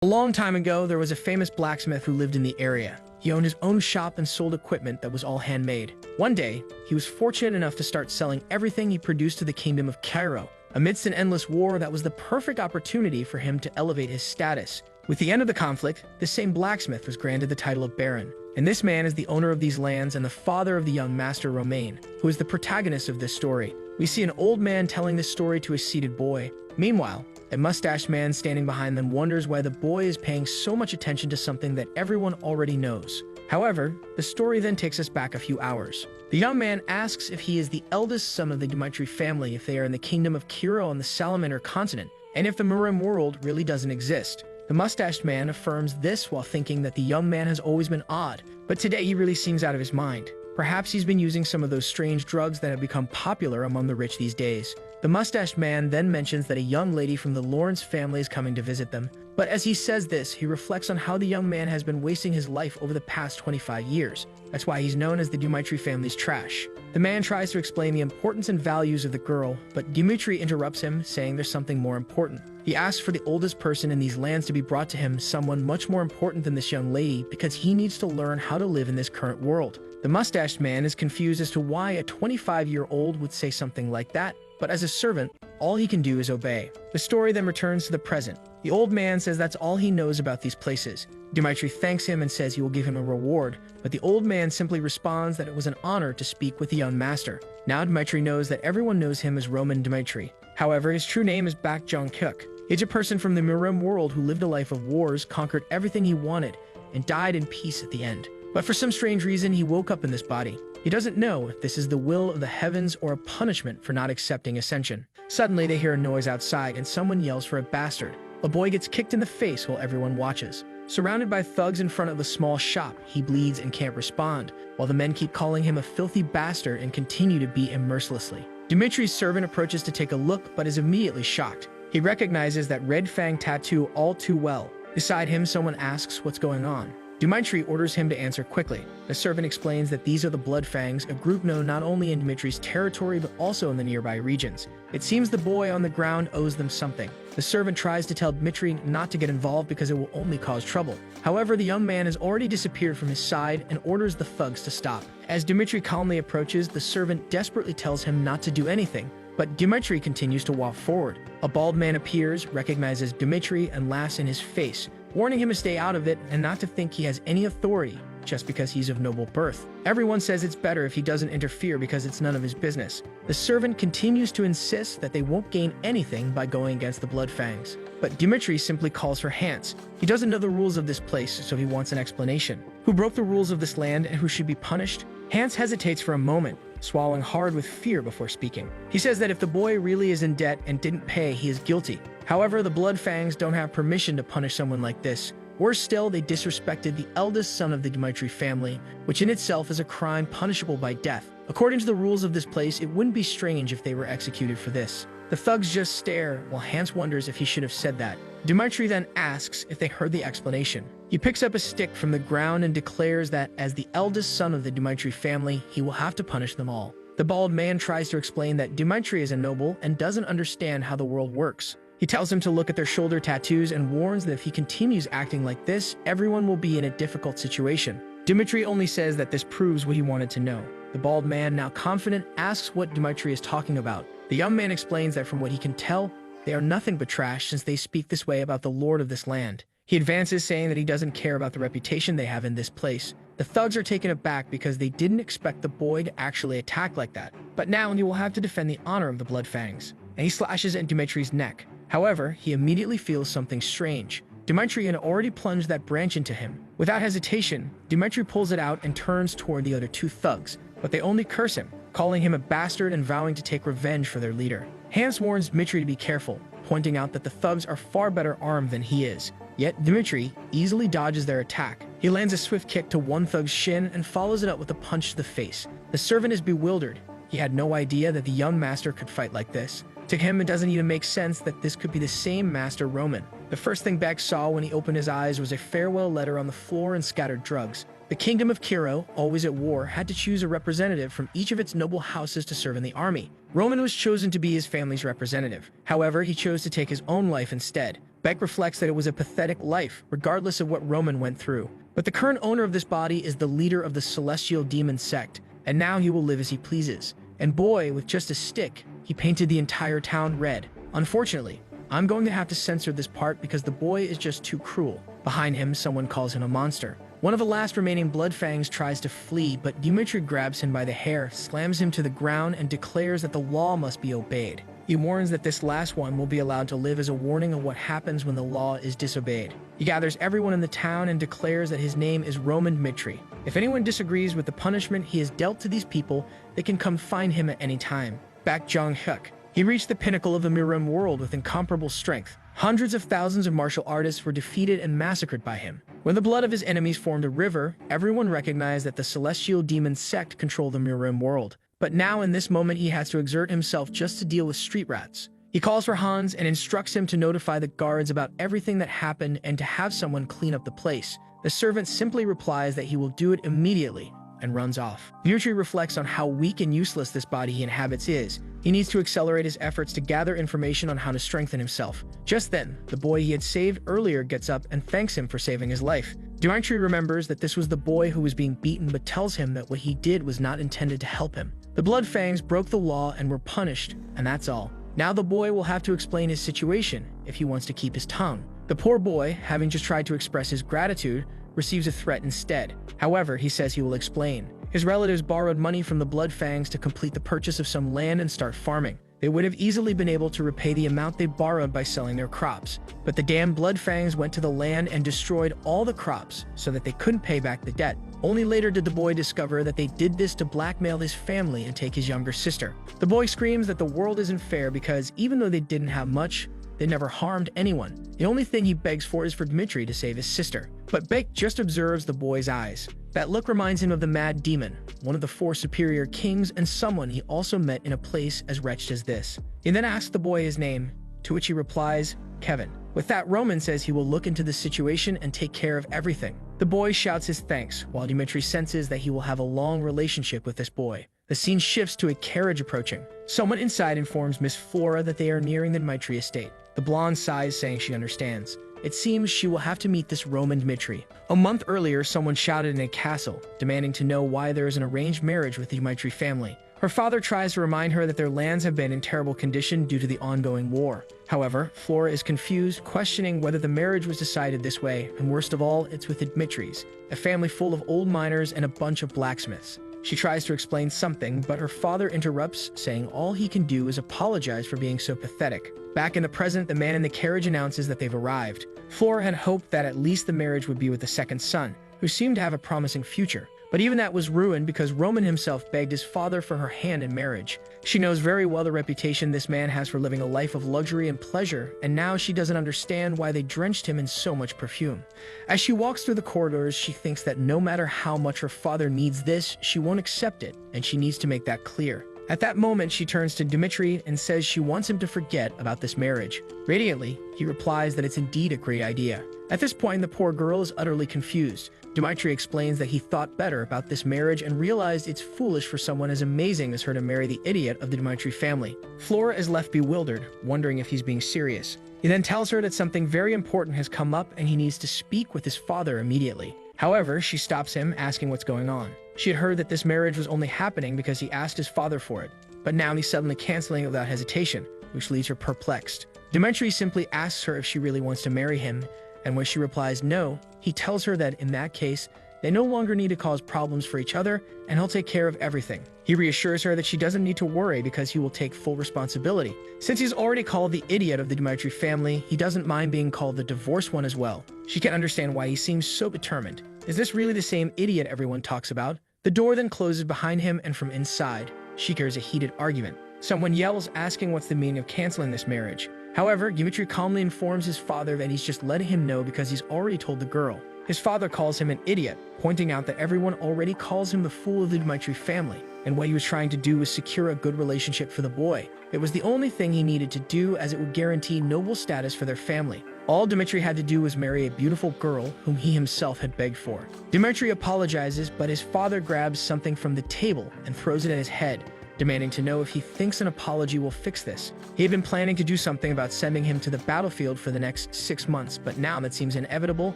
A long time ago, there was a famous blacksmith who lived in the area. He owned his own shop and sold equipment that was all handmade. One day, he was fortunate enough to start selling everything he produced to the kingdom of Cairo. Amidst an endless war, that was the perfect opportunity for him to elevate his status. With the end of the conflict, this same blacksmith was granted the title of Baron. And this man is the owner of these lands and the father of the young master Romain, who is the protagonist of this story. We see an old man telling this story to a seated boy. Meanwhile, a mustached man standing behind them wonders why the boy is paying so much attention to something that everyone already knows. However, the story then takes us back a few hours. The young man asks if he is the eldest son of the Dmitri family, if they are in the kingdom of Cairo on the Salamander continent, and if the Murim world really doesn't exist. The mustached man affirms this while thinking that the young man has always been odd, but today he really seems out of his mind. Perhaps he's been using some of those strange drugs that have become popular among the rich these days. The mustached man then mentions that a young lady from the Lawrence family is coming to visit them. But as he says this, he reflects on how the young man has been wasting his life over the past 25 years. That's why he's known as the Dmitri family's trash. The man tries to explain the importance and values of the girl, but Dmitri interrupts him, saying there's something more important. He asks for the oldest person in these lands to be brought to him, someone much more important than this young lady, because he needs to learn how to live in this current world. The mustached man is confused as to why a 25-year-old would say something like that, but as a servant, all he can do is obey. The story then returns to the present. The old man says that's all he knows about these places. Dmitri thanks him and says he will give him a reward, but the old man simply responds that it was an honor to speak with the young master. Now Dmitri knows that everyone knows him as Roman Dmitri. However, his true name is Bak Jong-kuk. He's a person from the Murim world who lived a life of wars, conquered everything he wanted, and died in peace at the end. But for some strange reason, he woke up in this body. He doesn't know if this is the will of the heavens or a punishment for not accepting ascension. Suddenly, they hear a noise outside and someone yells for a bastard. A boy gets kicked in the face while everyone watches. Surrounded by thugs in front of the small shop, he bleeds and can't respond, while the men keep calling him a filthy bastard and continue to beat him mercilessly. Dmitri's servant approaches to take a look but is immediately shocked. He recognizes that red fang tattoo all too well. Beside him, someone asks what's going on. Dmitri orders him to answer quickly. The servant explains that these are the Blood Fangs, a group known not only in Dmitri's territory but also in the nearby regions. It seems the boy on the ground owes them something. The servant tries to tell Dmitri not to get involved because it will only cause trouble. However, the young man has already disappeared from his side and orders the thugs to stop. As Dmitri calmly approaches, the servant desperately tells him not to do anything, but Dmitri continues to walk forward. A bald man appears, recognizes Dmitri, and laughs in his face, warning him to stay out of it and not to think he has any authority just because he's of noble birth. Everyone says it's better if he doesn't interfere because it's none of his business. The servant continues to insist that they won't gain anything by going against the Blood Fangs. But Dmitri simply calls for Hans. He doesn't know the rules of this place, so he wants an explanation. Who broke the rules of this land and who should be punished? Hans hesitates for a moment, swallowing hard with fear before speaking. He says that if the boy really is in debt and didn't pay, he is guilty. However, the Blood Fangs don't have permission to punish someone like this. Worse still, they disrespected the eldest son of the Dmitri family, which in itself is a crime punishable by death. According to the rules of this place, it wouldn't be strange if they were executed for this. The thugs just stare, while Hans wonders if he should have said that. Dmitri then asks if they heard the explanation. He picks up a stick from the ground and declares that as the eldest son of the Dmitri family, he will have to punish them all. The bald man tries to explain that Dmitri is a noble and doesn't understand how the world works. He tells him to look at their shoulder tattoos and warns that if he continues acting like this, everyone will be in a difficult situation. Dmitri only says that this proves what he wanted to know. The bald man, now confident, asks what Dmitri is talking about. The young man explains that from what he can tell, they are nothing but trash since they speak this way about the lord of this land. He advances, saying that he doesn't care about the reputation they have in this place. The thugs are taken aback because they didn't expect the boy to actually attack like that. But now he will have to defend the honor of the Blood Fangs, and he slashes at Dmitri's neck. However, he immediately feels something strange. Dmitri had already plunged that branch into him. Without hesitation, Dmitri pulls it out and turns toward the other two thugs, but they only curse him, calling him a bastard and vowing to take revenge for their leader. Hans warns Dmitri to be careful, pointing out that the thugs are far better armed than he is. Yet Dmitri easily dodges their attack. He lands a swift kick to one thug's shin and follows it up with a punch to the face. The servant is bewildered. He had no idea that the young master could fight like this. To him, it doesn't even make sense that this could be the same Master Roman. The first thing Beck saw when he opened his eyes was a farewell letter on the floor and scattered drugs. The kingdom of Cairo, always at war, had to choose a representative from each of its noble houses to serve in the army. Roman was chosen to be his family's representative. However, he chose to take his own life instead. Beck reflects that it was a pathetic life, regardless of what Roman went through. But the current owner of this body is the leader of the celestial demon sect, and now he will live as he pleases. And boy, with just a stick, he painted the entire town red. Unfortunately, I'm going to have to censor this part because the boy is just too cruel. Behind him, someone calls him a monster. One of the last remaining Bloodfangs tries to flee, but Dmitri grabs him by the hair, slams him to the ground, and declares that the law must be obeyed. He warns that this last one will be allowed to live as a warning of what happens when the law is disobeyed. He gathers everyone in the town and declares that his name is Roman Dmitri. If anyone disagrees with the punishment he has dealt to these people, they can come find him at any time. Back Jong-hyuk. He reached the pinnacle of the Mirim world with incomparable strength. Hundreds of thousands of martial artists were defeated and massacred by him. When the blood of his enemies formed a river, everyone recognized that the celestial demon sect controlled the Mirim world. But now in this moment he has to exert himself just to deal with street rats. He calls for Hans and instructs him to notify the guards about everything that happened and to have someone clean up the place. The servant simply replies that he will do it immediately and runs off. Dmitri reflects on how weak and useless this body he inhabits is. He needs to accelerate his efforts to gather information on how to strengthen himself. Just then, the boy he had saved earlier gets up and thanks him for saving his life. Dmitri remembers that this was the boy who was being beaten but tells him that what he did was not intended to help him. The Bloodfangs broke the law and were punished, and that's all. Now the boy will have to explain his situation if he wants to keep his tongue. The poor boy, having just tried to express his gratitude, receives a threat instead. However, he says he will explain. His relatives borrowed money from the Bloodfangs to complete the purchase of some land and start farming. They would have easily been able to repay the amount they borrowed by selling their crops. But the damn Bloodfangs went to the land and destroyed all the crops so that they couldn't pay back the debt. Only later did the boy discover that they did this to blackmail his family and take his younger sister. The boy screams that the world isn't fair because even though they didn't have much, they never harmed anyone. The only thing he begs for is for Dmitri to save his sister. But Beck just observes the boy's eyes. That look reminds him of the Mad Demon, one of the 4 superior kings and someone he also met in a place as wretched as this. He then asks the boy his name, to which he replies, Kevin. With that, Roman says he will look into the situation and take care of everything. The boy shouts his thanks, while Dmitri senses that he will have a long relationship with this boy. The scene shifts to a carriage approaching. Someone inside informs Miss Flora that they are nearing the Dmitri estate. The blonde sighs, saying she understands. It seems she will have to meet this Roman Dmitri. A month earlier, someone shouted in a castle, demanding to know why there is an arranged marriage with the Dmitri family. Her father tries to remind her that their lands have been in terrible condition due to the ongoing war. However, Flora is confused, questioning whether the marriage was decided this way, and worst of all, it's with the Dmitris, a family full of old miners and a bunch of blacksmiths. She tries to explain something, but her father interrupts, saying all he can do is apologize for being so pathetic. Back in the present, the man in the carriage announces that they've arrived. Flora had hoped that at least the marriage would be with the second son, who seemed to have a promising future. But even that was ruined because Roman himself begged his father for her hand in marriage. She knows very well the reputation this man has for living a life of luxury and pleasure, and now she doesn't understand why they drenched him in so much perfume. As she walks through the corridors, she thinks that no matter how much her father needs this, she won't accept it, and she needs to make that clear. At that moment, she turns to Dmitri and says she wants him to forget about this marriage. Radiantly, he replies that it's indeed a great idea. At this point, the poor girl is utterly confused. Dmitri explains that he thought better about this marriage and realized it's foolish for someone as amazing as her to marry the idiot of the Dmitri family. Flora is left bewildered, wondering if he's being serious. He then tells her that something very important has come up and he needs to speak with his father immediately. However, she stops him, asking what's going on. She had heard that this marriage was only happening because he asked his father for it, but now he's suddenly canceling it without hesitation, which leaves her perplexed. Dmitri simply asks her if she really wants to marry him, and when she replies no, he tells her that in that case, they no longer need to cause problems for each other, and he'll take care of everything. He reassures her that she doesn't need to worry because he will take full responsibility. Since he's already called the idiot of the Dmitri family, he doesn't mind being called the divorced one as well. She can't understand why he seems so determined. Is this really the same idiot everyone talks about? The door then closes behind him, and from inside, she hears a heated argument. Someone yells, asking what's the meaning of canceling this marriage. However, Dmitri calmly informs his father that he's just letting him know because he's already told the girl. His father calls him an idiot, pointing out that everyone already calls him the fool of the Dmitri family, and what he was trying to do was secure a good relationship for the boy. It was the only thing he needed to do, as it would guarantee noble status for their family. All Dmitri had to do was marry a beautiful girl whom he himself had begged for. Dmitri apologizes, but his father grabs something from the table and throws it at his head. demanding to know if he thinks an apology will fix this. He had been planning to do something about sending him to the battlefield for the next 6 months, but now that seems inevitable,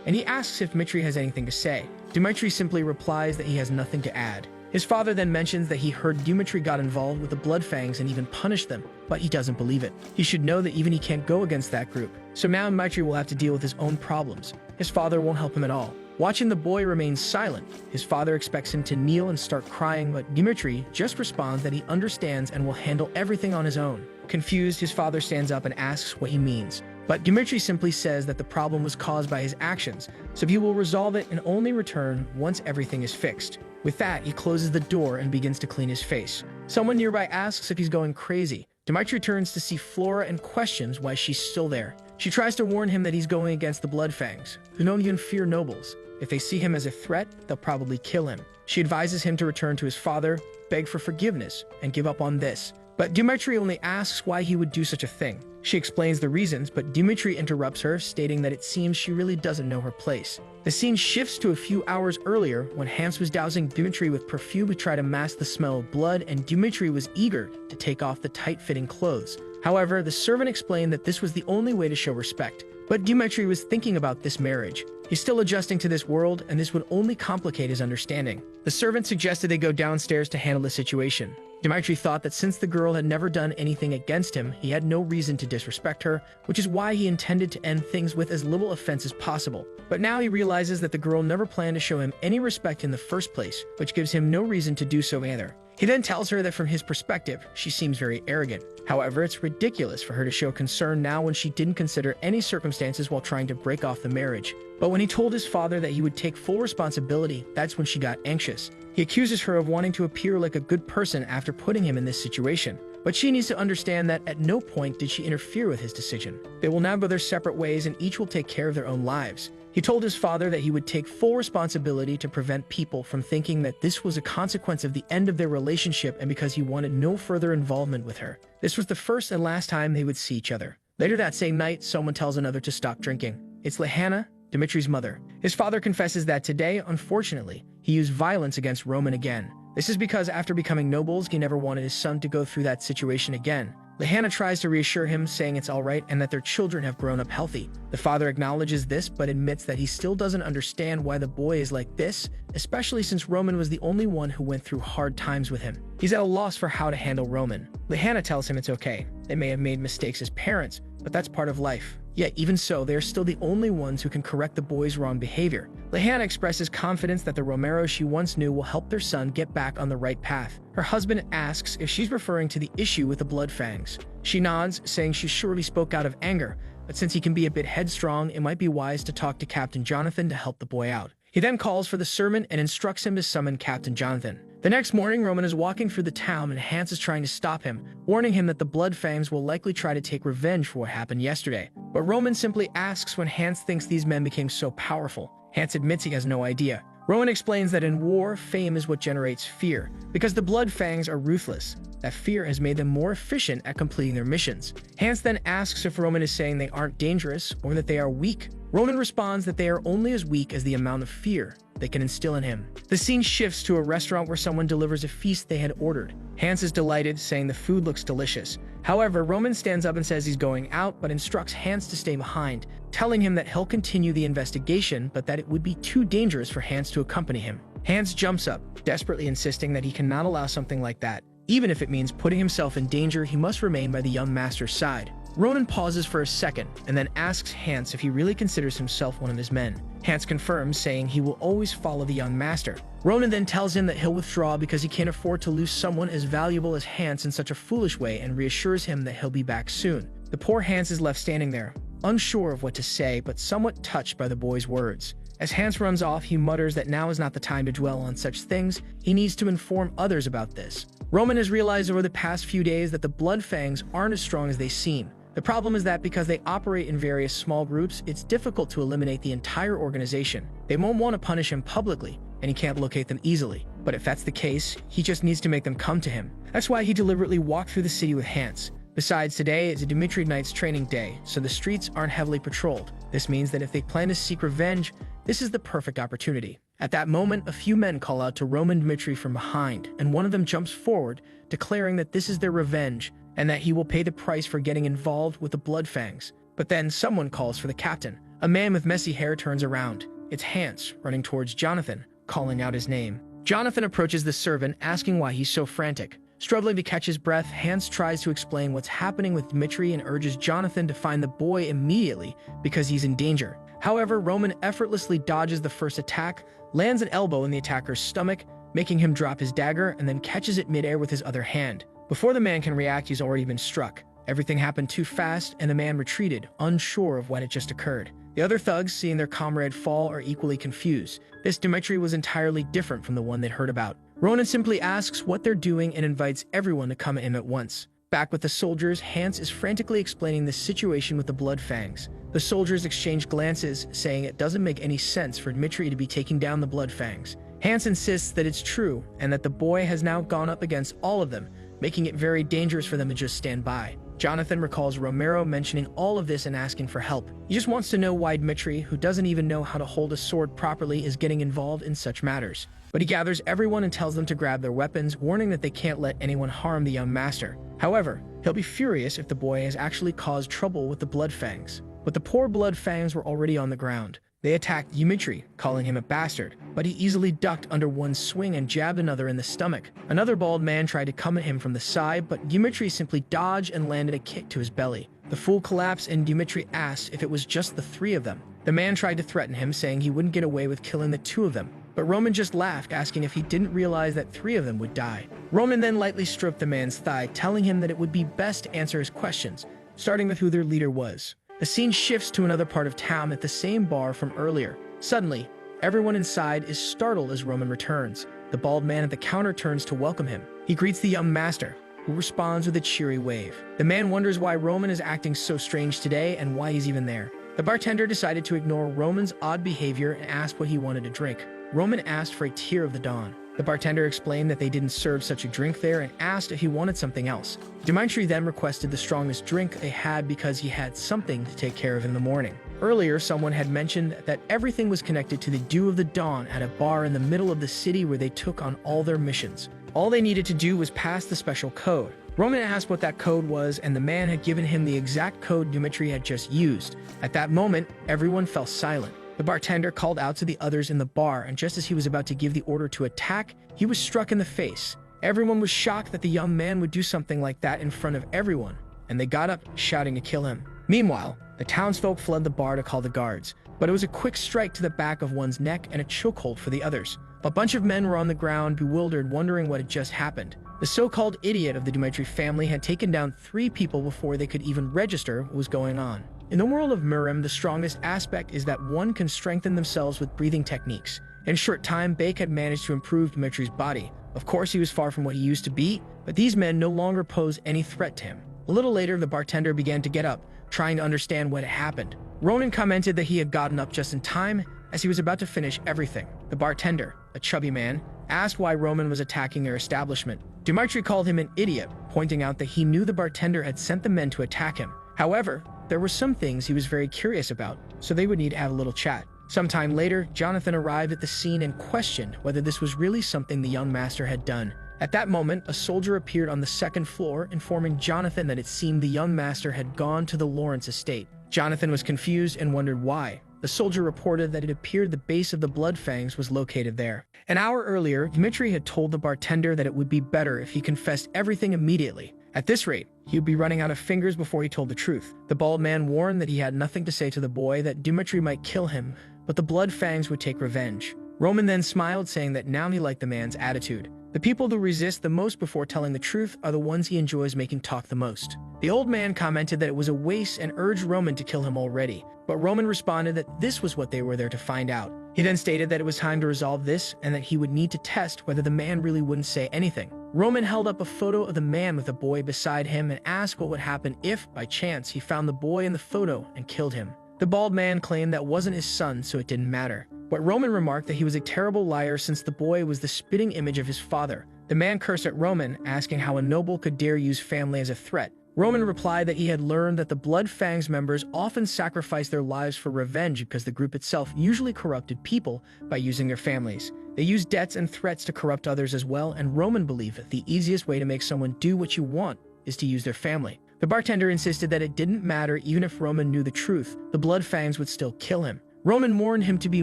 and he asks if Dmitri has anything to say. Dmitri simply replies that he has nothing to add. His father then mentions that he heard Dmitri got involved with the Bloodfangs and even punished them, but he doesn't believe it. He should know that even he can't go against that group. So now Dmitri will have to deal with his own problems. His father won't help him at all. Watching the boy remain silent, his father expects him to kneel and start crying, but Dmitri just responds that he understands and will handle everything on his own. Confused, his father stands up and asks what he means. But Dmitri simply says that the problem was caused by his actions, so he will resolve it and only return once everything is fixed. With that, he closes the door and begins to clean his face. Someone nearby asks if he's going crazy. Dmitri turns to see Flora and questions why she's still there. She tries to warn him that he's going against the Bloodfangs, who don't even fear nobles. If they see him as a threat, they'll probably kill him. She advises him to return to his father, beg for forgiveness, and give up on this. But Dmitri only asks why he would do such a thing. She explains the reasons, but Dmitri interrupts her, stating that it seems she really doesn't know her place. The scene shifts to a few hours earlier when Hans was dousing Dmitri with perfume to try to mask the smell of blood, and Dmitri was eager to take off the tight-fitting clothes. However, the servant explained that this was the only way to show respect. But Dmitri was thinking about this marriage. He's still adjusting to this world, and this would only complicate his understanding. The servant suggested they go downstairs to handle the situation. Dmitri thought that since the girl had never done anything against him, he had no reason to disrespect her, which is why he intended to end things with as little offense as possible. But now he realizes that the girl never planned to show him any respect in the first place, which gives him no reason to do so either. He then tells her that from his perspective, she seems very arrogant. However, it's ridiculous for her to show concern now when she didn't consider any circumstances while trying to break off the marriage. But when he told his father that he would take full responsibility, that's when she got anxious. He accuses her of wanting to appear like a good person after putting him in this situation. But she needs to understand that at no point did she interfere with his decision. They will now go their separate ways and each will take care of their own lives. He told his father that he would take full responsibility to prevent people from thinking that this was a consequence of the end of their relationship and because he wanted no further involvement with her. This was the first and last time they would see each other. Later that same night, someone tells another to stop drinking. It's Lehana, Dmitri's mother. His father confesses that today, unfortunately, he used violence against Roman again. This is because after becoming nobles, he never wanted his son to go through that situation again. Lehana tries to reassure him, saying it's alright and that their children have grown up healthy. The father acknowledges this, but admits that he still doesn't understand why the boy is like this, especially since Roman was the only one who went through hard times with him. He's at a loss for how to handle Roman. Lehana tells him it's okay. They may have made mistakes as parents, but that's part of life. Yet, even so, they are still the only ones who can correct the boy's wrong behavior. Lehana expresses confidence that the Romero she once knew will help their son get back on the right path. Her husband asks if she's referring to the issue with the Bloodfangs. She nods, saying she surely spoke out of anger, but since he can be a bit headstrong, it might be wise to talk to Captain Jonathan to help the boy out. He then calls for the servant and instructs him to summon Captain Jonathan. The next morning, Roman is walking through the town and Hans is trying to stop him, warning him that the Bloodfangs will likely try to take revenge for what happened yesterday. But Roman simply asks when Hans thinks these men became so powerful. Hans admits he has no idea. Roman explains that in war, fame is what generates fear. Because the Bloodfangs are ruthless, that fear has made them more efficient at completing their missions. Hans then asks if Roman is saying they aren't dangerous or that they are weak. Roman responds that they are only as weak as the amount of fear they can instill in him. The scene shifts to a restaurant where someone delivers a feast they had ordered. Hans is delighted, saying the food looks delicious. However, Roman stands up and says he's going out, but instructs Hans to stay behind, telling him that he'll continue the investigation, but that it would be too dangerous for Hans to accompany him. Hans jumps up, desperately insisting that he cannot allow something like that. Even if it means putting himself in danger, he must remain by the young master's side. Roman pauses for a second and then asks Hans if he really considers himself one of his men. Hans confirms, saying he will always follow the young master. Roman then tells him that he'll withdraw because he can't afford to lose someone as valuable as Hans in such a foolish way, and reassures him that he'll be back soon. The poor Hans is left standing there, unsure of what to say but somewhat touched by the boy's words. As Hans runs off, he mutters that now is not the time to dwell on such things. He needs to inform others about this. Roman has realized over the past few days that the Bloodfangs aren't as strong as they seem. The problem is that because they operate in various small groups, it's difficult to eliminate the entire organization. They won't want to punish him publicly, and he can't locate them easily. But if that's the case, he just needs to make them come to him. That's why he deliberately walked through the city with Hans. Besides, today is a Dmitri Knight's training day, so the streets aren't heavily patrolled. This means that if they plan to seek revenge, this is the perfect opportunity. At that moment, a few men call out to Roman Dmitri from behind, and one of them jumps forward, declaring that this is their revenge and that he will pay the price for getting involved with the Bloodfangs. But then someone calls for the captain. A man with messy hair turns around. It's Hans, running towards Jonathan, calling out his name. Jonathan approaches the servant, asking why he's so frantic. Struggling to catch his breath, Hans tries to explain what's happening with Dmitri and urges Jonathan to find the boy immediately because he's in danger. However, Roman effortlessly dodges the first attack, lands an elbow in the attacker's stomach, making him drop his dagger, and then catches it midair with his other hand. Before the man can react, he's already been struck. Everything happened too fast, and the man retreated, unsure of what had just occurred. The other thugs, seeing their comrade fall, are equally confused. This Dmitri was entirely different from the one they'd heard about. Ronan simply asks what they're doing and invites everyone to come at him at once. Back with the soldiers, Hans is frantically explaining the situation with the Bloodfangs. The soldiers exchange glances, saying it doesn't make any sense for Dmitri to be taking down the Bloodfangs. Hans insists that it's true, and that the boy has now gone up against all of them, making it very dangerous for them to just stand by. Jonathan recalls Romero mentioning all of this and asking for help. He just wants to know why Dmitri, who doesn't even know how to hold a sword properly, is getting involved in such matters. But he gathers everyone and tells them to grab their weapons, warning that they can't let anyone harm the young master. However, he'll be furious if the boy has actually caused trouble with the Bloodfangs. But the poor Bloodfangs were already on the ground. They attacked Dmitri, calling him a bastard, but he easily ducked under one swing and jabbed another in the stomach. Another bald man tried to come at him from the side, but Dmitri simply dodged and landed a kick to his belly. The fool collapsed, and Dmitri asked if it was just the three of them. The man tried to threaten him, saying he wouldn't get away with killing the two of them, but Roman just laughed, asking if he didn't realize that three of them would die. Roman then lightly stroked the man's thigh, telling him that it would be best to answer his questions, starting with who their leader was. The scene shifts to another part of town at the same bar from earlier. Suddenly, everyone inside is startled as Roman returns. The bald man at the counter turns to welcome him. He greets the young master, who responds with a cheery wave. The man wonders why Roman is acting so strange today and why he's even there. The bartender decided to ignore Roman's odd behavior and asked what he wanted to drink. Roman asked for a Tear of the Dawn. The bartender explained that they didn't serve such a drink there and asked if he wanted something else. Dmitri then requested the strongest drink they had because he had something to take care of in the morning. Earlier, someone had mentioned that everything was connected to the Dew of the Dawn at a bar in the middle of the city where they took on all their missions. All they needed to do was pass the special code. Roman asked what that code was, and the man had given him the exact code Dmitri had just used. At that moment, everyone fell silent. The bartender called out to the others in the bar, and just as he was about to give the order to attack, he was struck in the face. Everyone was shocked that the young man would do something like that in front of everyone, and they got up, shouting to kill him. Meanwhile, the townsfolk fled the bar to call the guards, but it was a quick strike to the back of one's neck and a chokehold for the others. A bunch of men were on the ground, bewildered, wondering what had just happened. The so-called idiot of the Dmitri family had taken down 3 people before they could even register what was going on. In the world of Murim, the strongest aspect is that one can strengthen themselves with breathing techniques. In a short time, Bake had managed to improve Dmitri's body. Of course, he was far from what he used to be, but these men no longer pose any threat to him. A little later, the bartender began to get up, trying to understand what had happened. Ronan commented that he had gotten up just in time, as he was about to finish everything. The bartender, a chubby man, asked why Roman was attacking their establishment. Dmitri called him an idiot, pointing out that he knew the bartender had sent the men to attack him. However, there were some things he was very curious about, so they would need to have a little chat. Sometime later, Jonathan arrived at the scene and questioned whether this was really something the young master had done. At that moment, a soldier appeared on the second floor, informing Jonathan that it seemed the young master had gone to the Lawrence estate. Jonathan was confused and wondered why. The soldier reported that it appeared the base of the Bloodfangs was located there. An hour earlier, Dmitri had told the bartender that it would be better if he confessed everything immediately. At this rate, he would be running out of fingers before he told the truth. The bald man warned that he had nothing to say to the boy, that Dmitri might kill him, but the Bloodfangs would take revenge. Roman then smiled, saying that now he liked the man's attitude. The people who resist the most before telling the truth are the ones he enjoys making talk the most. The old man commented that it was a waste and urged Roman to kill him already, but Roman responded that this was what they were there to find out. He then stated that it was time to resolve this and that he would need to test whether the man really wouldn't say anything. Roman held up a photo of the man with the boy beside him and asked what would happen if, by chance, he found the boy in the photo and killed him. The bald man claimed that wasn't his son, so it didn't matter. But Roman remarked that he was a terrible liar since the boy was the spitting image of his father. The man cursed at Roman, asking how a noble could dare use family as a threat. Roman replied that he had learned that the Blood Fangs members often sacrificed their lives for revenge because the group itself usually corrupted people by using their families. They used debts and threats to corrupt others as well, and Roman believed that the easiest way to make someone do what you want is to use their family. The bartender insisted that it didn't matter even if Roman knew the truth, the Blood Fangs would still kill him. Roman warned him to be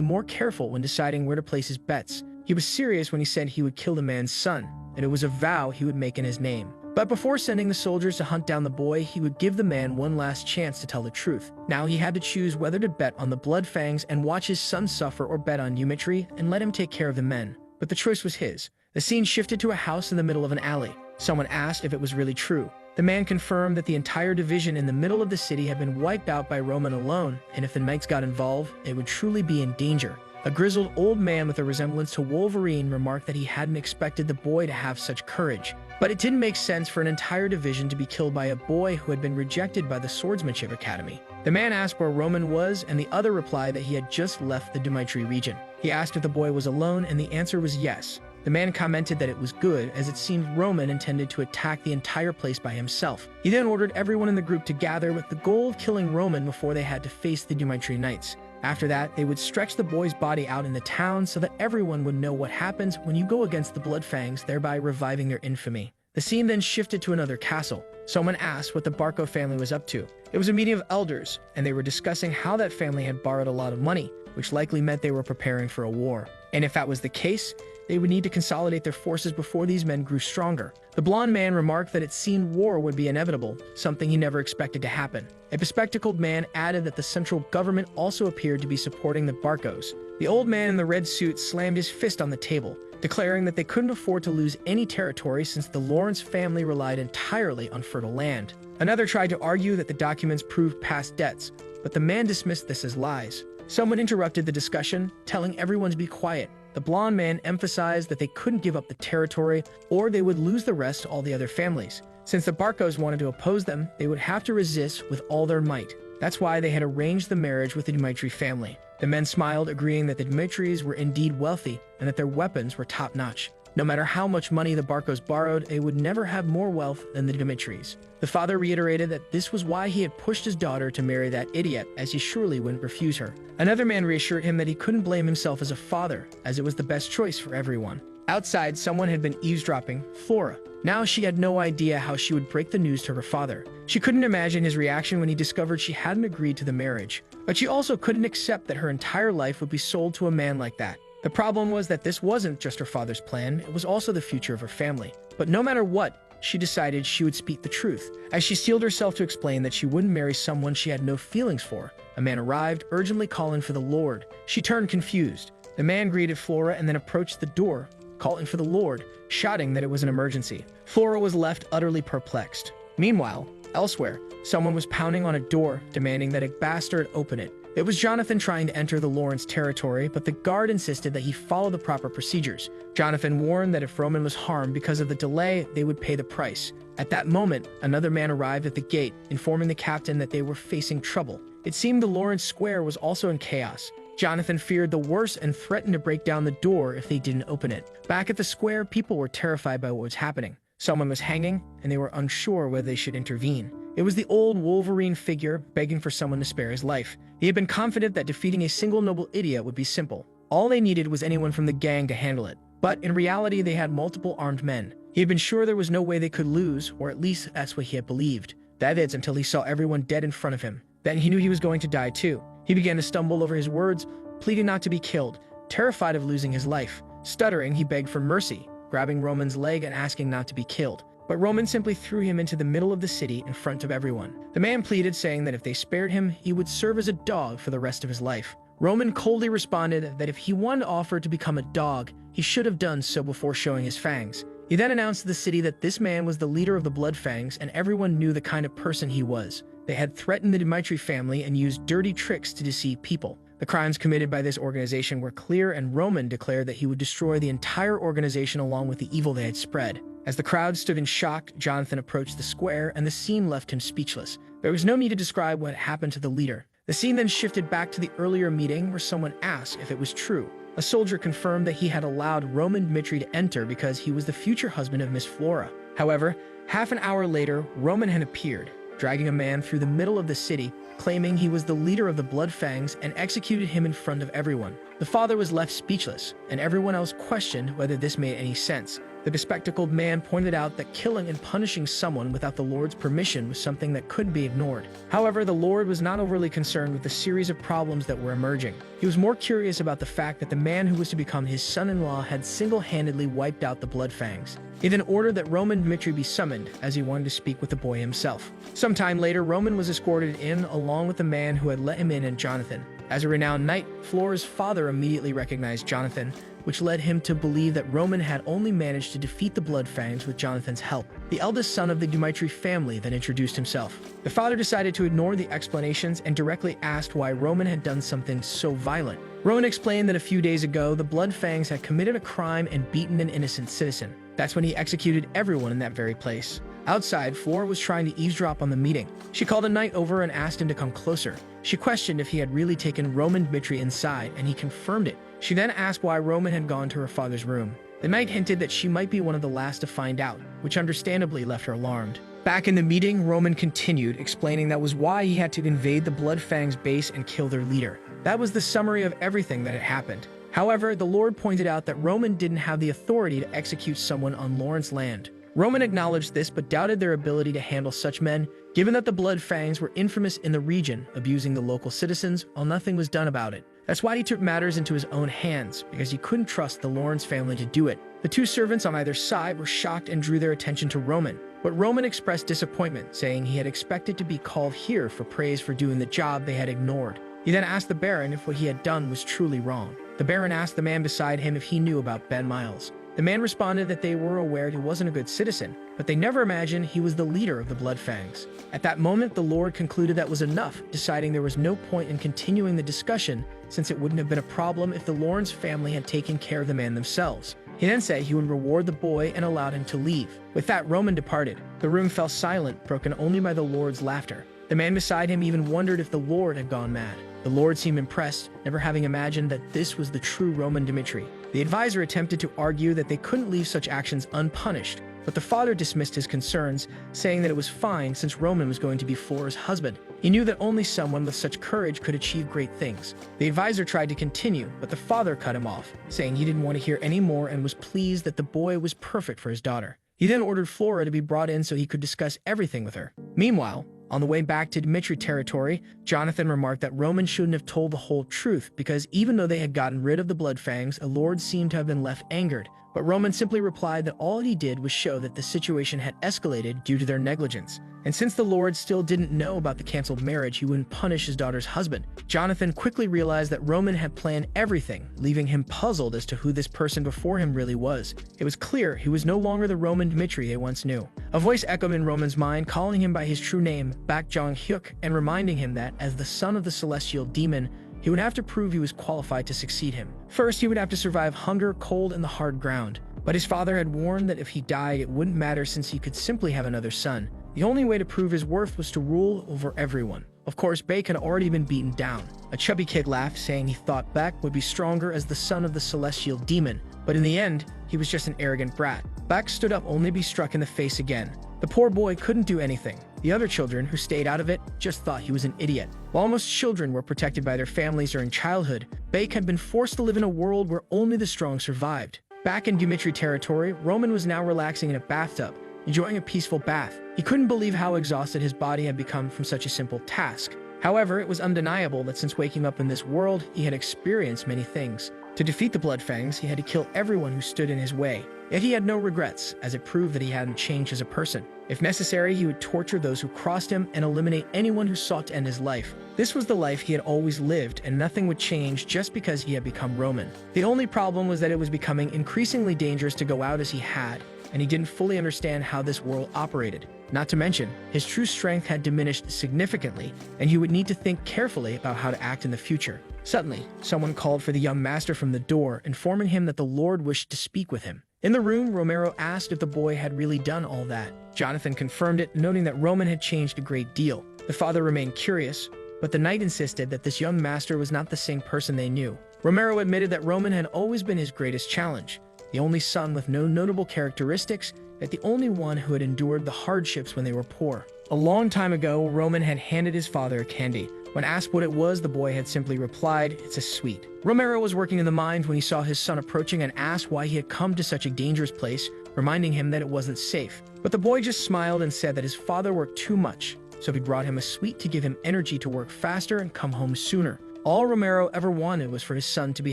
more careful when deciding where to place his bets. He was serious when he said he would kill the man's son, and it was a vow he would make in his name. But before sending the soldiers to hunt down the boy, he would give the man one last chance to tell the truth. Now he had to choose whether to bet on the Blood Fangs and watch his son suffer, or bet on Dmitri and let him take care of the men. But the choice was his. The scene shifted to a house in the middle of an alley. Someone asked if it was really true. The man confirmed that the entire division in the middle of the city had been wiped out by Roman alone, and if the knights got involved, it would truly be in danger. A grizzled old man with a resemblance to Wolverine remarked that he hadn't expected the boy to have such courage. But it didn't make sense for an entire division to be killed by a boy who had been rejected by the Swordsmanship Academy. The man asked where Roman was, and the other replied that he had just left the Dmitri region. He asked if the boy was alone, and the answer was yes. The man commented that it was good, as it seemed Roman intended to attack the entire place by himself. He then ordered everyone in the group to gather with the goal of killing Roman before they had to face the Dmitri Knights. After that, they would stretch the boy's body out in the town so that everyone would know what happens when you go against the Blood Fangs, thereby reviving their infamy. The scene then shifted to another castle. Someone asked what the Barco family was up to. It was a meeting of elders, and they were discussing how that family had borrowed a lot of money, which likely meant they were preparing for a war. And if that was the case, they would need to consolidate their forces before these men grew stronger. The blonde man remarked that it seemed war would be inevitable, something he never expected to happen. A bespectacled man added that the central government also appeared to be supporting the Barcos. The old man in the red suit slammed his fist on the table, declaring that they couldn't afford to lose any territory since the Lawrence family relied entirely on fertile land. Another tried to argue that the documents proved past debts, but the man dismissed this as lies. Someone interrupted the discussion, telling everyone to be quiet. The blonde man emphasized that they couldn't give up the territory, or they would lose the rest to all the other families. Since the Barcos wanted to oppose them, they would have to resist with all their might. That's why they had arranged the marriage with the Dmitri family. The men smiled, agreeing that the Dmitris were indeed wealthy and that their weapons were top-notch. No matter how much money the Barcos borrowed, they would never have more wealth than the Dmitris. The father reiterated that this was why he had pushed his daughter to marry that idiot, as he surely wouldn't refuse her. Another man reassured him that he couldn't blame himself as a father, as it was the best choice for everyone. Outside, someone had been eavesdropping, Flora. Now she had no idea how she would break the news to her father. She couldn't imagine his reaction when he discovered she hadn't agreed to the marriage. But she also couldn't accept that her entire life would be sold to a man like that. The problem was that this wasn't just her father's plan, it was also the future of her family. But no matter what, she decided she would speak the truth. As she steeled herself to explain that she wouldn't marry someone she had no feelings for, a man arrived, urgently calling for the Lord. She turned confused. The man greeted Flora and then approached the door, calling for the Lord, shouting that it was an emergency. Flora was left utterly perplexed. Meanwhile, elsewhere, someone was pounding on a door, demanding that a bastard open it. It was Jonathan trying to enter the Lawrence territory, but the guard insisted that he follow the proper procedures. Jonathan warned that if Roman was harmed because of the delay, they would pay the price. At that moment, another man arrived at the gate, informing the captain that they were facing trouble. It seemed the Lawrence Square was also in chaos. Jonathan feared the worst and threatened to break down the door if they didn't open it. Back at the square, people were terrified by what was happening. Someone was hanging, and they were unsure whether they should intervene. It was the old Wolverine figure begging for someone to spare his life. He had been confident that defeating a single noble idiot would be simple. All they needed was anyone from the gang to handle it. But in reality, they had multiple armed men. He had been sure there was no way they could lose, or at least that's what he had believed. That is, until he saw everyone dead in front of him. Then he knew he was going to die too. He began to stumble over his words, pleading not to be killed, terrified of losing his life. Stuttering, he begged for mercy, grabbing Roman's leg and asking not to be killed. But Roman simply threw him into the middle of the city in front of everyone. The man pleaded, saying that if they spared him, he would serve as a dog for the rest of his life. Roman coldly responded that if he wanted to offer to become a dog, he should have done so before showing his fangs. He then announced to the city that this man was the leader of the Blood Fangs, and everyone knew the kind of person he was. They had threatened the Dmitri family and used dirty tricks to deceive people. The crimes committed by this organization were clear, and Roman declared that he would destroy the entire organization along with the evil they had spread. As the crowd stood in shock, Jonathan approached the square, and the scene left him speechless. There was no need to describe what happened to the leader. The scene then shifted back to the earlier meeting where someone asked if it was true. A soldier confirmed that he had allowed Roman Dmitri to enter because he was the future husband of Miss Flora. However, half an hour later, Roman had appeared, dragging a man through the middle of the city, claiming he was the leader of the Blood Fangs and executed him in front of everyone. The father was left speechless, and everyone else questioned whether this made any sense. The bespectacled man pointed out that killing and punishing someone without the Lord's permission was something that couldn't be ignored. However, the Lord was not overly concerned with the series of problems that were emerging. He was more curious about the fact that the man who was to become his son-in-law had single-handedly wiped out the Blood Fangs. He then ordered that Roman Dmitri be summoned, as he wanted to speak with the boy himself. Sometime later, Roman was escorted in along with the man who had let him in and Jonathan. As a renowned knight, Flora's father immediately recognized Jonathan, which led him to believe that Roman had only managed to defeat the Blood Fangs with Jonathan's help. The eldest son of the Dmitri family then introduced himself. The father decided to ignore the explanations and directly asked why Roman had done something so violent. Roman explained that a few days ago, the Blood Fangs had committed a crime and beaten an innocent citizen. That's when he executed everyone in that very place. Outside, Flora was trying to eavesdrop on the meeting. She called a knight over and asked him to come closer. She questioned if he had really taken Roman Dmitri inside, and he confirmed it. She then asked why Roman had gone to her father's room. The knight hinted that she might be one of the last to find out, which understandably left her alarmed. Back in the meeting, Roman continued, explaining that was why he had to invade the Blood Fangs base and kill their leader. That was the summary of everything that had happened. However, the Lord pointed out that Roman didn't have the authority to execute someone on Lawrence land. Roman acknowledged this but doubted their ability to handle such men, given that the Blood Fangs were infamous in the region, abusing the local citizens while nothing was done about it. That's why he took matters into his own hands, because he couldn't trust the Lawrence family to do it. The two servants on either side were shocked and drew their attention to Roman. But Roman expressed disappointment, saying he had expected to be called here for praise for doing the job they had ignored. He then asked the Baron if what he had done was truly wrong. The Baron asked the man beside him if he knew about Ben Miles. The man responded that they were aware he wasn't a good citizen, but they never imagined he was the leader of the Blood Fangs. At that moment, the Lord concluded that was enough, deciding there was no point in continuing the discussion since it wouldn't have been a problem if the Lawrence family had taken care of the man themselves. He then said he would reward the boy and allowed him to leave. With that, Roman departed. The room fell silent, broken only by the Lord's laughter. The man beside him even wondered if the Lord had gone mad. The Lord seemed impressed, never having imagined that this was the true Roman Dmitri. The advisor attempted to argue that they couldn't leave such actions unpunished, but the father dismissed his concerns, saying that it was fine since Roman was going to be Flora's husband. He knew that only someone with such courage could achieve great things. The advisor tried to continue, but the father cut him off, saying he didn't want to hear any more and was pleased that the boy was perfect for his daughter. He then ordered Flora to be brought in so he could discuss everything with her. Meanwhile, on the way back to Dmitri territory, Jonathan remarked that Roman shouldn't have told the whole truth because even though they had gotten rid of the Blood Fangs, a lord seemed to have been left angered. But Roman simply replied that all he did was show that the situation had escalated due to their negligence. And since the Lord still didn't know about the canceled marriage, he wouldn't punish his daughter's husband. Jonathan quickly realized that Roman had planned everything, leaving him puzzled as to who this person before him really was. It was clear he was no longer the Roman Dmitri they once knew. A voice echoed in Roman's mind, calling him by his true name, Bak Jong-hyuk, and reminding him that, as the son of the celestial demon, he would have to prove he was qualified to succeed him. First, he would have to survive hunger, cold, and the hard ground. But his father had warned that if he died, it wouldn't matter since he could simply have another son. The only way to prove his worth was to rule over everyone. Of course, Bake had already been beaten down. A chubby kid laughed, saying he thought Bak would be stronger as the son of the celestial demon. But in the end, he was just an arrogant brat. Bak stood up only to be struck in the face again. The poor boy couldn't do anything. The other children, who stayed out of it, just thought he was an idiot. While most children were protected by their families during childhood, Bake had been forced to live in a world where only the strong survived. Back in Dmitri territory, Roman was now relaxing in a bathtub, enjoying a peaceful bath. He couldn't believe how exhausted his body had become from such a simple task. However, it was undeniable that since waking up in this world, he had experienced many things. To defeat the Blood Fangs, he had to kill everyone who stood in his way. Yet he had no regrets, as it proved that he hadn't changed as a person. If necessary, he would torture those who crossed him and eliminate anyone who sought to end his life. This was the life he had always lived, and nothing would change just because he had become Roman. The only problem was that it was becoming increasingly dangerous to go out as he had, and he didn't fully understand how this world operated. Not to mention, his true strength had diminished significantly, and he would need to think carefully about how to act in the future. Suddenly, someone called for the young master from the door, informing him that the Lord wished to speak with him. In the room, Romero asked if the boy had really done all that. Jonathan confirmed it, noting that Roman had changed a great deal. The father remained curious, but the knight insisted that this young master was not the same person they knew. Romero admitted that Roman had always been his greatest challenge. The only son with no notable characteristics, that the only one who had endured the hardships when they were poor. A long time ago, Roman had handed his father a candy. When asked what it was, the boy had simply replied, "It's a sweet." Romero was working in the mines when he saw his son approaching and asked why he had come to such a dangerous place, reminding him that it wasn't safe. But the boy just smiled and said that his father worked too much, so he brought him a sweet to give him energy to work faster and come home sooner. All Romero ever wanted was for his son to be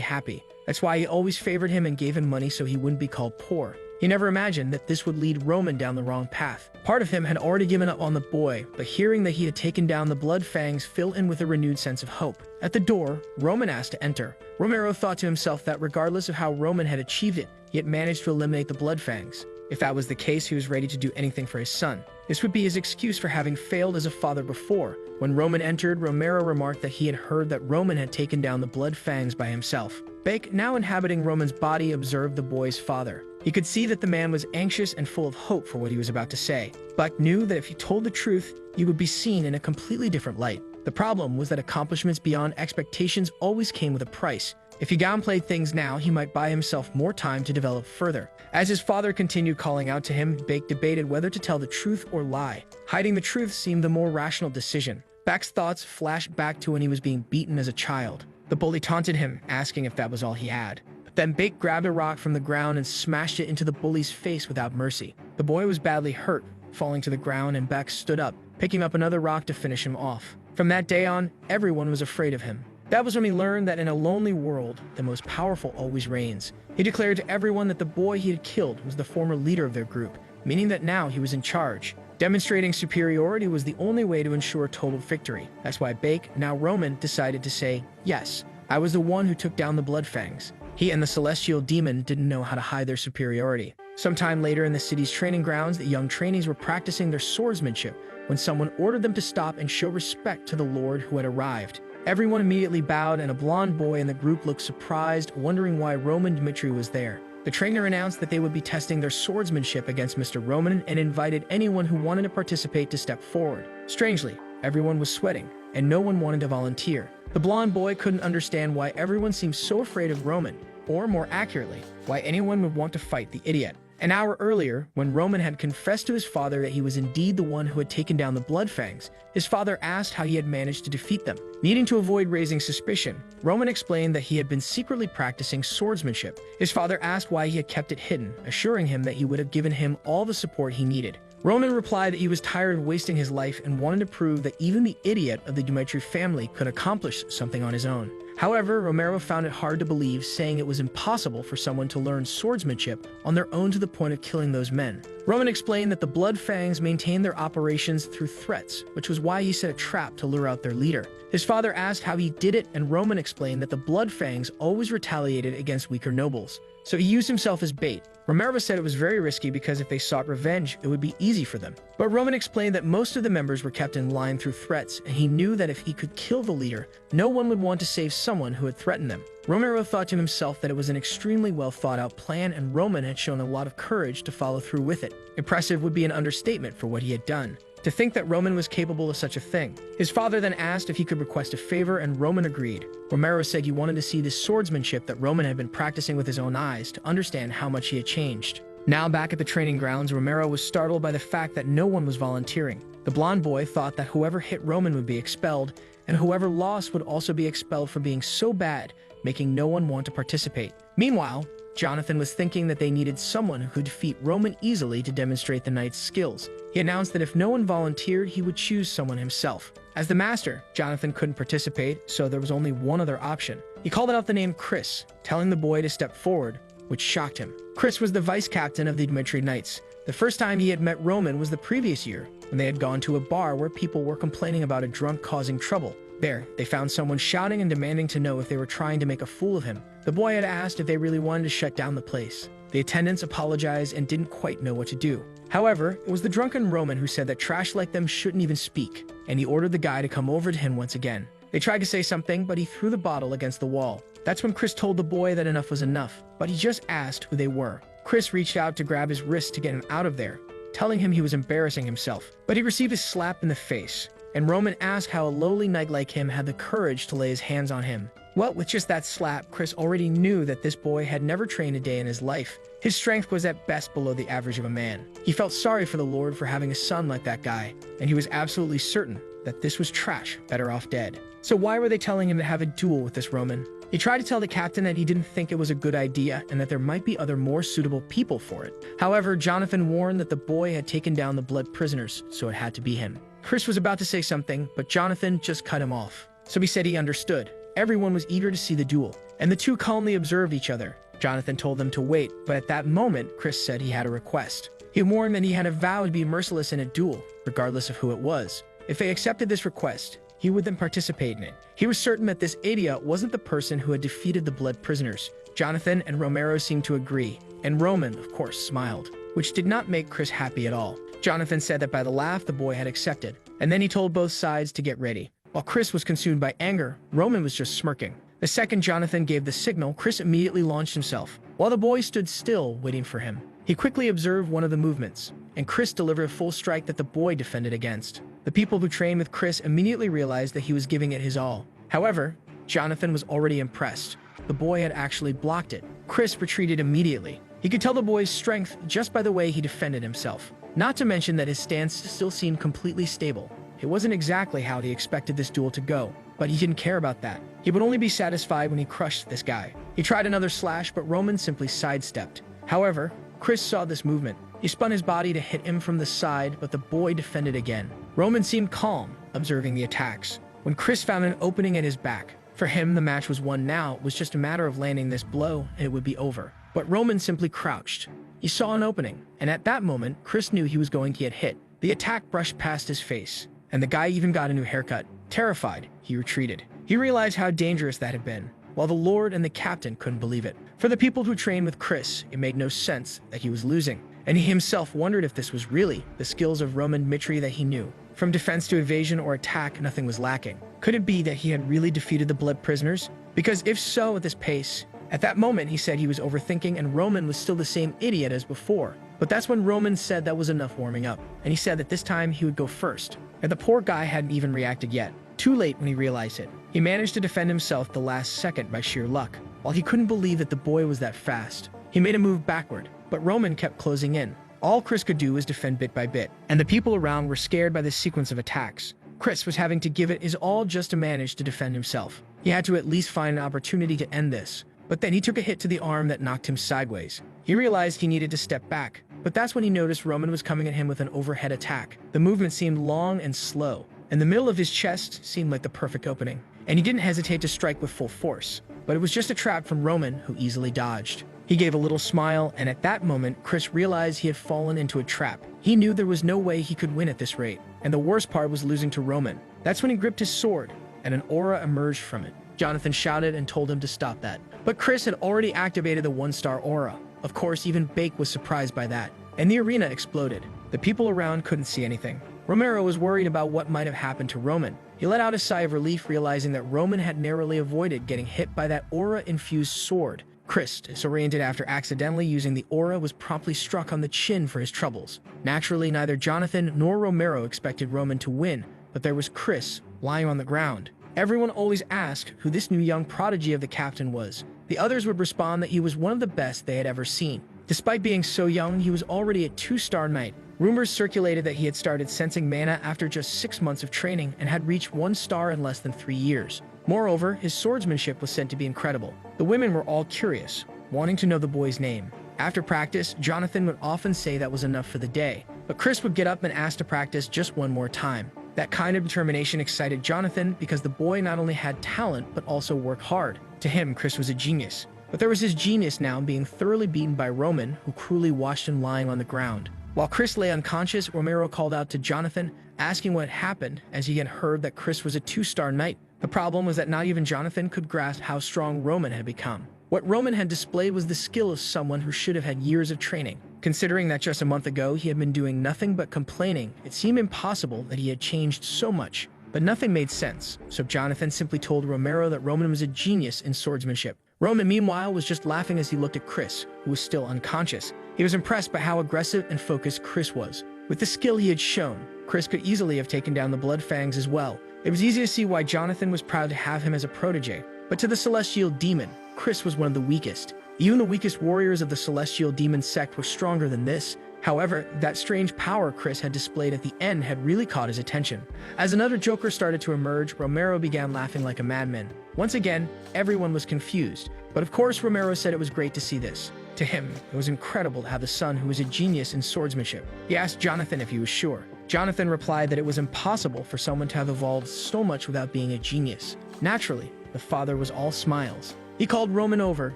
happy. That's why he always favored him and gave him money so he wouldn't be called poor. He never imagined that this would lead Roman down the wrong path. Part of him had already given up on the boy, but hearing that he had taken down the blood fangs filled him with a renewed sense of hope. At the door, Roman asked to enter. Romero thought to himself that regardless of how Roman had achieved it, he had managed to eliminate the blood fangs. If that was the case, he was ready to do anything for his son. This would be his excuse for having failed as a father before. When Roman entered, Romero remarked that he had heard that Roman had taken down the blood fangs by himself. Bake, now inhabiting Roman's body, observed the boy's father. He could see that the man was anxious and full of hope for what he was about to say. Buck knew that if he told the truth, he would be seen in a completely different light. The problem was that accomplishments beyond expectations always came with a price. If he downplayed things now, he might buy himself more time to develop further. As his father continued calling out to him, Bake debated whether to tell the truth or lie. Hiding the truth seemed the more rational decision. Bake's thoughts flashed back to when he was being beaten as a child. The bully taunted him, asking if that was all he had. Then Bake grabbed a rock from the ground and smashed it into the bully's face without mercy. The boy was badly hurt, falling to the ground, and Bake stood up, picking up another rock to finish him off. From that day on, everyone was afraid of him. That was when he learned that in a lonely world, the most powerful always reigns. He declared to everyone that the boy he had killed was the former leader of their group, meaning that now he was in charge. Demonstrating superiority was the only way to ensure total victory. That's why Bake, now Roman, decided to say, "Yes, I was the one who took down the blood fangs." He and the celestial demon didn't know how to hide their superiority. Sometime later in the city's training grounds, the young trainees were practicing their swordsmanship when someone ordered them to stop and show respect to the lord who had arrived. Everyone immediately bowed, and a blonde boy in the group looked surprised, wondering why Roman Dmitri was there. The trainer announced that they would be testing their swordsmanship against Mr. Roman and invited anyone who wanted to participate to step forward. Strangely, everyone was sweating, and no one wanted to volunteer. The blonde boy couldn't understand why everyone seemed so afraid of Roman, or more accurately, why anyone would want to fight the idiot. An hour earlier, when Roman had confessed to his father that he was indeed the one who had taken down the blood fangs, his father asked how he had managed to defeat them. Needing to avoid raising suspicion, Roman explained that he had been secretly practicing swordsmanship. His father asked why he had kept it hidden, assuring him that he would have given him all the support he needed. Roman replied that he was tired of wasting his life and wanted to prove that even the idiot of the Dmitri family could accomplish something on his own. However, Romero found it hard to believe, saying it was impossible for someone to learn swordsmanship on their own to the point of killing those men. Roman explained that the blood fangs maintained their operations through threats, which was why he set a trap to lure out their leader. His father asked how he did it, and Roman explained that the blood fangs always retaliated against weaker nobles, so he used himself as bait. Romero said it was very risky because if they sought revenge, it would be easy for them. But Roman explained that most of the members were kept in line through threats, and he knew that if he could kill the leader, no one would want to save someone who had threatened them. Romero thought to himself that it was an extremely well thought out plan, and Roman had shown a lot of courage to follow through with it. Impressive would be an understatement for what he had done. To think that Roman was capable of such a thing. His father then asked if he could request a favor, and Roman agreed. Romero said he wanted to see this swordsmanship that Roman had been practicing with his own eyes to understand how much he had changed. Now back at the training grounds, Romero was startled by the fact that no one was volunteering. The blonde boy thought that whoever hit Roman would be expelled, and whoever lost would also be expelled for being so bad, making no one want to participate. Meanwhile, Jonathan was thinking that they needed someone who could defeat Roman easily to demonstrate the knight's skills. He announced that if no one volunteered, he would choose someone himself. As the master, Jonathan couldn't participate, so there was only one other option. He called out the name Chris, telling the boy to step forward, which shocked him. Chris was the vice captain of the Dmitri Knights. The first time he had met Roman was the previous year, when they had gone to a bar where people were complaining about a drunk causing trouble. There, they found someone shouting and demanding to know if they were trying to make a fool of him. The boy had asked if they really wanted to shut down the place. The attendants apologized and didn't quite know what to do. However, it was the drunken Roman who said that trash like them shouldn't even speak, and he ordered the guy to come over to him once again. They tried to say something, but he threw the bottle against the wall. That's when Chris told the boy that enough was enough, but he just asked who they were. Chris reached out to grab his wrist to get him out of there, telling him he was embarrassing himself, but he received a slap in the face, and Roman asked how a lowly knight like him had the courage to lay his hands on him. Well, with just that slap, Chris already knew that this boy had never trained a day in his life. His strength was at best below the average of a man. He felt sorry for the Lord for having a son like that guy, and he was absolutely certain that this was trash, better off dead. So why were they telling him to have a duel with this Roman? He tried to tell the captain that he didn't think it was a good idea and that there might be other more suitable people for it. However, Jonathan warned that the boy had taken down the blood prisoners, so it had to be him. Chris was about to say something, but Jonathan just cut him off. So he said he understood. Everyone was eager to see the duel, and the two calmly observed each other. Jonathan told them to wait, but at that moment, Chris said he had a request. He warned that he had a vow to be merciless in a duel, regardless of who it was. If they accepted this request, he would then participate in it. He was certain that this idiot wasn't the person who had defeated the blood prisoners. Jonathan and Romero seemed to agree, and Roman, of course, smiled, which did not make Chris happy at all. Jonathan said that by the laugh, the boy had accepted, and then he told both sides to get ready. While Chris was consumed by anger, Roman was just smirking. The second Jonathan gave the signal, Chris immediately launched himself, while the boy stood still, waiting for him. He quickly observed one of the movements, and Chris delivered a full strike that the boy defended against. The people who trained with Chris immediately realized that he was giving it his all. However, Jonathan was already impressed. The boy had actually blocked it. Chris retreated immediately. He could tell the boy's strength just by the way he defended himself. Not to mention that his stance still seemed completely stable. It wasn't exactly how he expected this duel to go, but he didn't care about that. He would only be satisfied when he crushed this guy. He tried another slash, but Roman simply sidestepped. However, Chris saw this movement. He spun his body to hit him from the side, but the boy defended again. Roman seemed calm, observing the attacks. When Chris found an opening at his back, for him the match was won now. It was just a matter of landing this blow and it would be over. But Roman simply crouched. He saw an opening, and at that moment, Chris knew he was going to get hit. The attack brushed past his face, and the guy even got a new haircut. Terrified, he retreated. He realized how dangerous that had been, while the Lord and the captain couldn't believe it. For the people who trained with Chris, it made no sense that he was losing, and he himself wondered if this was really the skills of Roman Mitri that he knew. From defense to evasion or attack, nothing was lacking. Could it be that he had really defeated the blood prisoners? Because if so, at this pace, at that moment he said he was overthinking and Roman was still the same idiot as before. But that's when Roman said that was enough warming up, and he said that this time he would go first. And the poor guy hadn't even reacted yet. Too late when he realized it. He managed to defend himself the last second by sheer luck. While he couldn't believe that the boy was that fast, he made a move backward, but Roman kept closing in. All Chris could do was defend bit by bit, and the people around were scared by this sequence of attacks. Chris was having to give it his all just to manage to defend himself. He had to at least find an opportunity to end this, but then he took a hit to the arm that knocked him sideways. He realized he needed to step back, but that's when he noticed Roman was coming at him with an overhead attack. The movement seemed long and slow, and the middle of his chest seemed like the perfect opening, and he didn't hesitate to strike with full force. But it was just a trap from Roman, who easily dodged. He gave a little smile, and at that moment, Chris realized he had fallen into a trap. He knew there was no way he could win at this rate, and the worst part was losing to Roman. That's when he gripped his sword, and an aura emerged from it. Jonathan shouted and told him to stop that. But Chris had already activated the one-star aura. Of course, even Bake was surprised by that, and the arena exploded. The people around couldn't see anything. Romero was worried about what might have happened to Roman. He let out a sigh of relief, realizing that Roman had narrowly avoided getting hit by that aura-infused sword. Chris, disoriented after accidentally using the aura, was promptly struck on the chin for his troubles. Naturally, neither Jonathan nor Romero expected Roman to win, but there was Chris, lying on the ground. Everyone always asked who this new young prodigy of the captain was. The others would respond that he was one of the best they had ever seen. Despite being so young, he was already a 2-star knight. Rumors circulated that he had started sensing mana after just 6 months of training and had reached 1 star in less than 3 years. Moreover, his swordsmanship was said to be incredible. The women were all curious, wanting to know the boy's name. After practice, Jonathan would often say that was enough for the day, but Chris would get up and ask to practice just one more time. That kind of determination excited Jonathan because the boy not only had talent but also worked hard. To him, Chris was a genius. But there was his genius now being thoroughly beaten by Roman, who cruelly watched him lying on the ground. While Chris lay unconscious, Romero called out to Jonathan, asking what had happened, as he had heard that Chris was a 2-star knight. The problem was that not even Jonathan could grasp how strong Roman had become. What Roman had displayed was the skill of someone who should have had years of training. Considering that just a month ago he had been doing nothing but complaining, it seemed impossible that he had changed so much. But nothing made sense, so Jonathan simply told Romero that Roman was a genius in swordsmanship. Roman, meanwhile, was just laughing as he looked at Chris, who was still unconscious. He was impressed by how aggressive and focused Chris was. With the skill he had shown, Chris could easily have taken down the Blood Fangs as well. It was easy to see why Jonathan was proud to have him as a protege. But to the Celestial Demon, Chris was one of the weakest. Even the weakest warriors of the Celestial Demon sect were stronger than this. However, that strange power Chris had displayed at the end had really caught his attention. As another Joker started to emerge, Romero began laughing like a madman. Once again, everyone was confused. But of course, Romero said it was great to see this. To him, it was incredible to have a son who was a genius in swordsmanship. He asked Jonathan if he was sure. Jonathan replied that it was impossible for someone to have evolved so much without being a genius. Naturally, the father was all smiles. He called Roman over,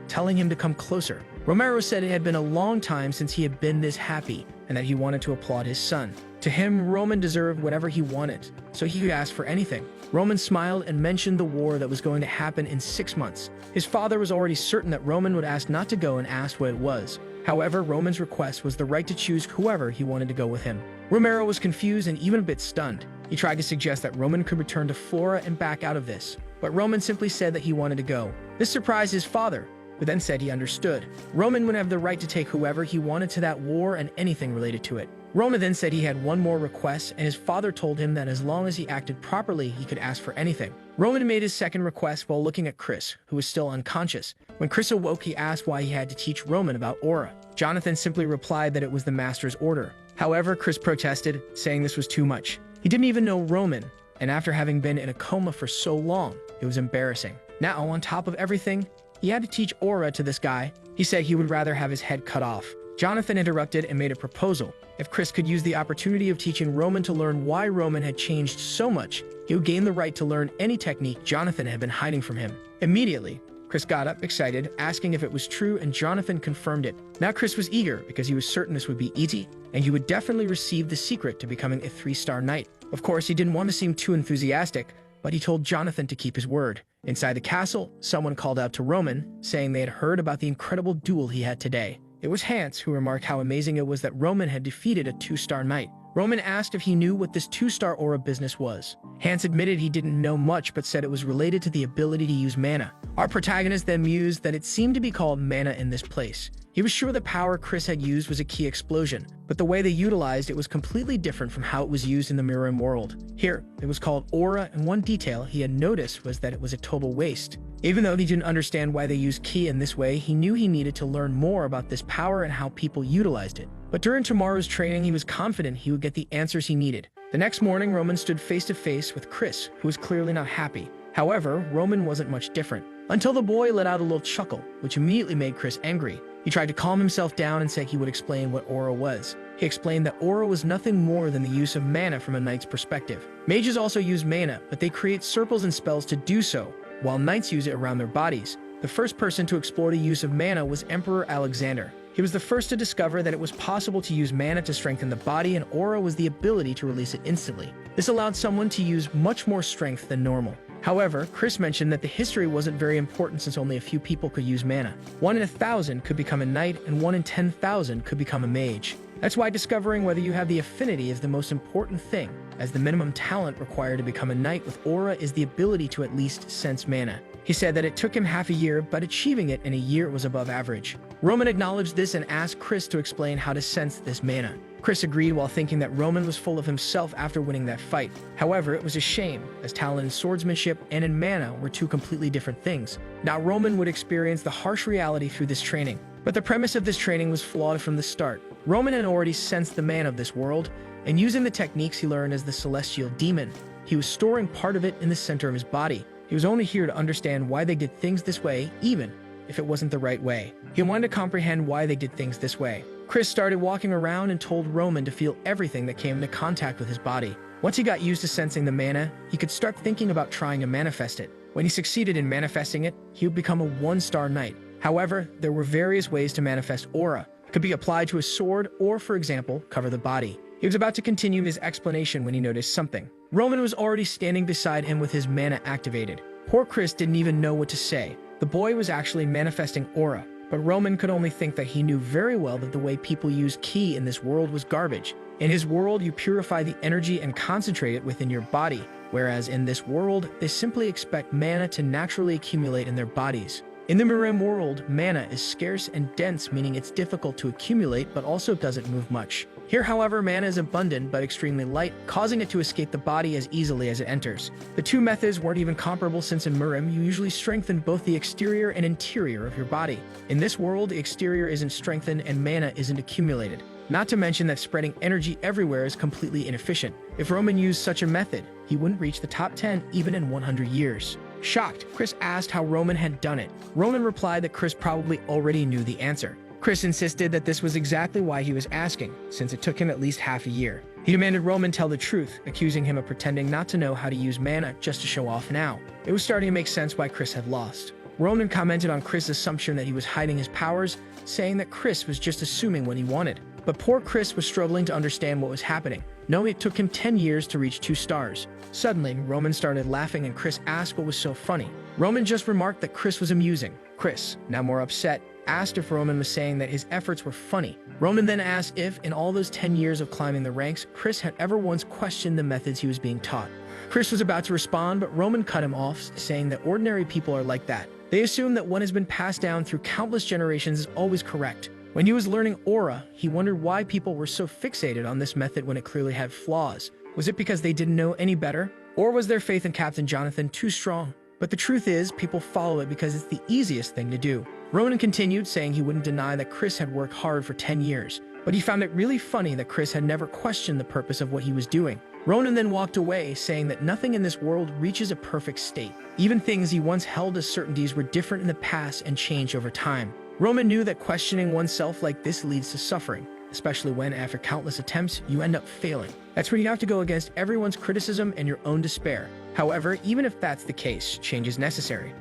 telling him to come closer. Romero said it had been a long time since he had been this happy, and that he wanted to applaud his son. To him, Roman deserved whatever he wanted, so he could ask for anything. Roman smiled and mentioned the war that was going to happen in 6 months. His father was already certain that Roman would ask not to go and asked what it was. However, Roman's request was the right to choose whoever he wanted to go with him. Romero was confused and even a bit stunned. He tried to suggest that Roman could return to Flora and back out of this, but Roman simply said that he wanted to go. This surprised his father, who then said he understood. Roman would have the right to take whoever he wanted to that war and anything related to it. Roman then said he had one more request, and his father told him that as long as he acted properly, he could ask for anything. Roman made his second request while looking at Chris, who was still unconscious. When Chris awoke, he asked why he had to teach Roman about aura. Jonathan simply replied that it was the master's order. However, Chris protested, saying this was too much. He didn't even know Roman, and after having been in a coma for so long, it was embarrassing. Now, on top of everything, he had to teach aura to this guy. He said he would rather have his head cut off. Jonathan interrupted and made a proposal. If Chris could use the opportunity of teaching Roman to learn why Roman had changed so much, he would gain the right to learn any technique Jonathan had been hiding from him. Immediately, Chris got up, excited, asking if it was true, and Jonathan confirmed it. Now Chris was eager because he was certain this would be easy, and he would definitely receive the secret to becoming a 3-star knight. Of course, he didn't want to seem too enthusiastic, but he told Jonathan to keep his word. Inside the castle, someone called out to Roman, saying they had heard about the incredible duel he had today. It was Hans who remarked how amazing it was that Roman had defeated a 2-star knight. Roman asked if he knew what this 2-star aura business was. Hans admitted he didn't know much but said it was related to the ability to use mana. Our protagonist then mused that it seemed to be called mana in this place. He was sure the power Chris had used was a key explosion, but the way they utilized it was completely different from how it was used in the Mirror world. Here, it was called aura, and one detail he had noticed was that it was a total waste. Even though he didn't understand why they used ki in this way, he knew he needed to learn more about this power and how people utilized it. But during tomorrow's training, he was confident he would get the answers he needed. The next morning, Roman stood face to face with Chris, who was clearly not happy. However, Roman wasn't much different, until the boy let out a little chuckle, which immediately made Chris angry. He tried to calm himself down and said he would explain what aura was. He explained that aura was nothing more than the use of mana from a knight's perspective. Mages also use mana, but they create circles and spells to do so, while knights use it around their bodies. The first person to explore the use of mana was Emperor Alexander. He was the first to discover that it was possible to use mana to strengthen the body, and aura was the ability to release it instantly. This allowed someone to use much more strength than normal. However, Chris mentioned that the history wasn't very important since only a few people could use mana. 1 in 1,000 could become a knight, and 1 in 10,000 could become a mage. That's why discovering whether you have the affinity is the most important thing, as the minimum talent required to become a knight with aura is the ability to at least sense mana. He said that it took him half a year, but achieving it in a year was above average. Roman acknowledged this and asked Chris to explain how to sense this mana. Chris agreed while thinking that Roman was full of himself after winning that fight. However, it was a shame, as talent in swordsmanship and in mana were two completely different things. Now Roman would experience the harsh reality through this training. But the premise of this training was flawed from the start. Roman had already sensed the mana of this world, and using the techniques he learned as the Celestial Demon, he was storing part of it in the center of his body. He was only here to understand why they did things this way, even if it wasn't the right way. He wanted to comprehend why they did things this way. Chris started walking around and told Roman to feel everything that came into contact with his body. Once he got used to sensing the mana, he could start thinking about trying to manifest it. When he succeeded in manifesting it, he would become a 1-star knight. However, there were various ways to manifest aura. It could be applied to a sword or, for example, cover the body. He was about to continue his explanation when he noticed something. Roman was already standing beside him with his mana activated. Poor Chris didn't even know what to say. The boy was actually manifesting aura, but Roman could only think that he knew very well that the way people use ki in this world was garbage. In his world, you purify the energy and concentrate it within your body, whereas in this world, they simply expect mana to naturally accumulate in their bodies. In the Mirim world, mana is scarce and dense, meaning it's difficult to accumulate but also doesn't move much. Here, however, mana is abundant but extremely light, causing it to escape the body as easily as it enters. The two methods weren't even comparable since in Murim, you usually strengthen both the exterior and interior of your body. In this world, the exterior isn't strengthened and mana isn't accumulated. Not to mention that spreading energy everywhere is completely inefficient. If Roman used such a method, he wouldn't reach the top 10 even in 100 years. Shocked, Chris asked how Roman had done it. Roman replied that Chris probably already knew the answer. Chris insisted that this was exactly why he was asking, since it took him at least half a year. He demanded Roman tell the truth, accusing him of pretending not to know how to use mana just to show off now. It was starting to make sense why Chris had lost. Roman commented on Chris' assumption that he was hiding his powers, saying that Chris was just assuming what he wanted. But poor Chris was struggling to understand what was happening. No, it took him 10 years to reach 2 stars. Suddenly, Roman started laughing and Chris asked what was so funny. Roman just remarked that Chris was amusing. Chris, now more upset, asked if Roman was saying that his efforts were funny. Roman then asked if, in all those 10 years of climbing the ranks, Chris had ever once questioned the methods he was being taught. Chris was about to respond, but Roman cut him off, saying that ordinary people are like that. They assume that what has been passed down through countless generations is always correct. When he was learning aura, he wondered why people were so fixated on this method when it clearly had flaws. Was it because they didn't know any better? Or was their faith in Captain Jonathan too strong? But the truth is, people follow it because it's the easiest thing to do. Ronan continued, saying he wouldn't deny that Chris had worked hard for 10 years, but he found it really funny that Chris had never questioned the purpose of what he was doing. Ronan then walked away, saying that nothing in this world reaches a perfect state. Even things he once held as certainties were different in the past and changed over time. Roman knew that questioning oneself like this leads to suffering, especially when, after countless attempts, you end up failing. That's where you have to go against everyone's criticism and your own despair. However, even if that's the case, change is necessary.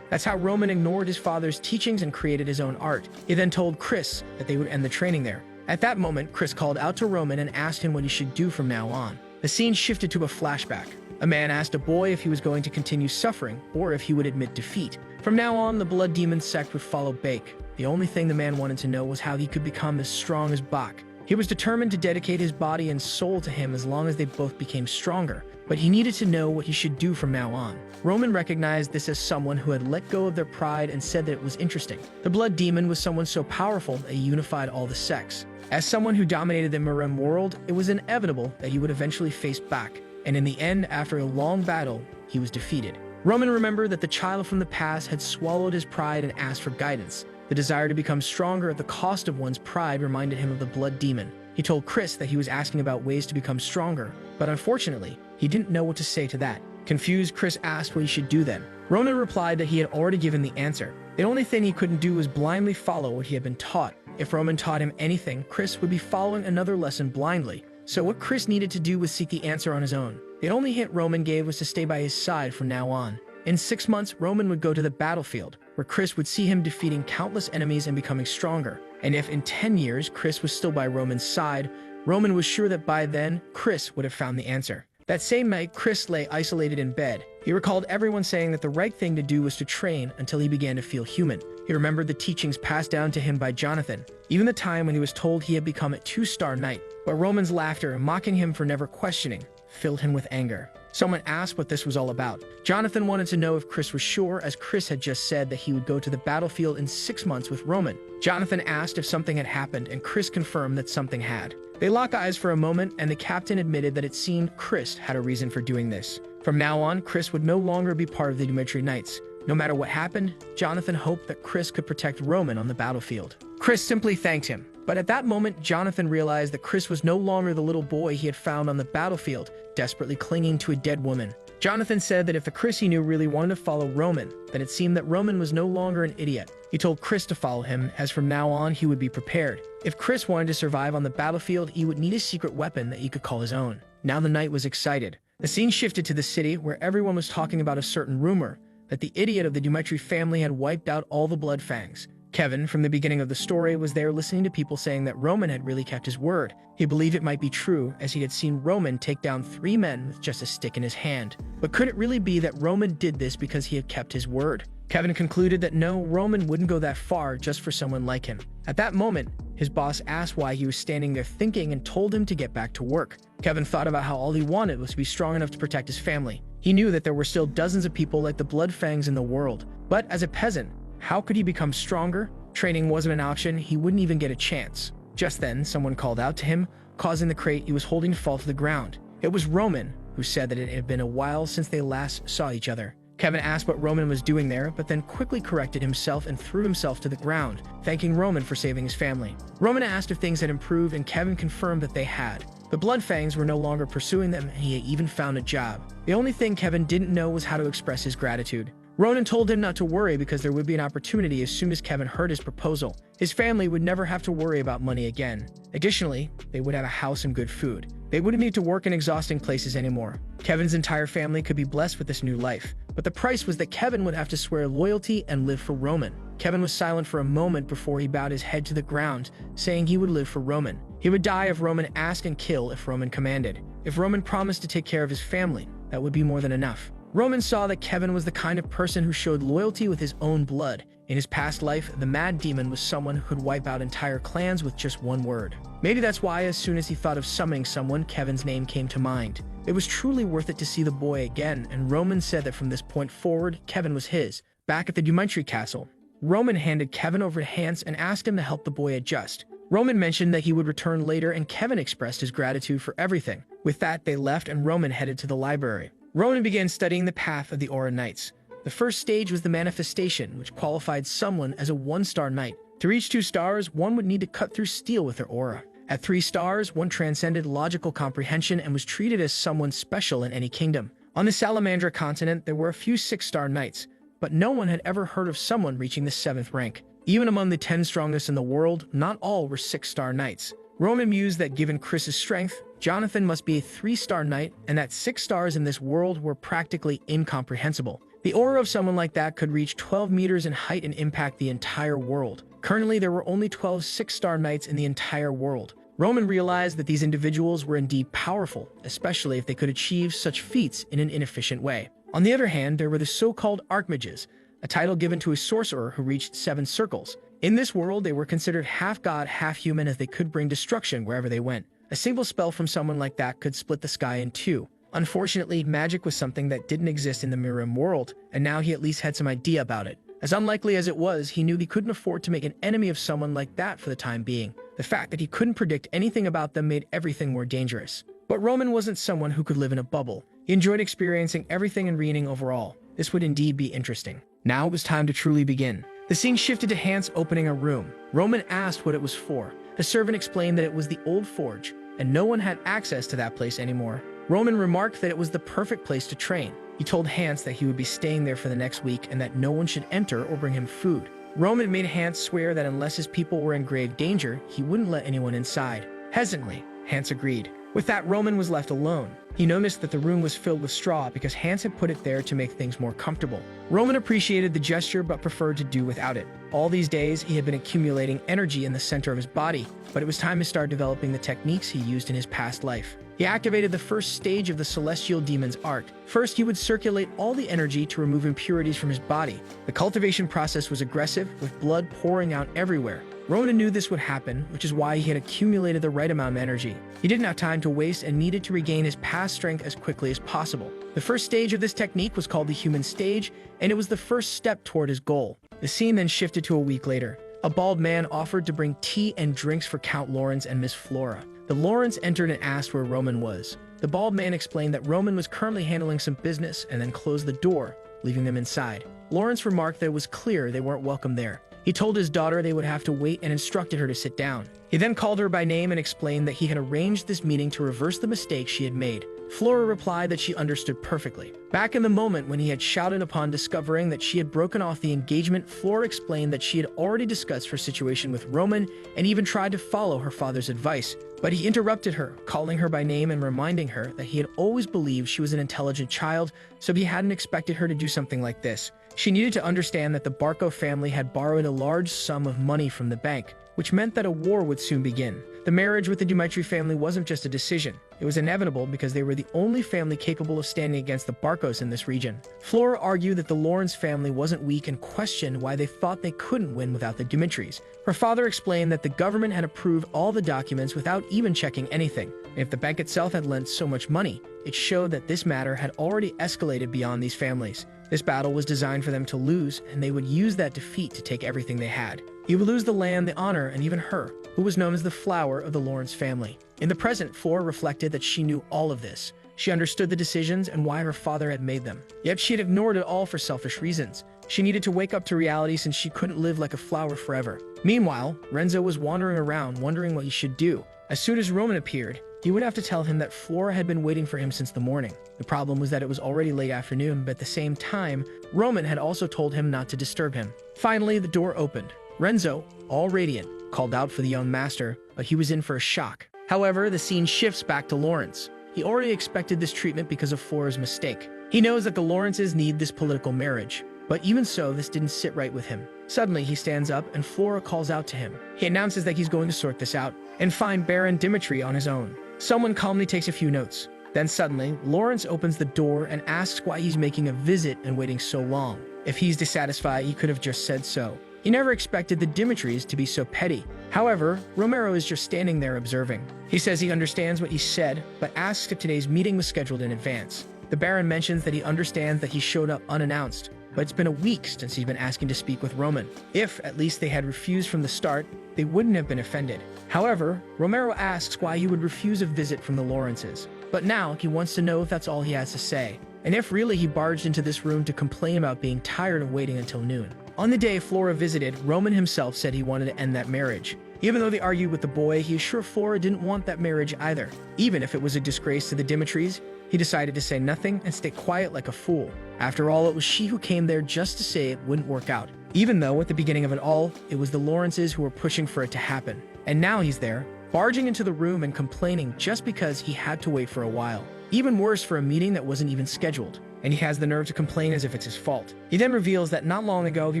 That's how Roman ignored his father's teachings and created his own art. He then told Chris that they would end the training there. At that moment, Chris called out to Roman and asked him what he should do from now on. The scene shifted to a flashback. A man asked a boy if he was going to continue suffering or if he would admit defeat. From now on, the Blood Demon sect would follow Bake. The only thing the man wanted to know was how he could become as strong as Bach. He was determined to dedicate his body and soul to him as long as they both became stronger, but he needed to know what he should do from now on. Roman recognized this as someone who had let go of their pride and said that it was interesting. The Blood Demon was someone so powerful that he unified all the sects. As someone who dominated the Murem world, it was inevitable that he would eventually face Bach, and in the end, after a long battle, he was defeated. Roman remembered that the child from the past had swallowed his pride and asked for guidance. The desire to become stronger at the cost of one's pride reminded him of the Blood Demon. He told Chris that he was asking about ways to become stronger, but unfortunately, he didn't know what to say to that. Confused, Chris asked what he should do then. Ronan replied that he had already given the answer. The only thing he couldn't do was blindly follow what he had been taught. If Roman taught him anything, Chris would be following another lesson blindly. So what Chris needed to do was seek the answer on his own. The only hint Roman gave was to stay by his side from now on. In 6 months, Roman would go to the battlefield, where Chris would see him defeating countless enemies and becoming stronger. And if in 10 years Chris was still by Roman's side, Roman was sure that by then, Chris would have found the answer. That same night, Chris lay isolated in bed. He recalled everyone saying that the right thing to do was to train until he began to feel human. He remembered the teachings passed down to him by Jonathan, even the time when he was told he had become a 2-star knight. But Roman's laughter, mocking him for never questioning, filled him with anger. Someone asked what this was all about. Jonathan wanted to know if Chris was sure, as Chris had just said that he would go to the battlefield in 6 months with Roman. Jonathan asked if something had happened, and Chris confirmed that something had. They locked eyes for a moment, and the captain admitted that it seemed Chris had a reason for doing this. From now on, Chris would no longer be part of the Dmitri Knights. No matter what happened, Jonathan hoped that Chris could protect Roman on the battlefield. Chris simply thanked him. But at that moment, Jonathan realized that Chris was no longer the little boy he had found on the battlefield, desperately clinging to a dead woman. Jonathan said that if the Chris he knew really wanted to follow Roman, then it seemed that Roman was no longer an idiot. He told Chris to follow him, as from now on he would be prepared. If Chris wanted to survive on the battlefield, he would need a secret weapon that he could call his own. Now the knight was excited. The scene shifted to the city, where everyone was talking about a certain rumor that the idiot of the Dmitri family had wiped out all the blood fangs. Kevin, from the beginning of the story, was there listening to people saying that Roman had really kept his word. He believed it might be true, as he had seen Roman take down 3 men with just a stick in his hand. But could it really be that Roman did this because he had kept his word? Kevin concluded that no, Roman wouldn't go that far just for someone like him. At that moment, his boss asked why he was standing there thinking and told him to get back to work. Kevin thought about how all he wanted was to be strong enough to protect his family. He knew that there were still dozens of people like the Bloodfangs in the world. But as a peasant, how could he become stronger? Training wasn't an option, he wouldn't even get a chance. Just then, someone called out to him, causing the crate he was holding to fall to the ground. It was Roman, who said that it had been a while since they last saw each other. Kevin asked what Roman was doing there, but then quickly corrected himself and threw himself to the ground, thanking Roman for saving his family. Roman asked if things had improved, and Kevin confirmed that they had. The Bloodfangs were no longer pursuing them, and he had even found a job. The only thing Kevin didn't know was how to express his gratitude. Ronan told him not to worry because there would be an opportunity as soon as Kevin heard his proposal. His family would never have to worry about money again. Additionally, they would have a house and good food. They wouldn't need to work in exhausting places anymore. Kevin's entire family could be blessed with this new life. But the price was that Kevin would have to swear loyalty and live for Roman. Kevin was silent for a moment before he bowed his head to the ground, saying he would live for Roman. He would die if Roman asked and kill if Roman commanded. If Roman promised to take care of his family, that would be more than enough. Roman saw that Kevin was the kind of person who showed loyalty with his own blood. In his past life, the Mad Demon was someone who could wipe out entire clans with just one word. Maybe that's why as soon as he thought of summoning someone, Kevin's name came to mind. It was truly worth it to see the boy again, and Roman said that from this point forward, Kevin was his. Back at the Dumitry Castle, Roman handed Kevin over to Hans and asked him to help the boy adjust. Roman mentioned that he would return later, and Kevin expressed his gratitude for everything. With that, they left and Roman headed to the library. Roman began studying the path of the Aura Knights. The first stage was the manifestation, which qualified someone as a 1-star knight. To reach 2 stars, one would need to cut through steel with their aura. At 3 stars, one transcended logical comprehension and was treated as someone special in any kingdom. On the Salamandra continent, there were a few 6-star knights, but no one had ever heard of someone reaching the 7th rank. Even among the 10 strongest in the world, not all were 6-star knights. Roman mused that given Chris's strength, Jonathan must be a 3-star knight, and that 6 stars in this world were practically incomprehensible. The aura of someone like that could reach 12 meters in height and impact the entire world. Currently, there were only 12 6-star knights in the entire world. Roman realized that these individuals were indeed powerful, especially if they could achieve such feats in an inefficient way. On the other hand, there were the so-called Archmages, a title given to a sorcerer who reached 7 circles. In this world, they were considered half-god, half-human, as they could bring destruction wherever they went. A single spell from someone like that could split the sky in 2. Unfortunately, magic was something that didn't exist in the Mirim world, and now he at least had some idea about it. As unlikely as it was, he knew he couldn't afford to make an enemy of someone like that for the time being. The fact that he couldn't predict anything about them made everything more dangerous. But Roman wasn't someone who could live in a bubble. He enjoyed experiencing everything and reading overall. This would indeed be interesting. Now it was time to truly begin. The scene shifted to Hans opening a room. Roman asked what it was for. The servant explained that it was the old forge, and no one had access to that place anymore. Roman remarked that it was the perfect place to train. He told Hans that he would be staying there for the next week and that no one should enter or bring him food. Roman made Hans swear that unless his people were in grave danger, he wouldn't let anyone inside. Hesitantly, Hans agreed. With that, Roman was left alone. He noticed that the room was filled with straw because Hans had put it there to make things more comfortable. Roman appreciated the gesture but preferred to do without it. All these days, he had been accumulating energy in the center of his body, but it was time to start developing the techniques he used in his past life. He activated the first stage of the Celestial Demon's art. First, he would circulate all the energy to remove impurities from his body. The cultivation process was aggressive, with blood pouring out everywhere. Ronan knew this would happen, which is why he had accumulated the right amount of energy. He didn't have time to waste and needed to regain his past strength as quickly as possible. The first stage of this technique was called the human stage, and it was the first step toward his goal. The scene then shifted to a week later. A bald man offered to bring tea and drinks for Count Lawrence and Miss Flora. The Lawrence entered and asked where Roman was. The bald man explained that Roman was currently handling some business and then closed the door, leaving them inside. Lawrence remarked that it was clear they weren't welcome there. He told his daughter they would have to wait and instructed her to sit down. He then called her by name and explained that he had arranged this meeting to reverse the mistake she had made. Flora replied that she understood perfectly. Back in the moment when he had shouted upon discovering that she had broken off the engagement, Flora explained that she had already discussed her situation with Roman and even tried to follow her father's advice. But he interrupted her, calling her by name and reminding her that he had always believed she was an intelligent child, so he hadn't expected her to do something like this. She needed to understand that the Barco family had borrowed a large sum of money from the bank, which meant that a war would soon begin. The marriage with the Dumitry family wasn't just a decision. It was inevitable because they were the only family capable of standing against the Barcos in this region. Flora argued that the Lawrence family wasn't weak and questioned why they thought they couldn't win without the Dumitrys. Her father explained that the government had approved all the documents without even checking anything. And if the bank itself had lent so much money, it showed that this matter had already escalated beyond these families. This battle was designed for them to lose, and they would use that defeat to take everything they had. He would lose the land, the honor, and even her, who was known as the flower of the Lawrence family. In the present, Flora reflected that she knew all of this. She understood the decisions and why her father had made them. Yet she had ignored it all for selfish reasons. She needed to wake up to reality since she couldn't live like a flower forever. Meanwhile, Renzo was wandering around, wondering what he should do. As soon as Roman appeared, he would have to tell him that Flora had been waiting for him since the morning. The problem was that it was already late afternoon, but at the same time, Roman had also told him not to disturb him. Finally, the door opened. Renzo, all radiant, called out for the young master, but he was in for a shock. However, the scene shifts back to Lawrence. He already expected this treatment because of Flora's mistake. He knows that the Lawrences need this political marriage, but even so, this didn't sit right with him. Suddenly, he stands up and Flora calls out to him. He announces that he's going to sort this out and find Baron Dimitri on his own. Someone calmly takes a few notes. Then suddenly, Lawrence opens the door and asks why he's making a visit and waiting so long. If he's dissatisfied, he could have just said so. He never expected the Dimitris to be so petty. However, Romero is just standing there observing. He says he understands what he said, but asks if today's meeting was scheduled in advance. The Baron mentions that he understands that he showed up unannounced, but it's been a week since he's been asking to speak with Roman. If, at least, they had refused from the start, they wouldn't have been offended. However, Romero asks why he would refuse a visit from the Lawrences. But now, he wants to know if that's all he has to say, and if really he barged into this room to complain about being tired of waiting until noon. On the day Flora visited, Roman himself said he wanted to end that marriage. Even though they argued with the boy, he is sure Flora didn't want that marriage either. Even if it was a disgrace to the Dimitris, he decided to say nothing and stay quiet like a fool. After all, it was she who came there just to say it wouldn't work out. Even though, at the beginning of it all, it was the Lawrences who were pushing for it to happen. And now he's there, barging into the room and complaining just because he had to wait for a while. Even worse, for a meeting that wasn't even scheduled. And he has the nerve to complain as if it's his fault. He then reveals that not long ago he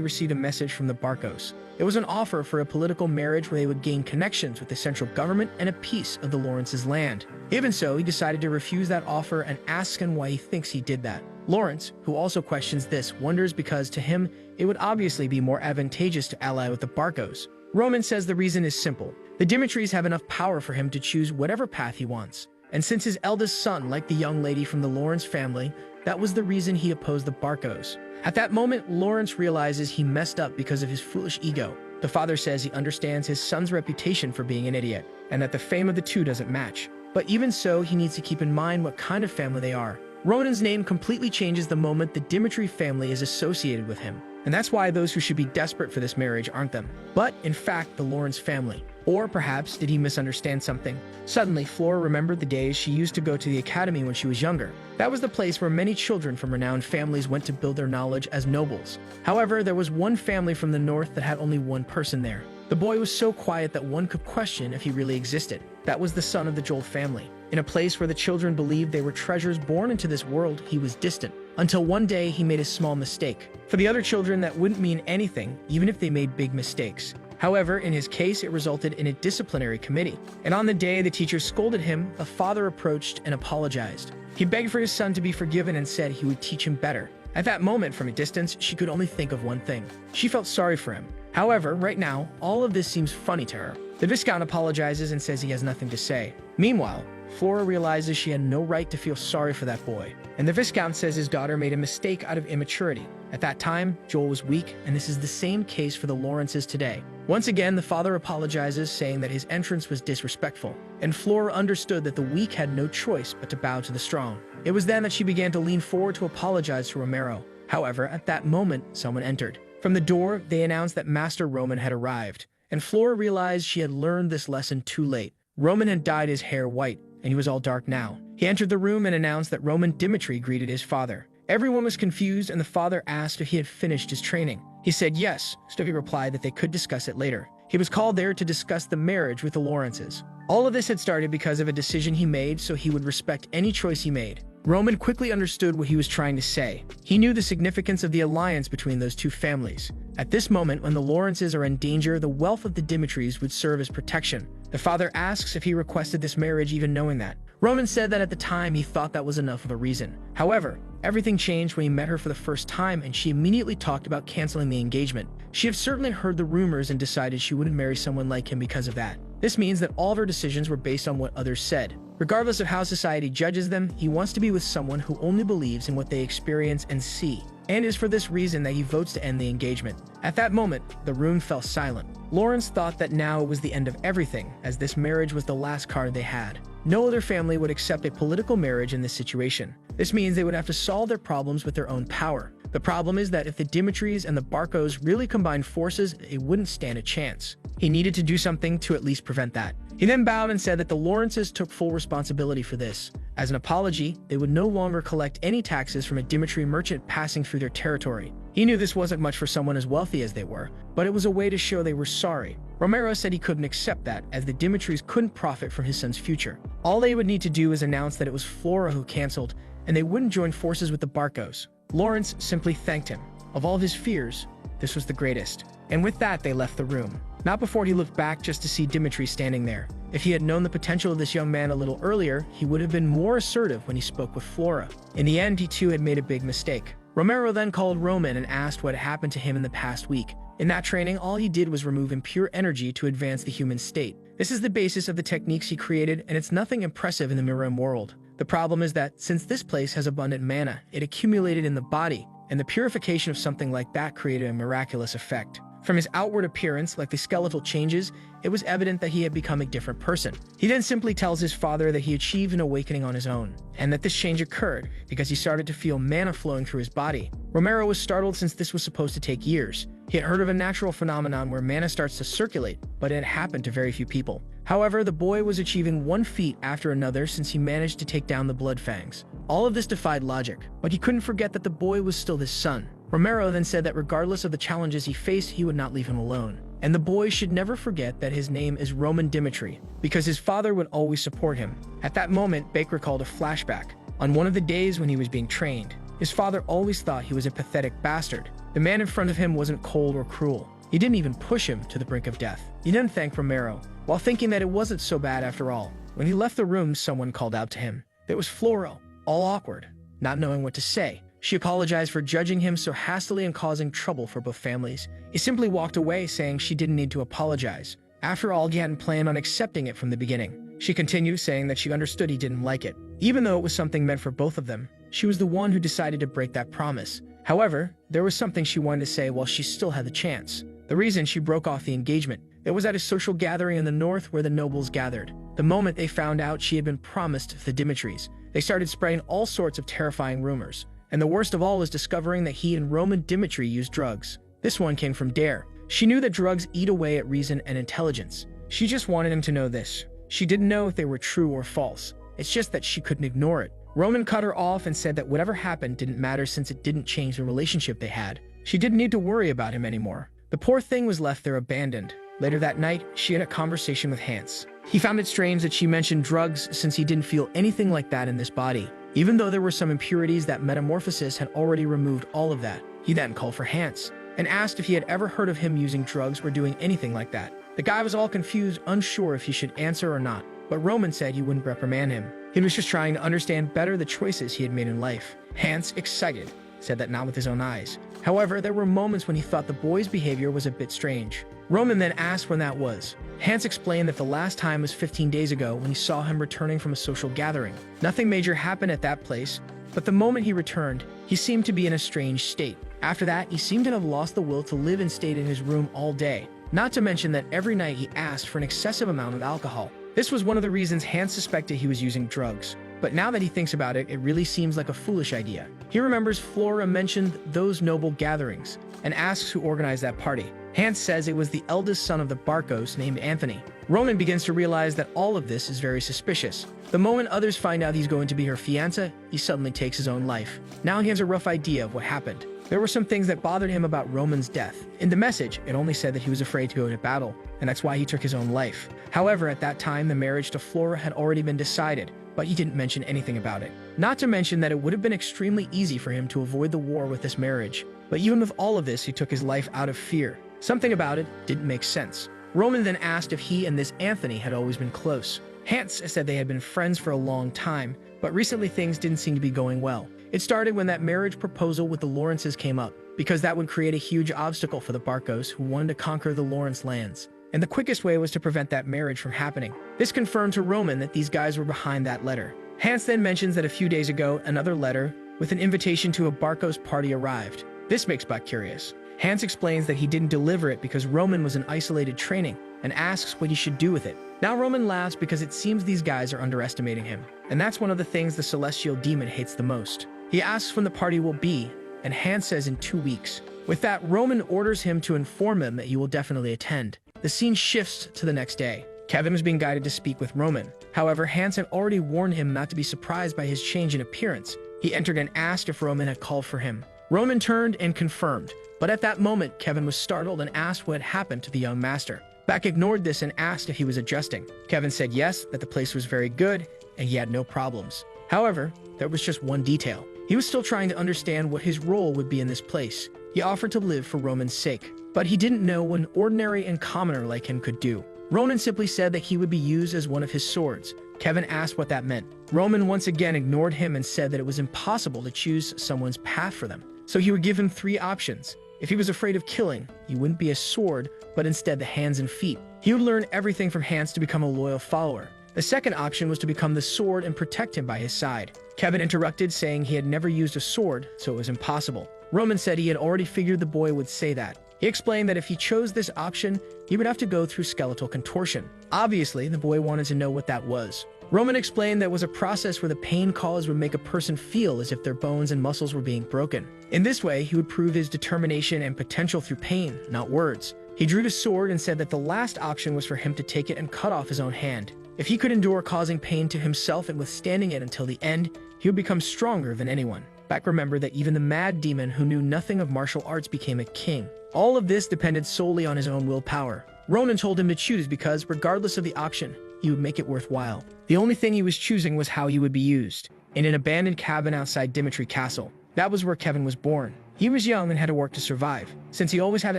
received a message from the Barcos. It was an offer for a political marriage where they would gain connections with the central government and a piece of the Lawrence's land. Even so, he decided to refuse that offer and asks him why he thinks he did that. Lawrence, who also questions this, wonders because to him, it would obviously be more advantageous to ally with the Barcos. Roman says the reason is simple. The Dimitris have enough power for him to choose whatever path he wants. And since his eldest son liked the young lady from the Lawrence family, that was the reason he opposed the Barcos. At that moment, Lawrence realizes he messed up because of his foolish ego. The father says he understands his son's reputation for being an idiot, and that the fame of the two doesn't match. But even so, he needs to keep in mind what kind of family they are. Roman's name completely changes the moment the Dimitri family is associated with him. And that's why those who should be desperate for this marriage aren't them, but in fact the Lawrence family. Or perhaps did he misunderstand something? Suddenly, Flora remembered the days she used to go to the academy when she was younger. That was the place where many children from renowned families went to build their knowledge as nobles. However, there was one family from the north that had only one person there. The boy was so quiet that one could question if he really existed. That was the son of the Joel family. In a place where the children believed they were treasures born into this world, he was distant. Until one day, he made a small mistake. For the other children, that wouldn't mean anything, even if they made big mistakes. However, in his case, it resulted in a disciplinary committee. And on the day the teacher scolded him, the father approached and apologized. He begged for his son to be forgiven and said he would teach him better. At that moment, from a distance, she could only think of one thing. She felt sorry for him. However, right now, all of this seems funny to her. The Viscount apologizes and says he has nothing to say. Meanwhile, Flora realizes she had no right to feel sorry for that boy. And the Viscount says his daughter made a mistake out of immaturity. At that time, Joel was weak, and this is the same case for the Lawrences today. Once again, the father apologizes, saying that his entrance was disrespectful. And Flora understood that the weak had no choice but to bow to the strong. It was then that she began to lean forward to apologize to Romero. However, at that moment, someone entered. From the door, they announced that Master Roman had arrived. And Flora realized she had learned this lesson too late. Roman had dyed his hair white, and he was all dark now. He entered the room and announced that Roman Dimitri greeted his father. Everyone was confused, and the father asked if he had finished his training. He said yes, so he replied that they could discuss it later. He was called there to discuss the marriage with the Lawrences. All of this had started because of a decision he made, so he would respect any choice he made. Roman quickly understood what he was trying to say. He knew the significance of the alliance between those two families. At this moment, when the Lawrences are in danger, the wealth of the Dimitris would serve as protection. The father asks if he requested this marriage even knowing that. Roman said that at the time he thought that was enough of a reason. However, everything changed when he met her for the first time, and she immediately talked about canceling the engagement. She had certainly heard the rumors and decided she wouldn't marry someone like him because of that. This means that all of her decisions were based on what others said. Regardless of how society judges them, he wants to be with someone who only believes in what they experience and see. and it is for this reason that he votes to end the engagement. At that moment, the room fell silent. Lawrence thought that now it was the end of everything, as this marriage was the last card they had. No other family would accept a political marriage in this situation. This means they would have to solve their problems with their own power. The problem is that if the Dimitris and the Barkos really combined forces, it wouldn't stand a chance. He needed to do something to at least prevent that. He then bowed and said that the Lawrences took full responsibility for this. As an apology, they would no longer collect any taxes from a Dimitri merchant passing through their territory. He knew this wasn't much for someone as wealthy as they were, but it was a way to show they were sorry. Romero said he couldn't accept that, as the Dimitris couldn't profit from his son's future. All they would need to do is announce that it was Flora who canceled, and they wouldn't join forces with the Barkos. Lawrence simply thanked him. Of all his fears, this was the greatest. And with that, they left the room. Not before he looked back just to see Dimitri standing there. If he had known the potential of this young man a little earlier, he would have been more assertive when he spoke with Flora. In the end, he too had made a big mistake. Romero then called Roman and asked what had happened to him in the past week. In that training, all he did was remove impure energy to advance the human state. This is the basis of the techniques he created, and it's nothing impressive in the Miram world. The problem is that, since this place has abundant mana, it accumulated in the body, and the purification of something like that created a miraculous effect. From his outward appearance, like the skeletal changes, it was evident that he had become a different person. He then simply tells his father that he achieved an awakening on his own, and that this change occurred because he started to feel mana flowing through his body. Romero was startled since this was supposed to take years. He had heard of a natural phenomenon where mana starts to circulate, but it had happened to very few people. However, the boy was achieving one feat after another since he managed to take down the Blood Fangs. All of this defied logic, but he couldn't forget that the boy was still his son. Romero then said that regardless of the challenges he faced, he would not leave him alone. And the boy should never forget that his name is Roman Dimitri, because his father would always support him. At that moment, Baker recalled a flashback. On one of the days when he was being trained, his father always thought he was a pathetic bastard. The man in front of him wasn't cold or cruel. He didn't even push him to the brink of death. He then thanked Romero, while thinking that it wasn't so bad after all. When he left the room, someone called out to him. It was Flora, all awkward, not knowing what to say. She apologized for judging him so hastily and causing trouble for both families. He simply walked away, saying she didn't need to apologize. After all, he hadn't planned on accepting it from the beginning. She continued, saying that she understood he didn't like it. Even though it was something meant for both of them, she was the one who decided to break that promise. However, there was something she wanted to say while she still had the chance. The reason she broke off the engagement. It was at a social gathering in the north where the nobles gathered. The moment they found out she had been promised the Dimitris, they started spreading all sorts of terrifying rumors. And the worst of all was discovering that he and Roman Dimitri used drugs. This one came from Dare. She knew that drugs eat away at reason and intelligence. She just wanted him to know this. She didn't know if they were true or false. It's just that she couldn't ignore it. Roman cut her off and said that whatever happened didn't matter since it didn't change the relationship they had. She didn't need to worry about him anymore. The poor thing was left there abandoned. Later that night, she had a conversation with Hans. He found it strange that she mentioned drugs since he didn't feel anything like that in this body. Even though there were some impurities, that metamorphosis had already removed all of that. He then called for Hans and asked if he had ever heard of him using drugs or doing anything like that. The guy was all confused, unsure if he should answer or not, but Roman said he wouldn't reprimand him. He was just trying to understand better the choices he had made in life. Hans, excited, said that not with his own eyes. However, there were moments when he thought the boy's behavior was a bit strange. Roman then asked when that was. Hans explained that the last time was 15 days ago when he saw him returning from a social gathering. Nothing major happened at that place, but the moment he returned, he seemed to be in a strange state. After that, he seemed to have lost the will to live and stayed in his room all day. Not to mention that every night he asked for an excessive amount of alcohol. This was one of the reasons Hans suspected he was using drugs. But now that he thinks about it, it really seems like a foolish idea. He remembers Flora mentioned those noble gatherings and asks who organized that party. Hans says it was the eldest son of the Barkos named Anthony. Roman begins to realize that all of this is very suspicious. The moment others find out he's going to be her fiancé, he suddenly takes his own life. Now he has a rough idea of what happened. There were some things that bothered him about Roman's death. In the message, it only said that he was afraid to go to battle, and that's why he took his own life. However, at that time, the marriage to Flora had already been decided, but he didn't mention anything about it. Not to mention that it would have been extremely easy for him to avoid the war with this marriage. But even with all of this, he took his life out of fear. Something about it didn't make sense. Roman then asked if he and this Anthony had always been close. Hans said they had been friends for a long time, but recently things didn't seem to be going well. It started when that marriage proposal with the Lawrences came up, because that would create a huge obstacle for the Barkos who wanted to conquer the Lawrence lands. And the quickest way was to prevent that marriage from happening. This confirmed to Roman that these guys were behind that letter. Hans then mentions that a few days ago, another letter with an invitation to a Barco's party arrived. This makes Buck curious. Hans explains that he didn't deliver it because Roman was in isolated training and asks what he should do with it. Now Roman laughs because it seems these guys are underestimating him. And that's one of the things the celestial demon hates the most. He asks when the party will be, and Hans says in 2 weeks. With that, Roman orders him to inform him that he will definitely attend. The scene shifts to the next day. Kevin is being guided to speak with Roman. However, Hans had already warned him not to be surprised by his change in appearance. He entered and asked if Roman had called for him. Roman turned and confirmed, but at that moment, Kevin was startled and asked what had happened to the young master. Beck ignored this and asked if he was adjusting. Kevin said yes, that the place was very good, and he had no problems. However, there was just one detail. He was still trying to understand what his role would be in this place. He offered to live for Roman's sake, but he didn't know what an ordinary and commoner like him could do. Roman simply said that he would be used as one of his swords. Kevin asked what that meant. Roman once again ignored him and said that it was impossible to choose someone's path for them. So he would give him 3 options. If he was afraid of killing, he wouldn't be a sword, but instead the hands and feet. He would learn everything from Hans to become a loyal follower. The second option was to become the sword and protect him by his side. Kevin interrupted, saying he had never used a sword, so it was impossible. Roman said he had already figured the boy would say that. He explained that if he chose this option, he would have to go through skeletal contortion. Obviously, the boy wanted to know what that was. Roman explained that it was a process where the pain caused would make a person feel as if their bones and muscles were being broken. In this way, he would prove his determination and potential through pain, not words. He drew his sword and said that the last option was for him to take it and cut off his own hand. If he could endure causing pain to himself and withstanding it until the end, he would become stronger than anyone. Beck remembered that even the mad demon who knew nothing of martial arts became a king. All of this depended solely on his own willpower. Ronan told him to choose because, regardless of the option, he would make it worthwhile. The only thing he was choosing was how he would be used. In an abandoned cabin outside Dimitri Castle. That was where Kevin was born. He was young and had to work to survive. Since he always had to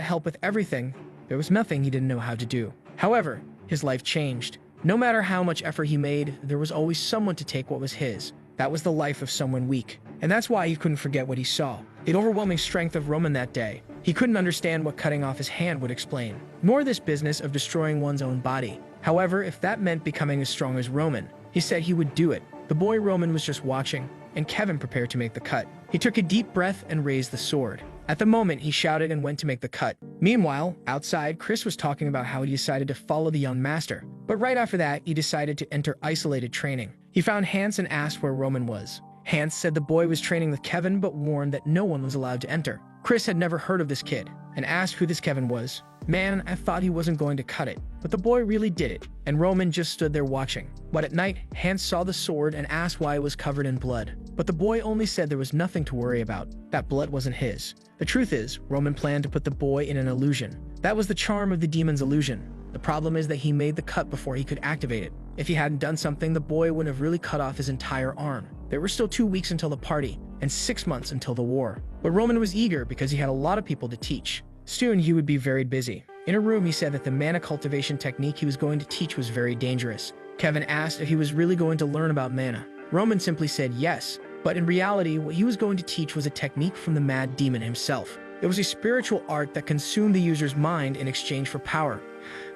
help with everything, there was nothing he didn't know how to do. However, his life changed. No matter how much effort he made, there was always someone to take what was his. That was the life of someone weak. And that's why he couldn't forget what he saw. The overwhelming strength of Roman that day. He couldn't understand what cutting off his hand would explain, nor this business of destroying one's own body. However, if that meant becoming as strong as Roman, he said he would do it. The boy Roman was just watching, and Kevin prepared to make the cut. He took a deep breath and raised the sword. At the moment, he shouted and went to make the cut. Meanwhile, outside, Chris was talking about how he decided to follow the young master. But right after that, he decided to enter isolated training. He found Hans and asked where Roman was. Hans said the boy was training with Kevin but warned that no one was allowed to enter. Chris had never heard of this kid and asked who this Kevin was. Man, I thought he wasn't going to cut it, but the boy really did it, and Roman just stood there watching. But at night, Hans saw the sword and asked why it was covered in blood. But the boy only said there was nothing to worry about. That blood wasn't his. The truth is, Roman planned to put the boy in an illusion. That was the charm of the demon's illusion. The problem is that he made the cut before he could activate it. If he hadn't done something, the boy wouldn't have really cut off his entire arm. There were still 2 weeks until the party, and 6 months until the war. But Roman was eager because he had a lot of people to teach. Soon he would be very busy. In a room, he said that the mana cultivation technique he was going to teach was very dangerous. Kevin asked if he was really going to learn about mana. Roman simply said yes, but in reality, what he was going to teach was a technique from the mad demon himself. It was a spiritual art that consumed the user's mind in exchange for power.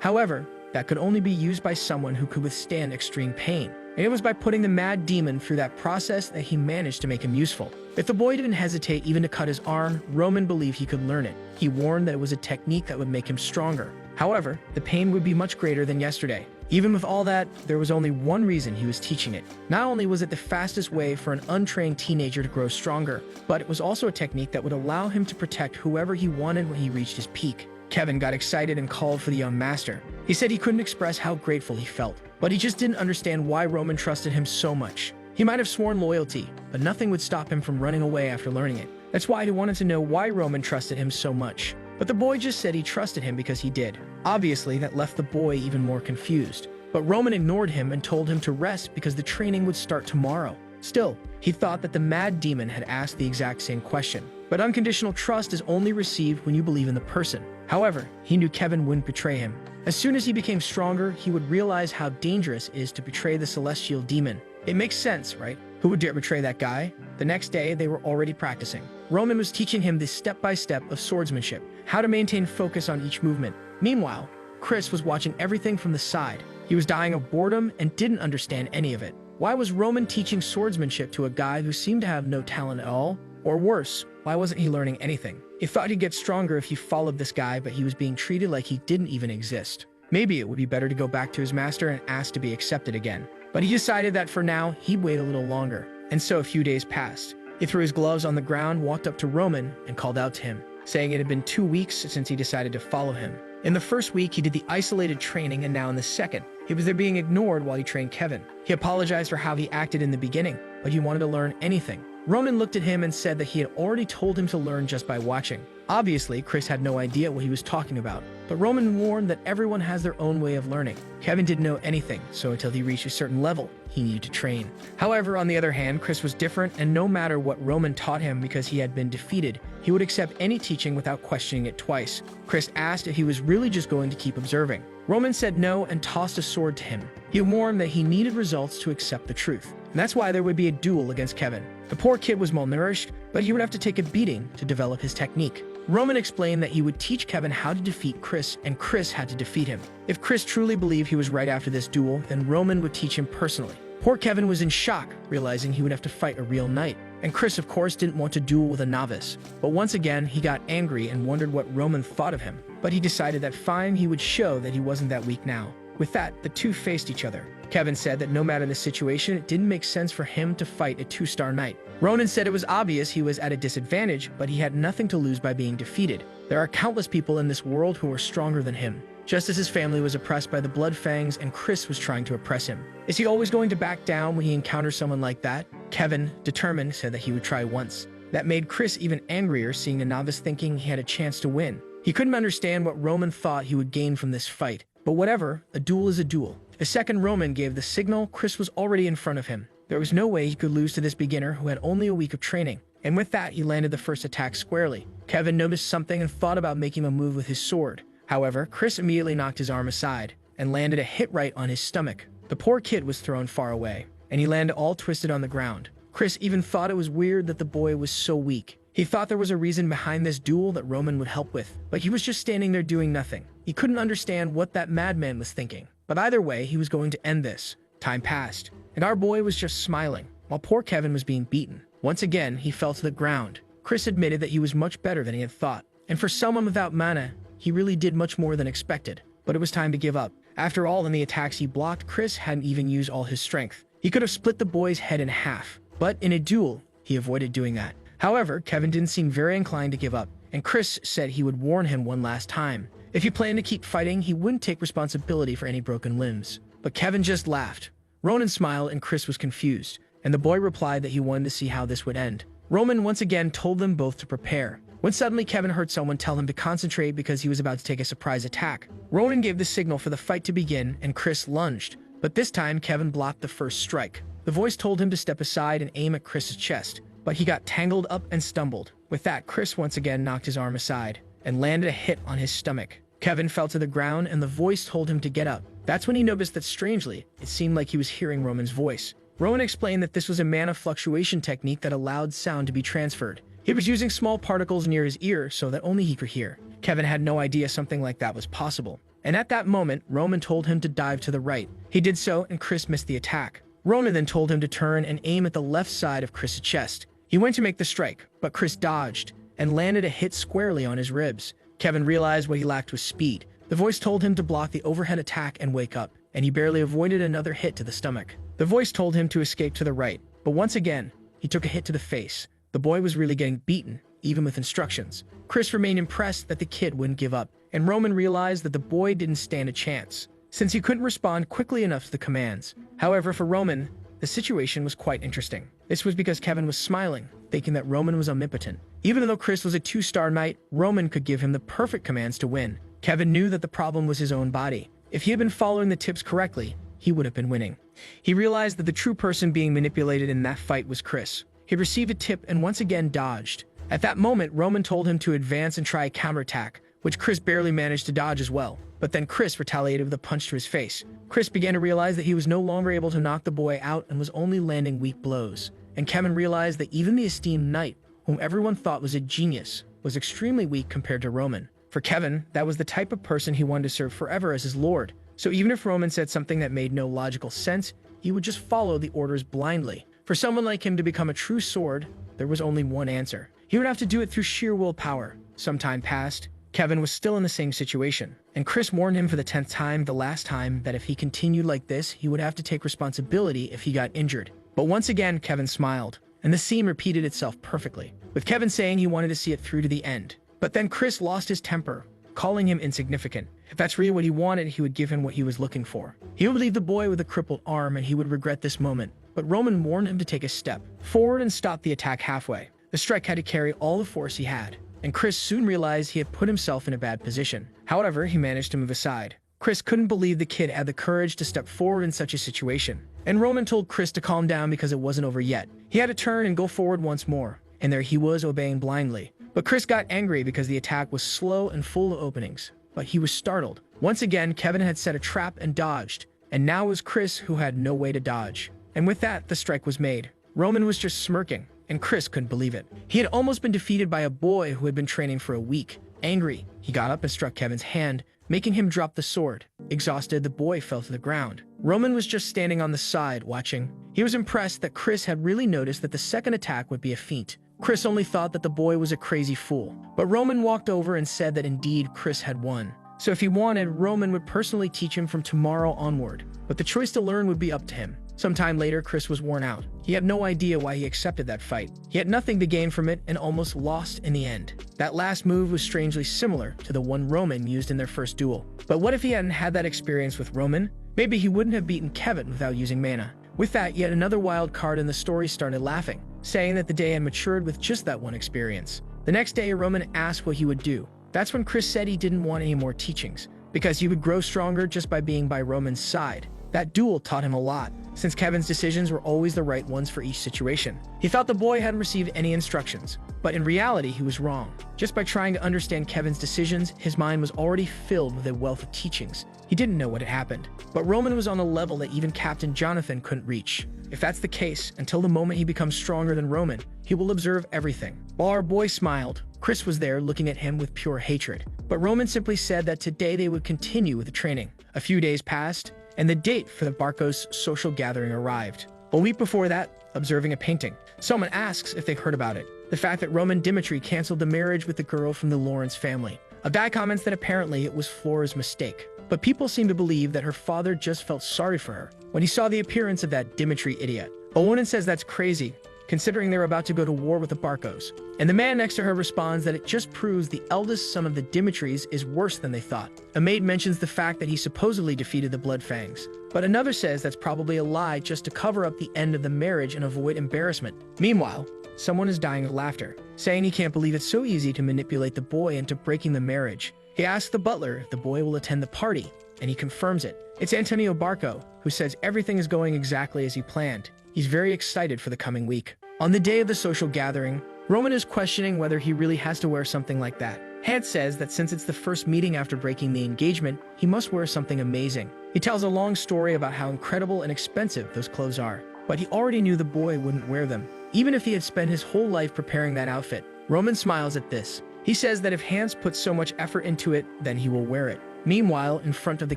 However, that could only be used by someone who could withstand extreme pain. And it was by putting the mad demon through that process that he managed to make him useful. If the boy didn't hesitate even to cut his arm, Roman believed he could learn it. He warned that it was a technique that would make him stronger. However, the pain would be much greater than yesterday. Even with all that, there was only one reason he was teaching it. Not only was it the fastest way for an untrained teenager to grow stronger, but it was also a technique that would allow him to protect whoever he wanted when he reached his peak. Kevin got excited and called for the young master. He said he couldn't express how grateful he felt, but he just didn't understand why Roman trusted him so much. He might have sworn loyalty, but nothing would stop him from running away after learning it. That's why he wanted to know why Roman trusted him so much. But the boy just said he trusted him because he did. Obviously, that left the boy even more confused. But Roman ignored him and told him to rest because the training would start tomorrow. Still, he thought that the mad demon had asked the exact same question. But unconditional trust is only received when you believe in the person. However, he knew Kevin wouldn't betray him. As soon as he became stronger, he would realize how dangerous it is to betray the celestial demon. It makes sense, right? Who would dare betray that guy? The next day, they were already practicing. Roman was teaching him the step-by-step of swordsmanship, how to maintain focus on each movement. Meanwhile, Chris was watching everything from the side. He was dying of boredom and didn't understand any of it. Why was Roman teaching swordsmanship to a guy who seemed to have no talent at all? Or worse, why wasn't he learning anything? He thought he'd get stronger if he followed this guy, but he was being treated like he didn't even exist. Maybe it would be better to go back to his master and ask to be accepted again. But he decided that for now, he'd wait a little longer. And so a few days passed. He threw his gloves on the ground, walked up to Roman, and called out to him, saying it had been 2 weeks since he decided to follow him. In the first week, he did the isolated training, and now in the second, he was there being ignored while he trained Kevin. He apologized for how he acted in the beginning, but he wanted to learn anything. Roman looked at him and said that he had already told him to learn just by watching. Obviously, Chris had no idea what he was talking about, but Roman warned that everyone has their own way of learning. Kevin didn't know anything, so until he reached a certain level, he needed to train. However, on the other hand, Chris was different, and no matter what Roman taught him because he had been defeated, he would accept any teaching without questioning it twice. Chris asked if he was really just going to keep observing. Roman said no and tossed a sword to him. He warned that he needed results to accept the truth, and that's why there would be a duel against Kevin. The poor kid was malnourished, but he would have to take a beating to develop his technique. Roman explained that he would teach Kevin how to defeat Chris, and Chris had to defeat him. If Chris truly believed he was right after this duel, then Roman would teach him personally. Poor Kevin was in shock, realizing he would have to fight a real knight. And Chris, of course, didn't want to duel with a novice. But once again, he got angry and wondered what Roman thought of him. But he decided that fine, he would show that he wasn't that weak now. With that, the two faced each other. Kevin said that no matter the situation, it didn't make sense for him to fight a 2-star knight. Ronan said it was obvious he was at a disadvantage, but he had nothing to lose by being defeated. There are countless people in this world who are stronger than him. Just as his family was oppressed by the Blood Fangs and Chris was trying to oppress him. Is he always going to back down when he encounters someone like that? Kevin, determined, said that he would try once. That made Chris even angrier, seeing a novice thinking he had a chance to win. He couldn't understand what Roman thought he would gain from this fight. But whatever, a duel is a duel. The second Roman gave the signal, Chris was already in front of him. There was no way he could lose to this beginner who had only a week of training. And with that, he landed the first attack squarely. Kevin noticed something and thought about making a move with his sword. However, Chris immediately knocked his arm aside and landed a hit right on his stomach. The poor kid was thrown far away, and he landed all twisted on the ground. Chris even thought it was weird that the boy was so weak. He thought there was a reason behind this duel that Roman would help with, but he was just standing there doing nothing. He couldn't understand what that madman was thinking. But either way, he was going to end this. Time passed, and our boy was just smiling, while poor Kevin was being beaten. Once again, he fell to the ground. Chris admitted that he was much better than he had thought, and for someone without mana, he really did much more than expected. But it was time to give up. After all, in the attacks he blocked, Chris hadn't even used all his strength. He could have split the boy's head in half, but in a duel, he avoided doing that. However, Kevin didn't seem very inclined to give up, and Chris said he would warn him one last time. If he planned to keep fighting, he wouldn't take responsibility for any broken limbs. But Kevin just laughed. Ronan smiled and Chris was confused, and the boy replied that he wanted to see how this would end. Roman once again told them both to prepare, when suddenly Kevin heard someone tell him to concentrate because he was about to take a surprise attack. Ronan gave the signal for the fight to begin, and Chris lunged, but this time Kevin blocked the first strike. The voice told him to step aside and aim at Chris's chest, but he got tangled up and stumbled. With that, Chris once again knocked his arm aside and landed a hit on his stomach. Kevin fell to the ground and the voice told him to get up. That's when he noticed that strangely, it seemed like he was hearing Roman's voice. Roman explained that this was a mana fluctuation technique that allowed sound to be transferred. He was using small particles near his ear so that only he could hear. Kevin had no idea something like that was possible. And at that moment, Roman told him to dive to the right. He did so and Chris missed the attack. Roman then told him to turn and aim at the left side of Chris's chest. He went to make the strike, but Chris dodged and landed a hit squarely on his ribs. Kevin realized what he lacked was speed. The voice told him to block the overhead attack and wake up, and he barely avoided another hit to the stomach. The voice told him to escape to the right, but once again, he took a hit to the face. The boy was really getting beaten, even with instructions. Chris remained impressed that the kid wouldn't give up, and Roman realized that the boy didn't stand a chance, since he couldn't respond quickly enough to the commands. However, for Roman, the situation was quite interesting. This was because Kevin was smiling, thinking that Roman was omnipotent. Even though Chris was a 2-star knight, Roman could give him the perfect commands to win. Kevin knew that the problem was his own body. If he had been following the tips correctly, he would have been winning. He realized that the true person being manipulated in that fight was Chris. He received a tip and once again dodged. At that moment, Roman told him to advance and try a counterattack, which Chris barely managed to dodge as well. But then Chris retaliated with a punch to his face. Chris began to realize that he was no longer able to knock the boy out and was only landing weak blows. And Kevin realized that even the esteemed knight, whom everyone thought was a genius, was extremely weak compared to Roman. For Kevin, that was the type of person he wanted to serve forever as his lord. So even if Roman said something that made no logical sense, he would just follow the orders blindly. For someone like him to become a true sword, there was only one answer. He would have to do it through sheer willpower. Some time passed. Kevin was still in the same situation, and Chris warned him for the 10th time, the last time, that if he continued like this, he would have to take responsibility if he got injured. But once again, Kevin smiled, and the scene repeated itself perfectly, with Kevin saying he wanted to see it through to the end. But then Chris lost his temper, calling him insignificant. If that's really what he wanted, he would give him what he was looking for. He would leave the boy with a crippled arm, and he would regret this moment. But Roman warned him to take a step forward and stop the attack halfway. The strike had to carry all the force he had, and Chris soon realized he had put himself in a bad position. However, he managed to move aside. Chris couldn't believe the kid had the courage to step forward in such a situation. And Roman told Chris to calm down because it wasn't over yet. He had to turn and go forward once more, and there he was obeying blindly. But Chris got angry because the attack was slow and full of openings. But he was startled. Once again, Kevin had set a trap and dodged, and now it was Chris who had no way to dodge. And with that, the strike was made. Roman was just smirking, and Chris couldn't believe it. He had almost been defeated by a boy who had been training for a week. Angry, he got up and struck Kevin's hand, making him drop the sword. Exhausted, the boy fell to the ground. Roman was just standing on the side, watching. He was impressed that Chris had really noticed that the second attack would be a feint. Chris only thought that the boy was a crazy fool. But Roman walked over and said that indeed Chris had won. So if he wanted, Roman would personally teach him from tomorrow onward. But the choice to learn would be up to him. Sometime later, Chris was worn out. He had no idea why he accepted that fight. He had nothing to gain from it and almost lost in the end. That last move was strangely similar to the one Roman used in their first duel. But what if he hadn't had that experience with Roman? Maybe he wouldn't have beaten Kevin without using mana. With that, yet another wild card in the story started laughing, saying that the day had matured with just that one experience. The next day, Roman asked what he would do. That's when Chris said he didn't want any more teachings, because he would grow stronger just by being by Roman's side. That duel taught him a lot, since Kevin's decisions were always the right ones for each situation. He thought the boy hadn't received any instructions, but in reality he was wrong. Just by trying to understand Kevin's decisions, his mind was already filled with a wealth of teachings. He didn't know what had happened, but Roman was on a level that even Captain Jonathan couldn't reach. If that's the case, until the moment he becomes stronger than Roman, he will observe everything. While our boy smiled, Chris was there looking at him with pure hatred. But Roman simply said that today they would continue with the training. A few days passed, and the date for the Barcos social gathering arrived. A week before that, observing a painting, someone asks if they've heard about it. The fact that Roman Dimitri canceled the marriage with the girl from the Lawrence family. A guy comments that apparently it was Flora's mistake, but people seem to believe that her father just felt sorry for her when he saw the appearance of that Dimitri idiot. A woman says that's crazy, considering they're about to go to war with the Barcos. And the man next to her responds that it just proves the eldest son of the Dimitris is worse than they thought. A maid mentions the fact that he supposedly defeated the Bloodfangs, but another says that's probably a lie just to cover up the end of the marriage and avoid embarrassment. Meanwhile, someone is dying of laughter, saying he can't believe it's so easy to manipulate the boy into breaking the marriage. He asks the butler if the boy will attend the party, and he confirms it. It's Antonio Barco, who says everything is going exactly as he planned. He's very excited for the coming week. On the day of the social gathering, Roman is questioning whether he really has to wear something like that. Hans says that since it's the first meeting after breaking the engagement, he must wear something amazing. He tells a long story about how incredible and expensive those clothes are, but he already knew the boy wouldn't wear them, even if he had spent his whole life preparing that outfit. Roman smiles at this. He says that if Hans puts so much effort into it, then he will wear it. Meanwhile, in front of the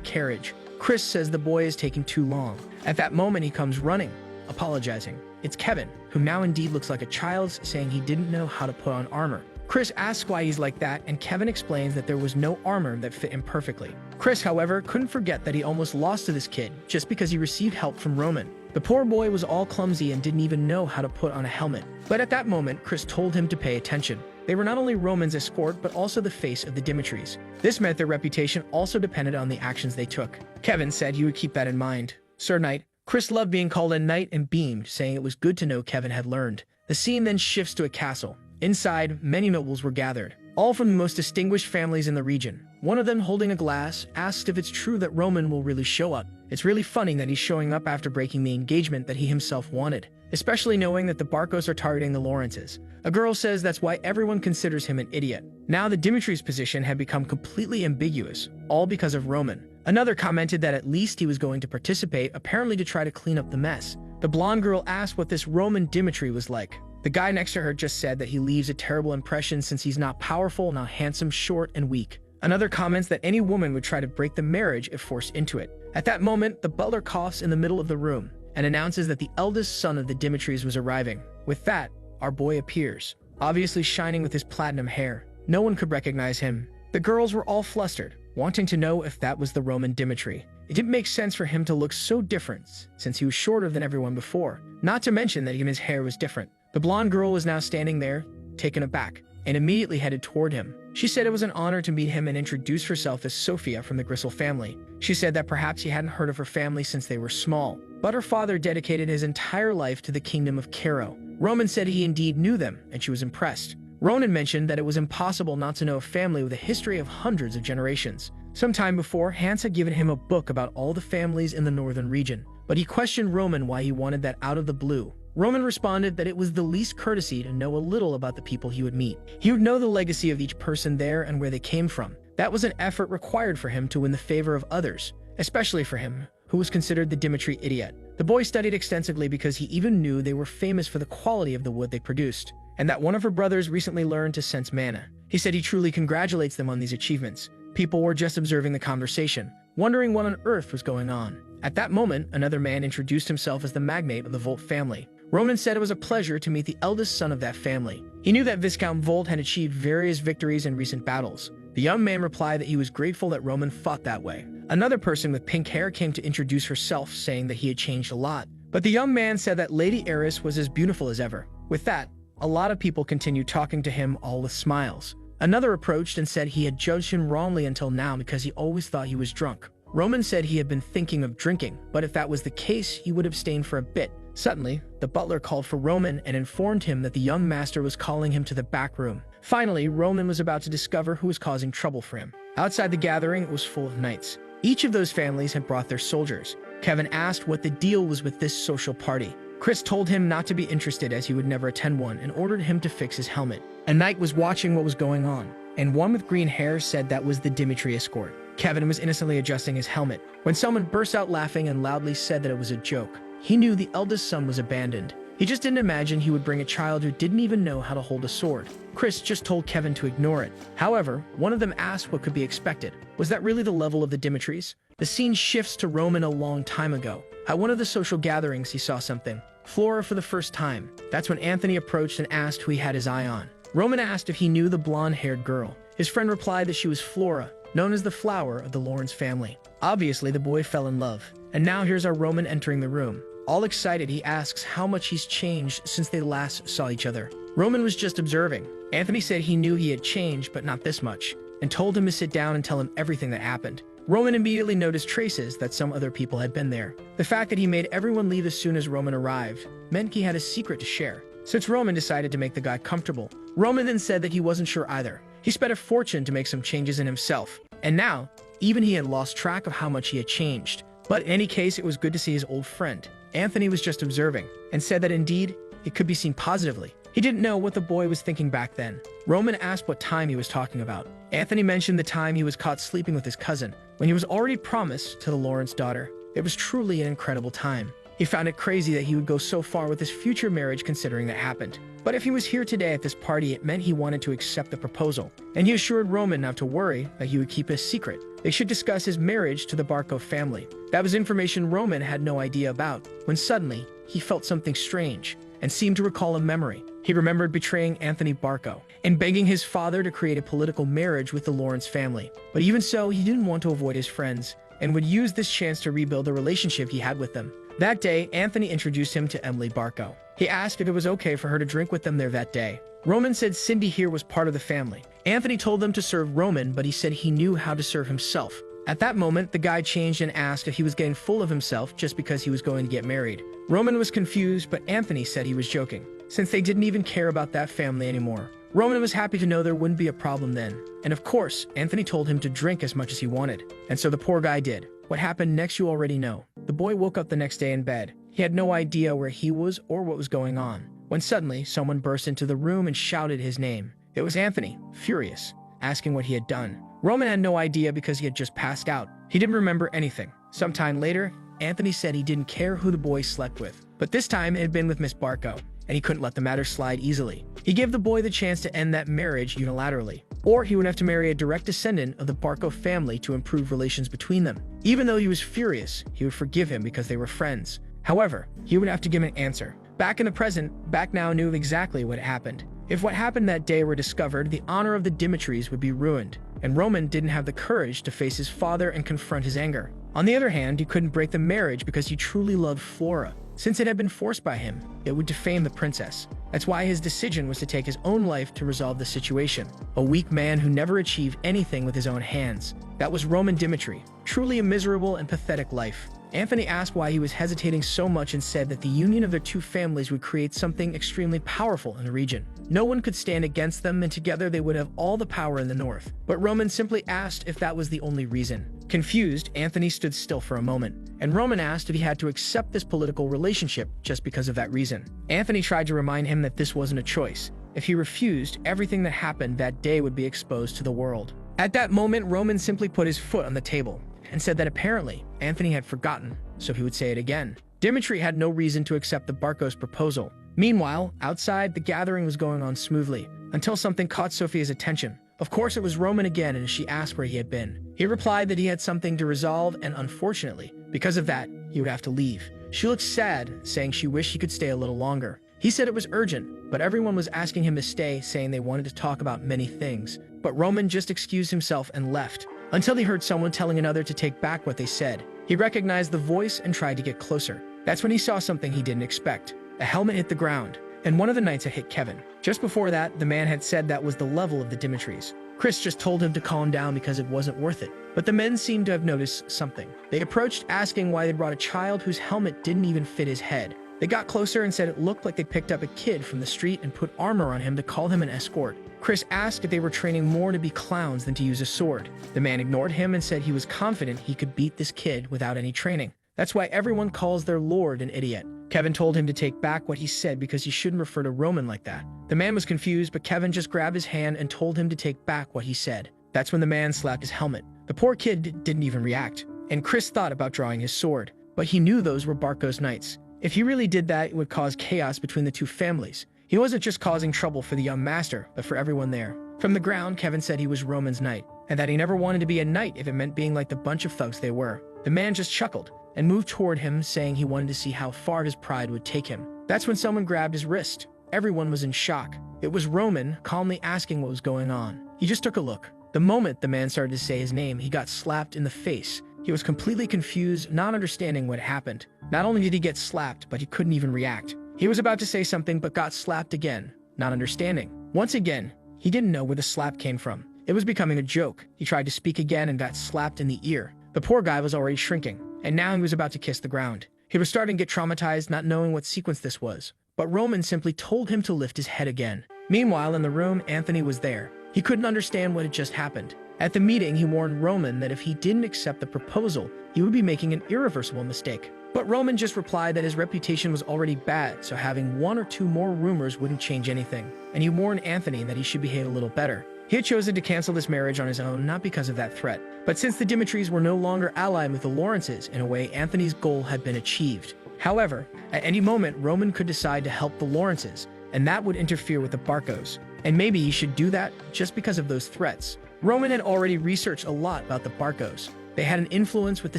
carriage, Chris says the boy is taking too long. At that moment, he comes running, apologizing. It's Kevin, who now indeed looks like a child, saying he didn't know how to put on armor. Chris asks why he's like that, and Kevin explains that there was no armor that fit him perfectly. Chris, however, couldn't forget that he almost lost to this kid just because he received help from Roman. The poor boy was all clumsy and didn't even know how to put on a helmet. But at that moment, Chris told him to pay attention. They were not only Roman's escort, but also the face of the Dimitris. This meant their reputation also depended on the actions they took. Kevin said he would keep that in mind. Sir Knight. Chris loved being called a knight and beamed, saying it was good to know Kevin had learned. The scene then shifts to a castle. Inside, many nobles were gathered, all from the most distinguished families in the region. One of them, holding a glass, asks if it's true that Roman will really show up. It's really funny that he's showing up after breaking the engagement that he himself wanted, especially knowing that the Barcos are targeting the Lawrences. A girl says that's why everyone considers him an idiot. Now the Dimitri's position had become completely ambiguous, all because of Roman. Another commented that at least he was going to participate, apparently to try to clean up the mess. The blonde girl asked what this Roman Dimitri was like. The guy next to her just said that he leaves a terrible impression since he's not powerful, not handsome, short, and weak. Another comments that any woman would try to break the marriage if forced into it. At that moment, the butler coughs in the middle of the room and announces that the eldest son of the Dimitris was arriving. With that, our boy appears, obviously shining with his platinum hair. No one could recognize him. The girls were all flustered, wanting to know if that was the Roman Dimitri. It didn't make sense for him to look so different, since he was shorter than everyone before. Not to mention that even his hair was different. The blonde girl was now standing there, taken aback, and immediately headed toward him. She said it was an honor to meet him and introduced herself as Sophia from the Gristle family. She said that perhaps he hadn't heard of her family since they were small, but her father dedicated his entire life to the kingdom of Cairo. Roman said he indeed knew them, and she was impressed. Ronan mentioned that it was impossible not to know a family with a history of hundreds of generations. Sometime before, Hans had given him a book about all the families in the northern region, but he questioned Roman why he wanted that out of the blue. Roman responded that it was the least courtesy to know a little about the people he would meet. He would know the legacy of each person there and where they came from. That was an effort required for him to win the favor of others, especially for him, who was considered the Dimitri idiot. The boy studied extensively because he even knew they were famous for the quality of the wood they produced, and that one of her brothers recently learned to sense mana. He said he truly congratulates them on these achievements. People were just observing the conversation, wondering what on earth was going on. At that moment, another man introduced himself as the magnate of the Volt family. Roman said it was a pleasure to meet the eldest son of that family. He knew that Viscount Volt had achieved various victories in recent battles. The young man replied that he was grateful that Roman fought that way. Another person with pink hair came to introduce herself, saying that he had changed a lot. But the young man said that Lady Eris was as beautiful as ever. With that, a lot of people continued talking to him, all with smiles. Another approached and said he had judged him wrongly until now because he always thought he was drunk. Roman said he had been thinking of drinking, but if that was the case, he would abstain for a bit. Suddenly, the butler called for Roman and informed him that the young master was calling him to the back room. Finally, Roman was about to discover who was causing trouble for him. Outside the gathering, it was full of knights. Each of those families had brought their soldiers. Kevin asked what the deal was with this social party. Chris told him not to be interested as he would never attend one and ordered him to fix his helmet. A knight was watching what was going on, and one with green hair said that was the Dimitri escort. Kevin was innocently adjusting his helmet when someone burst out laughing and loudly said that it was a joke. He knew the eldest son was abandoned. He just didn't imagine he would bring a child who didn't even know how to hold a sword. Chris just told Kevin to ignore it. However, one of them asked what could be expected. Was that really the level of the Dimitris? The scene shifts to Roman a long time ago. At one of the social gatherings, he saw something. Flora for the first time. That's when Anthony approached and asked who he had his eye on. Roman asked if he knew the blonde-haired girl. His friend replied that she was Flora, known as the flower of the Lawrence family. Obviously, the boy fell in love. And now here's our Roman entering the room. All excited, he asks how much he's changed since they last saw each other. Roman was just observing. Anthony said he knew he had changed, but not this much, and told him to sit down and tell him everything that happened. Roman immediately noticed traces that some other people had been there. The fact that he made everyone leave as soon as Roman arrived meant he had a secret to share. Since Roman decided to make the guy comfortable, Roman then said that he wasn't sure either. He spent a fortune to make some changes in himself, and now, even he had lost track of how much he had changed. But in any case, it was good to see his old friend. Anthony was just observing, and said that indeed, it could be seen positively. He didn't know what the boy was thinking back then. Roman asked what time he was talking about. Anthony mentioned the time he was caught sleeping with his cousin, when he was already promised to the Lawrence daughter. It was truly an incredible time. He found it crazy that he would go so far with his future marriage considering that happened. But if he was here today at this party, it meant he wanted to accept the proposal. And he assured Roman not to worry, that he would keep it a secret. They should discuss his marriage to the Barco family. That was information Roman had no idea about, when suddenly, he felt something strange, and seemed to recall a memory. He remembered betraying Anthony Barco, and begging his father to create a political marriage with the Lawrence family. But even so, he didn't want to avoid his friends, and would use this chance to rebuild the relationship he had with them. That day, Anthony introduced him to Emily Barco. He asked if it was okay for her to drink with them there that day. Roman said Cindy here was part of the family. Anthony told them to serve Roman, but he said he knew how to serve himself. At that moment, the guy changed and asked if he was getting full of himself just because he was going to get married. Roman was confused, but Anthony said he was joking, since they didn't even care about that family anymore. Roman was happy to know there wouldn't be a problem then. And of course, Anthony told him to drink as much as he wanted. And so the poor guy did. What happened next you already know. The boy woke up the next day in bed. He had no idea where he was or what was going on, when suddenly someone burst into the room and shouted his name. It was Anthony, furious, asking what he had done. Roman had no idea because he had just passed out. He didn't remember anything. Sometime later, Anthony said he didn't care who the boy slept with, but this time it had been with Miss Barco. and he couldn't let the matter slide easily. He gave the boy the chance to end that marriage unilaterally, or he would have to marry a direct descendant of the Barco family to improve relations between them. Even though he was furious, he would forgive him because they were friends. However, he would have to give an answer. Back in the present, Back now knew exactly what happened. If what happened that day were discovered, the honor of the Dimitris would be ruined, and Roman didn't have the courage to face his father and confront his anger. On the other hand, he couldn't break the marriage because he truly loved Flora. Since it had been forced by him, it would defame the princess. That's why his decision was to take his own life to resolve the situation. A weak man who never achieved anything with his own hands. That was Roman Dimitri. Truly a miserable and pathetic life. Anthony asked why he was hesitating so much and said that the union of their two families would create something extremely powerful in the region. No one could stand against them, and together they would have all the power in the north. But Roman simply asked if that was the only reason. Confused, Anthony stood still for a moment, and Roman asked if he had to accept this political relationship just because of that reason. Anthony tried to remind him that this wasn't a choice. If he refused, everything that happened that day would be exposed to the world. At that moment, Roman simply put his foot on the table and said that apparently Anthony had forgotten, so he would say it again. Dimitri had no reason to accept the Barcos' proposal. Meanwhile, outside, the gathering was going on smoothly, until something caught Sophia's attention. Of course, it was Roman again, and she asked where he had been. He replied that he had something to resolve, and unfortunately, because of that, he would have to leave. She looked sad, saying she wished he could stay a little longer. He said it was urgent, but everyone was asking him to stay, saying they wanted to talk about many things. But Roman just excused himself and left, until he heard someone telling another to take back what they said. He recognized the voice and tried to get closer. That's when he saw something he didn't expect. A helmet hit the ground, and one of the knights had hit Kevin. Just before that, the man had said that was the level of the Dimitris. Chris just told him to calm down because it wasn't worth it. But the men seemed to have noticed something. They approached, asking why they brought a child whose helmet didn't even fit his head. They got closer and said it looked like they picked up a kid from the street and put armor on him to call him an escort. Chris asked if they were training more to be clowns than to use a sword. The man ignored him and said he was confident he could beat this kid without any training. That's why everyone calls their lord an idiot. Kevin told him to take back what he said because he shouldn't refer to Roman like that. The man was confused, but Kevin just grabbed his hand and told him to take back what he said. That's when the man slapped his helmet. The poor kid didn't even react, and Chris thought about drawing his sword, but he knew those were Barco's knights. If he really did that, it would cause chaos between the two families. He wasn't just causing trouble for the young master, but for everyone there. From the ground, Kevin said he was Roman's knight, and that he never wanted to be a knight if it meant being like the bunch of thugs they were. The man just chuckled and moved toward him, saying he wanted to see how far his pride would take him. That's when someone grabbed his wrist. Everyone was in shock. It was Roman, calmly asking what was going on. He just took a look. The moment the man started to say his name, he got slapped in the face. He was completely confused, not understanding what happened. Not only did he get slapped, but he couldn't even react. He was about to say something, but got slapped again, not understanding. Once again, he didn't know where the slap came from. It was becoming a joke. He tried to speak again and got slapped in the ear. The poor guy was already shrinking, and now he was about to kiss the ground. He was starting to get traumatized, not knowing what sequence this was. But Roman simply told him to lift his head again. Meanwhile, in the room, Anthony was there. He couldn't understand what had just happened. At the meeting, he warned Roman that if he didn't accept the proposal, he would be making an irreversible mistake. But Roman just replied that his reputation was already bad, so having one or two more rumors wouldn't change anything. And he warned Anthony that he should behave a little better. He had chosen to cancel this marriage on his own, not because of that threat. But since the Dimitris were no longer allied with the Lawrences, in a way, Anthony's goal had been achieved. However, at any moment, Roman could decide to help the Lawrences, and that would interfere with the Barcos. And maybe he should do that just because of those threats. Roman had already researched a lot about the Barcos. They had an influence with the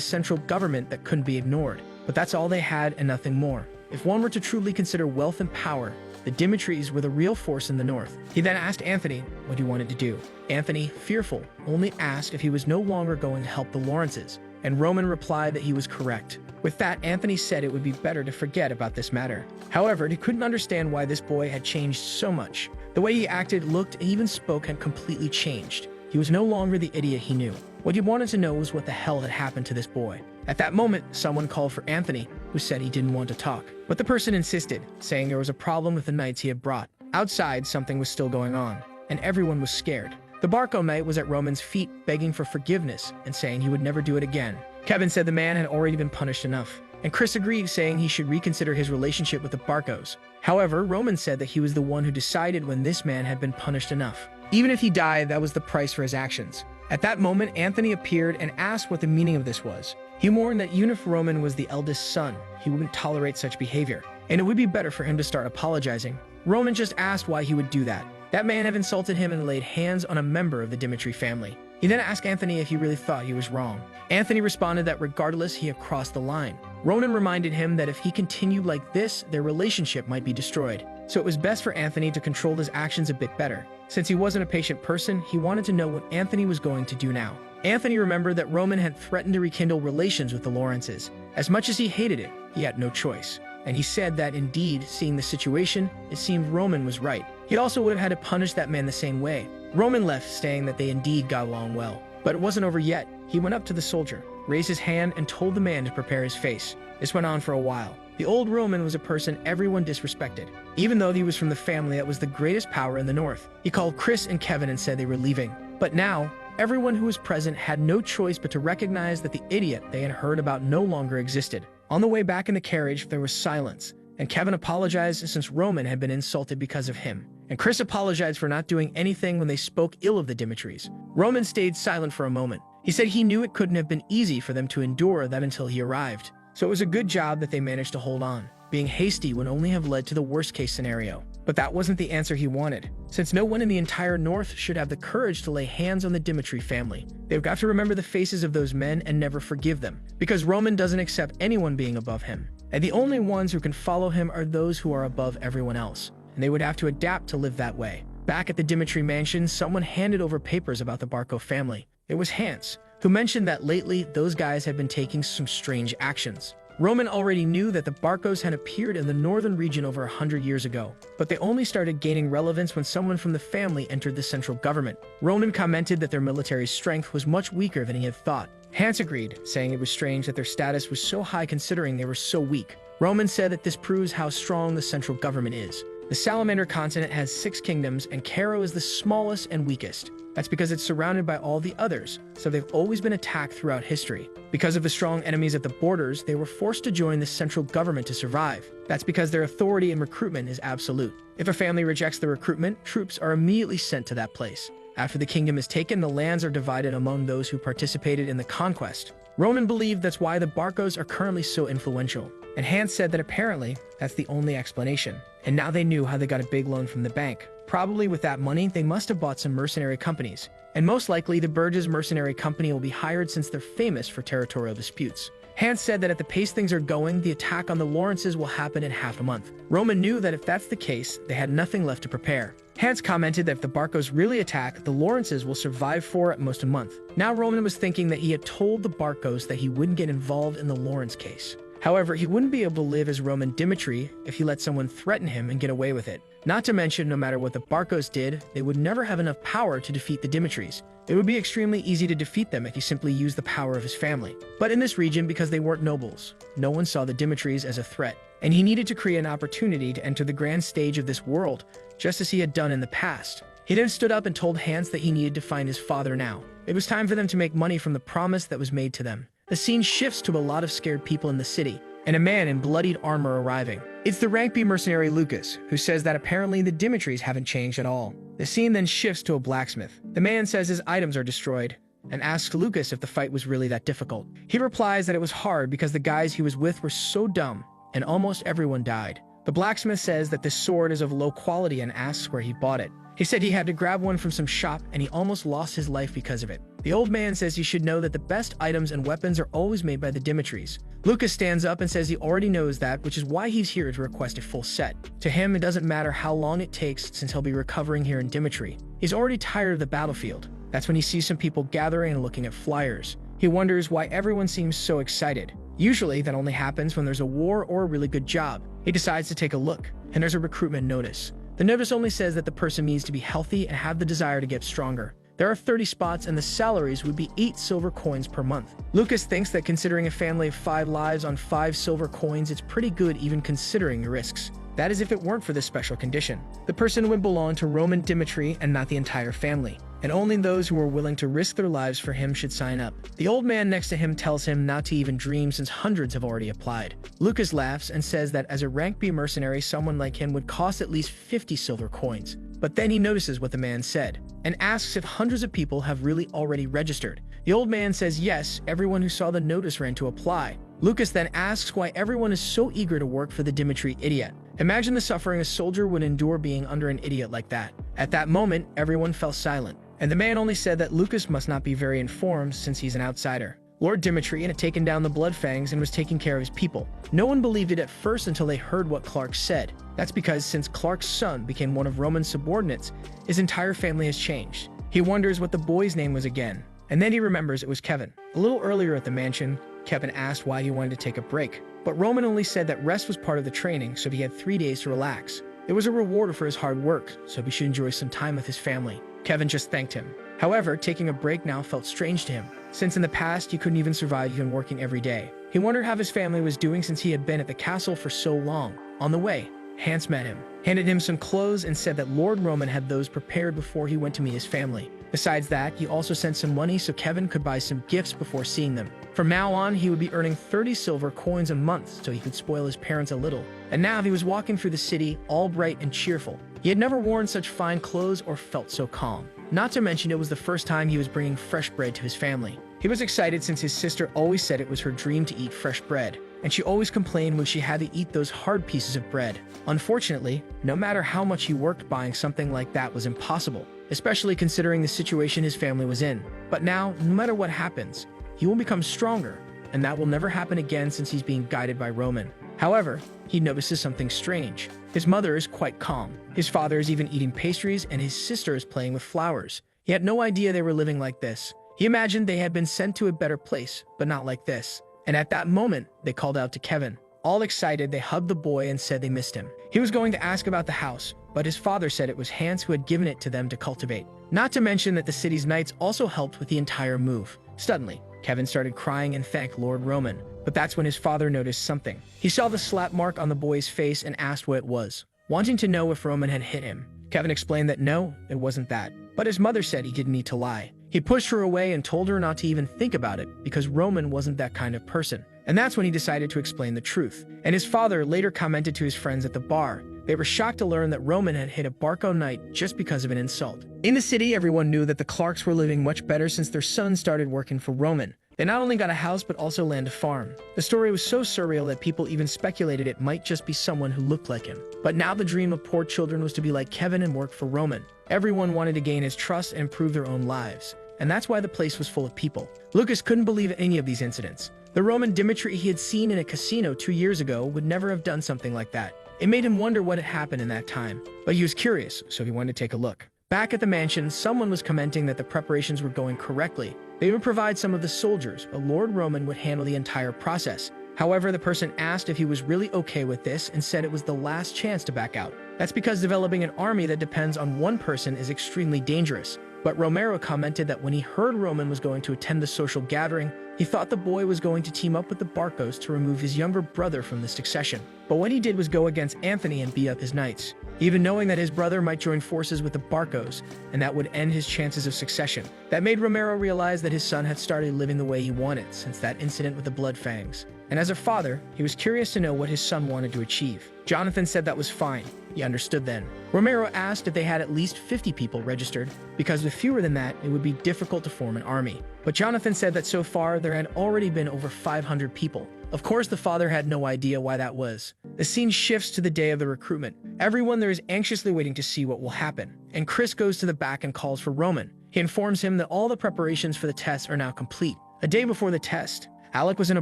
central government that couldn't be ignored. But that's all they had and nothing more. If one were to truly consider wealth and power, the Dimitris were the real force in the north. He then asked Anthony what he wanted to do. Anthony, fearful, only asked if he was no longer going to help the Lawrences, and Roman replied that he was correct. With that, Anthony said it would be better to forget about this matter. However, he couldn't understand why this boy had changed so much. The way he acted, looked, and even spoke had completely changed. He was no longer the idiot he knew. What he wanted to know was what the hell had happened to this boy. At that moment, someone called for Anthony, who said he didn't want to talk. But the person insisted, saying there was a problem with the knights he had brought. Outside, something was still going on, and everyone was scared. The Barco knight was at Roman's feet, begging for forgiveness and saying he would never do it again. Kevin said the man had already been punished enough, and Chris agreed, saying he should reconsider his relationship with the Barcos. However, Roman said that he was the one who decided when this man had been punished enough. Even if he died, that was the price for his actions. At that moment, Anthony appeared and asked what the meaning of this was. He mourned that even if Roman was the eldest son, he wouldn't tolerate such behavior, and it would be better for him to start apologizing. Roman just asked why he would do that. That man had insulted him and laid hands on a member of the Dimitri family. He then asked Anthony if he really thought he was wrong. Anthony responded that regardless, he had crossed the line. Roman reminded him that if he continued like this, their relationship might be destroyed. So it was best for Anthony to control his actions a bit better. Since he wasn't a patient person, he wanted to know what Anthony was going to do now. Anthony remembered that Roman had threatened to rekindle relations with the Lawrences. As much as he hated it, he had no choice. And he said that indeed, seeing the situation, it seemed Roman was right. He also would have had to punish that man the same way. Roman left, saying that they indeed got along well. But it wasn't over yet. He went up to the soldier, raised his hand, and told the man to prepare his face. This went on for a while. The old Roman was a person everyone disrespected, even though he was from the family that was the greatest power in the north. He called Chris and Kevin and said they were leaving. But now, everyone who was present had no choice but to recognize that the idiot they had heard about no longer existed. On the way back in the carriage, there was silence, and Kevin apologized since Roman had been insulted because of him. And Chris apologized for not doing anything when they spoke ill of the Dimitris. Roman stayed silent for a moment. He said he knew it couldn't have been easy for them to endure that until he arrived. So it was a good job that they managed to hold on. Being hasty would only have led to the worst-case scenario. But that wasn't the answer he wanted. Since no one in the entire North should have the courage to lay hands on the Dimitri family, they've got to remember the faces of those men and never forgive them, because Roman doesn't accept anyone being above him. And the only ones who can follow him are those who are above everyone else, and they would have to adapt to live that way. Back at the Dimitri mansion, someone handed over papers about the Barco family. It was Hans, who mentioned that lately those guys had been taking some strange actions. Roman already knew that the Barcos had appeared in the northern region over 100 years ago, but they only started gaining relevance when someone from the family entered the central government. Roman commented that their military strength was much weaker than he had thought. Hans agreed, saying it was strange that their status was so high considering they were so weak. Roman said that this proves how strong the central government is. The Salamander continent has 6 kingdoms, and Cairo is the smallest and weakest. That's because it's surrounded by all the others, so they've always been attacked throughout history. Because of the strong enemies at the borders, they were forced to join the central government to survive. That's because their authority in recruitment is absolute. If a family rejects the recruitment, troops are immediately sent to that place. After the kingdom is taken, the lands are divided among those who participated in the conquest. Roman believed that's why the Barcos are currently so influential, and Hans said that apparently that's the only explanation. And now they knew how they got a big loan from the bank. Probably with that money, they must have bought some mercenary companies. And most likely, the Burgess mercenary company will be hired since they're famous for territorial disputes. Hans said that at the pace things are going, the attack on the Lawrences will happen in half a month. Roman knew that if that's the case, they had nothing left to prepare. Hans commented that if the Barcos really attack, the Lawrences will survive for at most a month. Now Roman was thinking that he had told the Barcos that he wouldn't get involved in the Lawrence case. However, he wouldn't be able to live as Roman Dimitri if he let someone threaten him and get away with it. Not to mention, no matter what the Barcos did, they would never have enough power to defeat the Dimitris. It would be extremely easy to defeat them if he simply used the power of his family. But in this region, because they weren't nobles, no one saw the Dimitris as a threat, and he needed to create an opportunity to enter the grand stage of this world, just as he had done in the past. He then stood up and told Hans that he needed to find his father now. It was time for them to make money from the promise that was made to them. The scene shifts to a lot of scared people in the city, and a man in bloodied armor arriving. It's the rank B mercenary Lucas, who says that apparently the Dimitris haven't changed at all. The scene then shifts to a blacksmith. The man says his items are destroyed, and asks Lucas if the fight was really that difficult. He replies that it was hard because the guys he was with were so dumb, and almost everyone died. The blacksmith says that this sword is of low quality and asks where he bought it. He said he had to grab one from some shop and he almost lost his life because of it. The old man says he should know that the best items and weapons are always made by the Dimitris. Lucas stands up and says he already knows that, which is why he's here to request a full set. To him, it doesn't matter how long it takes since he'll be recovering here in Dimitri. He's already tired of the battlefield. That's when he sees some people gathering and looking at flyers. He wonders why everyone seems so excited. Usually, that only happens when there's a war or a really good job. He decides to take a look, and there's a recruitment notice. The notice only says that the person needs to be healthy and have the desire to get stronger. There are 30 spots and the salaries would be 8 silver coins per month. Lucas thinks that considering a family of 5 lives on 5 silver coins, it's pretty good even considering the risks. That is if it weren't for this special condition. The person would belong to Roman Dimitri and not the entire family, and only those who are willing to risk their lives for him should sign up. The old man next to him tells him not to even dream since hundreds have already applied. Lucas laughs and says that as a rank B mercenary, someone like him would cost at least 50 silver coins. But then he notices what the man said, and asks if hundreds of people have really already registered. The old man says yes. Everyone who saw the notice ran to apply. Lucas then asks why everyone is so eager to work for the Dimitri idiot. Imagine the suffering a soldier would endure being under an idiot like that. At that moment, everyone fell silent, and the man only said that Lucas must not be very informed since he's an outsider. Lord Dimitri had taken down the Bloodfangs and was taking care of his people. No one believed it at first until they heard what Clark said. That's because since Clark's son became one of Roman's subordinates, his entire family has changed. He wonders what the boy's name was again, and then he remembers it was Kevin. A little earlier at the mansion, Kevin asked why he wanted to take a break, but Roman only said that rest was part of the training, so he had 3 days to relax. It was a reward for his hard work, so he should enjoy some time with his family. Kevin just thanked him. However, taking a break now felt strange to him, since in the past he couldn't even survive even working every day. He wondered how his family was doing since he had been at the castle for so long. On the way, Hans met him, handed him some clothes, and said that Lord Roman had those prepared before he went to meet his family. Besides that, he also sent some money so Kevin could buy some gifts before seeing them. From now on, he would be earning 30 silver coins a month so he could spoil his parents a little. And now he was walking through the city, all bright and cheerful. He had never worn such fine clothes or felt so calm. Not to mention it was the first time he was bringing fresh bread to his family. He was excited since his sister always said it was her dream to eat fresh bread, and she always complained when she had to eat those hard pieces of bread. Unfortunately, no matter how much he worked, buying something like that was impossible, especially considering the situation his family was in. But now, no matter what happens, he will become stronger, and that will never happen again since he's being guided by Roman. However, he notices something strange. His mother is quite calm. His father is even eating pastries, and his sister is playing with flowers. He had no idea they were living like this. He imagined they had been sent to a better place, but not like this. And at that moment, they called out to Kevin. All excited, they hugged the boy and said they missed him. He was going to ask about the house, but his father said it was Hans who had given it to them to cultivate. Not to mention that the city's knights also helped with the entire move. Suddenly, Kevin started crying and thanked Lord Roman. But that's when his father noticed something. He saw the slap mark on the boy's face and asked what it was, wanting to know if Roman had hit him. Kevin explained that no, it wasn't that. But his mother said he didn't need to lie. He pushed her away and told her not to even think about it because Roman wasn't that kind of person. And that's when he decided to explain the truth. And his father later commented to his friends at the bar. They were shocked to learn that Roman had hit a Barco knight just because of an insult. In the city, everyone knew that the Clarks were living much better since their son started working for Roman. They not only got a house but also land a farm. The story was so surreal that people even speculated it might just be someone who looked like him. But now the dream of poor children was to be like Kevin and work for Roman. Everyone wanted to gain his trust and improve their own lives. And that's why the place was full of people. Lucas couldn't believe any of these incidents. The Roman Dimitri he had seen in a casino 2 years ago would never have done something like that. It made him wonder what had happened in that time. But he was curious, so he wanted to take a look. Back at the mansion, someone was commenting that the preparations were going correctly. They would provide some of the soldiers, but Lord Roman would handle the entire process. However, the person asked if he was really okay with this and said it was the last chance to back out. That's because developing an army that depends on one person is extremely dangerous. But Romero commented that when he heard Roman was going to attend the social gathering, he thought the boy was going to team up with the Barcos to remove his younger brother from the succession. But what he did was go against Anthony and beat up his knights, even knowing that his brother might join forces with the Barcos, and that would end his chances of succession. That made Romero realize that his son had started living the way he wanted since that incident with the Bloodfangs. And as a father, he was curious to know what his son wanted to achieve. Jonathan said that was fine. He understood then. Romero asked if they had at least 50 people registered, because with fewer than that, it would be difficult to form an army. But Jonathan said that so far, there had already been over 500 people. Of course, the father had no idea why that was. The scene shifts to the day of the recruitment. Everyone there is anxiously waiting to see what will happen. And Chris goes to the back and calls for Roman. He informs him that all the preparations for the test are now complete. A day before the test, Alec was in a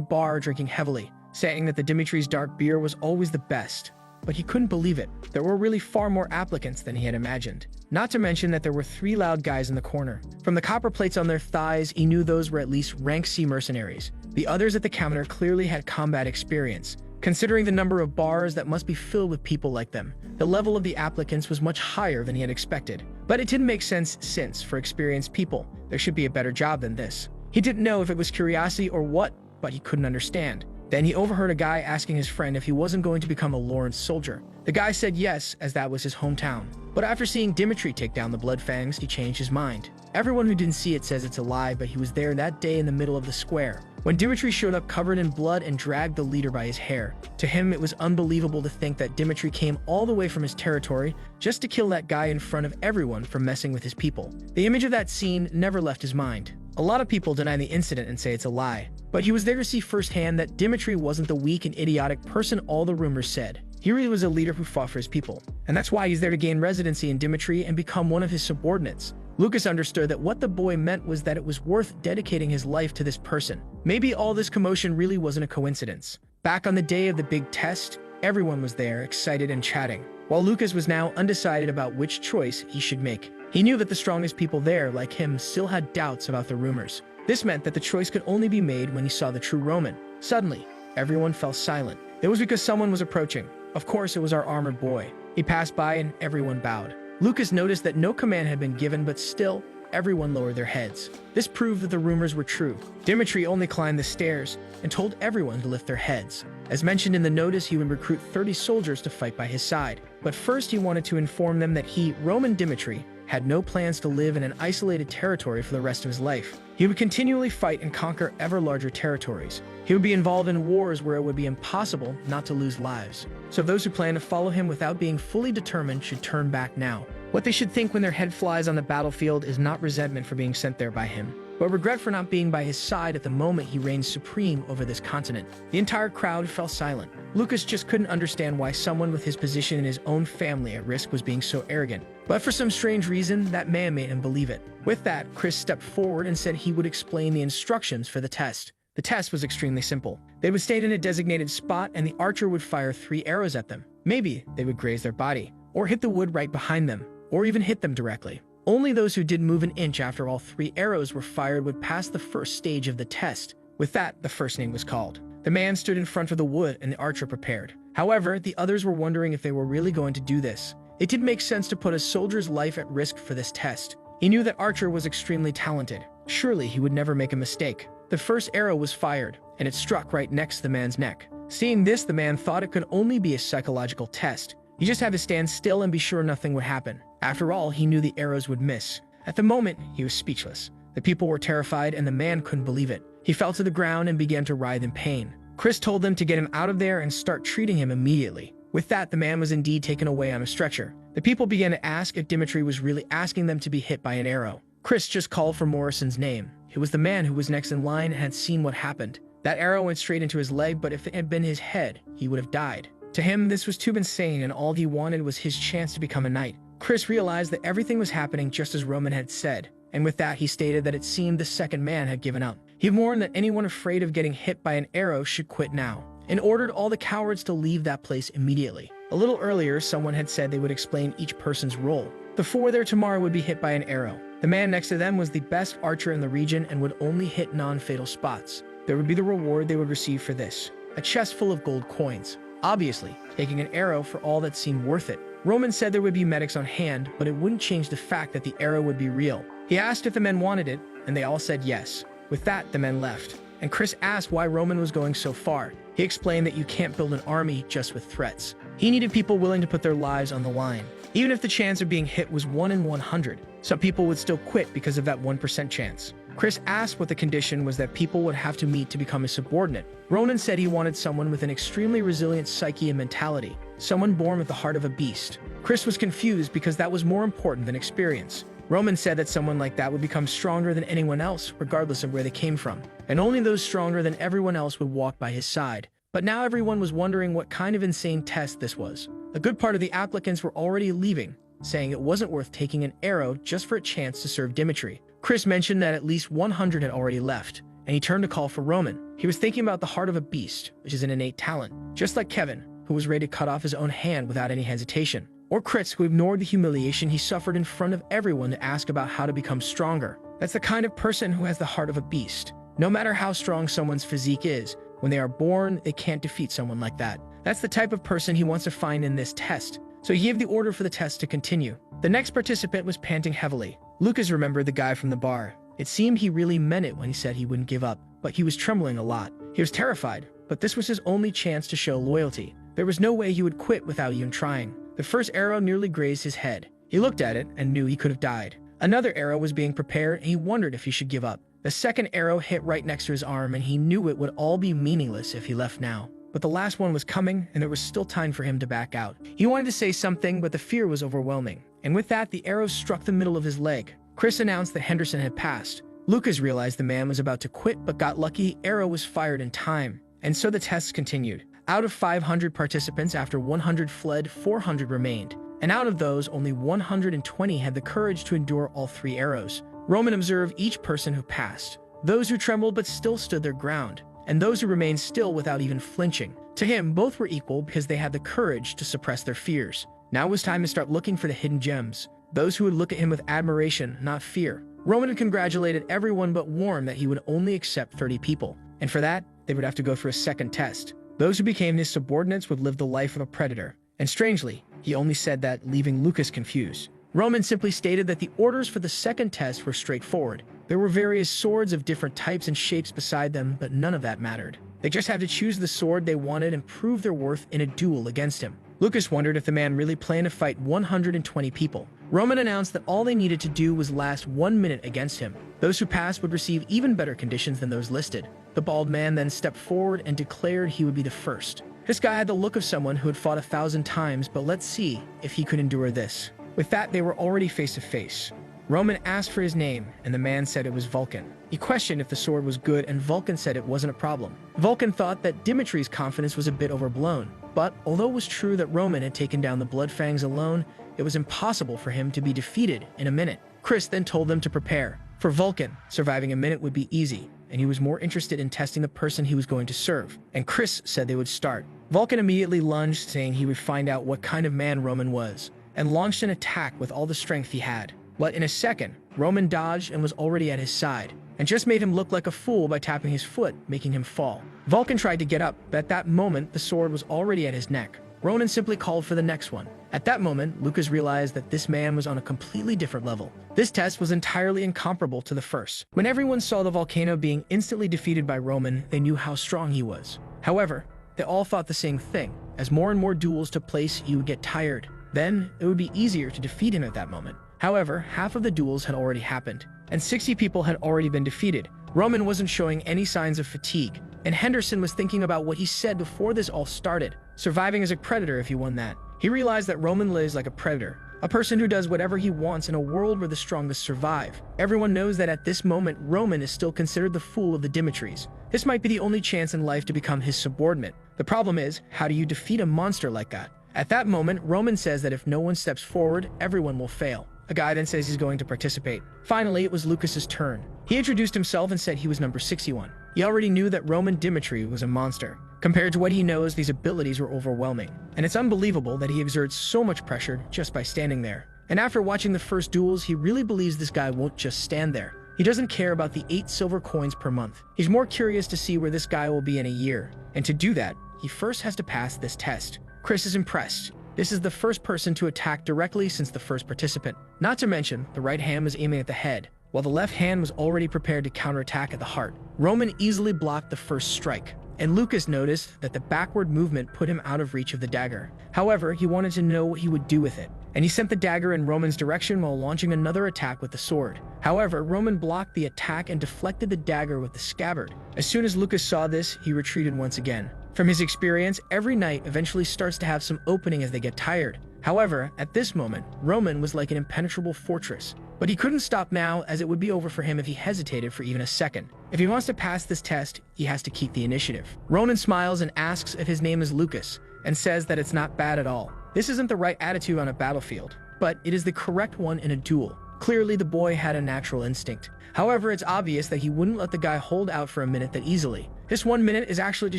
bar drinking heavily, saying that the Dimitri's dark beer was always the best. But he couldn't believe it. There were really far more applicants than he had imagined. Not to mention that there were 3 loud guys in the corner. From the copper plates on their thighs, he knew those were at least rank C mercenaries. The others at the counter clearly had combat experience. Considering the number of bars that must be filled with people like them, the level of the applicants was much higher than he had expected. But it didn't make sense since, for experienced people, there should be a better job than this. He didn't know if it was curiosity or what, but he couldn't understand. Then he overheard a guy asking his friend if he wasn't going to become a Lawrence soldier. The guy said yes, as that was his hometown. But after seeing Dimitri take down the Bloodfangs, he changed his mind. Everyone who didn't see it says it's a lie, but he was there that day in the middle of the square, when Dimitri showed up covered in blood and dragged the leader by his hair. To him, it was unbelievable to think that Dimitri came all the way from his territory just to kill that guy in front of everyone for messing with his people. The image of that scene never left his mind. A lot of people deny the incident and say it's a lie, but he was there to see firsthand that Dimitri wasn't the weak and idiotic person all the rumors said. He really was a leader who fought for his people, and that's why he's there to gain residency in Dimitri and become one of his subordinates. Lucas understood that what the boy meant was that it was worth dedicating his life to this person. Maybe all this commotion really wasn't a coincidence. Back on the day of the big test, everyone was there, excited and chatting, while Lucas was now undecided about which choice he should make. He knew that the strongest people there, like him, still had doubts about the rumors. This meant that the choice could only be made when he saw the true Roman. Suddenly, everyone fell silent. It was because someone was approaching. Of course, it was our armored boy. He passed by and everyone bowed. Lucas noticed that no command had been given, but still, everyone lowered their heads. This proved that the rumors were true. Dimitri only climbed the stairs and told everyone to lift their heads. As mentioned in the notice, he would recruit 30 soldiers to fight by his side. But first, he wanted to inform them that he, Roman Dimitri, had no plans to live in an isolated territory for the rest of his life. He would continually fight and conquer ever larger territories. He would be involved in wars where it would be impossible not to lose lives. So those who plan to follow him without being fully determined should turn back now. What they should think when their head flies on the battlefield is not resentment for being sent there by him, but regret for not being by his side at the moment he reigned supreme over this continent. The entire crowd fell silent. Lucas just couldn't understand why someone with his position in his own family at risk was being so arrogant. But for some strange reason, that man made him believe it. With that, Chris stepped forward and said he would explain the instructions for the test. The test was extremely simple. They would stay in a designated spot and the archer would fire 3 arrows at them. Maybe they would graze their body, or hit the wood right behind them, or even hit them directly. Only those who did move an inch after all 3 arrows were fired would pass the first stage of the test. With that, the first name was called. The man stood in front of the wood and the archer prepared. However, the others were wondering if they were really going to do this. It did make sense to put a soldier's life at risk for this test. He knew that Archer was extremely talented. Surely he would never make a mistake. The first arrow was fired, and it struck right next to the man's neck. Seeing this, the man thought it could only be a psychological test. He just had to stand still and be sure nothing would happen. After all, he knew the arrows would miss. At the moment, he was speechless. The people were terrified, and the man couldn't believe it. He fell to the ground and began to writhe in pain. Chris told them to get him out of there and start treating him immediately. With that, the man was indeed taken away on a stretcher. The people began to ask if Dimitri was really asking them to be hit by an arrow. Chris just called for Morrison's name. It was the man who was next in line and had seen what happened. That arrow went straight into his leg, but if it had been his head, he would have died. To him, this was too insane, and all he wanted was his chance to become a knight. Chris realized that everything was happening just as Roman had said, and with that, he stated that it seemed the second man had given up. He warned that anyone afraid of getting hit by an arrow should quit now, and ordered all the cowards to leave that place immediately. A little earlier, someone had said they would explain each person's role. The 4 there tomorrow would be hit by an arrow. The man next to them was the best archer in the region and would only hit non-fatal spots. There would be the reward they would receive for this, a chest full of gold coins. Obviously, taking an arrow for all that seemed worth it. Roman said there would be medics on hand, but it wouldn't change the fact that the arrow would be real. He asked if the men wanted it, and they all said yes. With that, the men left, and Chris asked why Roman was going so far. He explained that you can't build an army just with threats. He needed people willing to put their lives on the line. Even if the chance of being hit was 1 in 100, some people would still quit because of that 1% chance. Chris asked what the condition was that people would have to meet to become his subordinate. Ronan said he wanted someone with an extremely resilient psyche and mentality, someone born with the heart of a beast. Chris was confused because that was more important than experience. Roman said that someone like that would become stronger than anyone else, regardless of where they came from, and only those stronger than everyone else would walk by his side. But now everyone was wondering what kind of insane test this was. A good part of the applicants were already leaving, saying it wasn't worth taking an arrow just for a chance to serve Dimitri. Chris mentioned that at least 100 had already left, and he turned to call for Roman. He was thinking about the heart of a beast, which is an innate talent, just like Kevin, who was ready to cut off his own hand without any hesitation, or Chris, who ignored the humiliation he suffered in front of everyone to ask about how to become stronger. That's the kind of person who has the heart of a beast. No matter how strong someone's physique is, when they are born, they can't defeat someone like that. That's the type of person he wants to find in this test. So he gave the order for the test to continue. The next participant was panting heavily. Lucas remembered the guy from the bar. It seemed he really meant it when he said he wouldn't give up, but he was trembling a lot. He was terrified, but this was his only chance to show loyalty. There was no way he would quit without even trying. The first arrow nearly grazed his head. He looked at it and knew he could have died. Another arrow was being prepared and he wondered if he should give up. The second arrow hit right next to his arm and he knew it would all be meaningless if he left now. But the last one was coming and there was still time for him to back out. He wanted to say something, but the fear was overwhelming. And with that, the arrow struck the middle of his leg. Chris announced that Henderson had passed. Lucas realized the man was about to quit but got lucky. Arrow was fired in time, and so the tests continued. Out of 500 participants, after 100 fled, 400 remained, and out of those, only 120 had the courage to endure all 3 arrows. Roman observed each person who passed, those who trembled but still stood their ground, and those who remained still without even flinching. To him, both were equal because they had the courage to suppress their fears. Now it was time to start looking for the hidden gems, those who would look at him with admiration, not fear. Roman congratulated everyone but warned that he would only accept 30 people, and for that, they would have to go through a second test. Those who became his subordinates would live the life of a predator, and strangely, he only said that, leaving Lucas confused. Roman simply stated that the orders for the second test were straightforward. There were various swords of different types and shapes beside them, but none of that mattered. They just had to choose the sword they wanted and prove their worth in a duel against him. Lucas wondered if the man really planned to fight 120 people. Roman announced that all they needed to do was last 1 minute against him. Those who passed would receive even better conditions than those listed. The bald man then stepped forward and declared he would be the first. This guy had the look of someone who had fought 1,000 times, but let's see if he could endure this. With that, they were already face to face. Roman asked for his name, and the man said it was Vulcan. He questioned if the sword was good, and Vulcan said it wasn't a problem. Vulcan thought that Dimitri's confidence was a bit overblown, but although it was true that Roman had taken down the Bloodfangs alone, it was impossible for him to be defeated in a minute. Chris then told them to prepare. For Vulcan, surviving a minute would be easy, and he was more interested in testing the person he was going to serve, and Chris said they would start. Vulcan immediately lunged, saying he would find out what kind of man Roman was, and launched an attack with all the strength he had. But in a second, Roman dodged and was already at his side, and just made him look like a fool by tapping his foot, making him fall. Vulcan tried to get up, but at that moment, the sword was already at his neck. Roman simply called for the next one. At that moment, Lucas realized that this man was on a completely different level. This test was entirely incomparable to the first. When everyone saw the volcano being instantly defeated by Roman, they knew how strong he was. However, they all thought the same thing. As more and more duels took place, he would get tired. Then, it would be easier to defeat him at that moment. However, half of the duels had already happened, and 60 people had already been defeated. Roman wasn't showing any signs of fatigue, and Henderson was thinking about what he said before this all started, surviving as a predator if he won that. He realized that Roman lives like a predator, a person who does whatever he wants in a world where the strongest survive. Everyone knows that at this moment, Roman is still considered the fool of the Dimitris. This might be the only chance in life to become his subordinate. The problem is, how do you defeat a monster like that? At that moment, Roman says that if no one steps forward, everyone will fail. A guy then says he's going to participate. Finally, it was Lucas's turn. He introduced himself and said he was number 61. He already knew that Roman Dimitri was a monster. Compared to what he knows, these abilities were overwhelming. And it's unbelievable that he exerts so much pressure just by standing there. And after watching the first duels, he really believes this guy won't just stand there. He doesn't care about the 8 silver coins per month. He's more curious to see where this guy will be in a year. And to do that, he first has to pass this test. Chris is impressed. This is the first person to attack directly since the first participant. Not to mention, the right hand was aiming at the head, while the left hand was already prepared to counterattack at the heart. Roman easily blocked the first strike, and Lucas noticed that the backward movement put him out of reach of the dagger. However, he wanted to know what he would do with it, and he sent the dagger in Roman's direction while launching another attack with the sword. However, Roman blocked the attack and deflected the dagger with the scabbard. As soon as Lucas saw this, he retreated once again. From his experience, every knight eventually starts to have some opening as they get tired. However, at this moment, Roman was like an impenetrable fortress. But he couldn't stop now, as it would be over for him if he hesitated for even a second. If he wants to pass this test, he has to keep the initiative. Roman smiles and asks if his name is Lucas, and says that it's not bad at all. This isn't the right attitude on a battlefield, but it is the correct one in a duel. Clearly, the boy had a natural instinct. However, it's obvious that he wouldn't let the guy hold out for a minute that easily. This 1 minute is actually to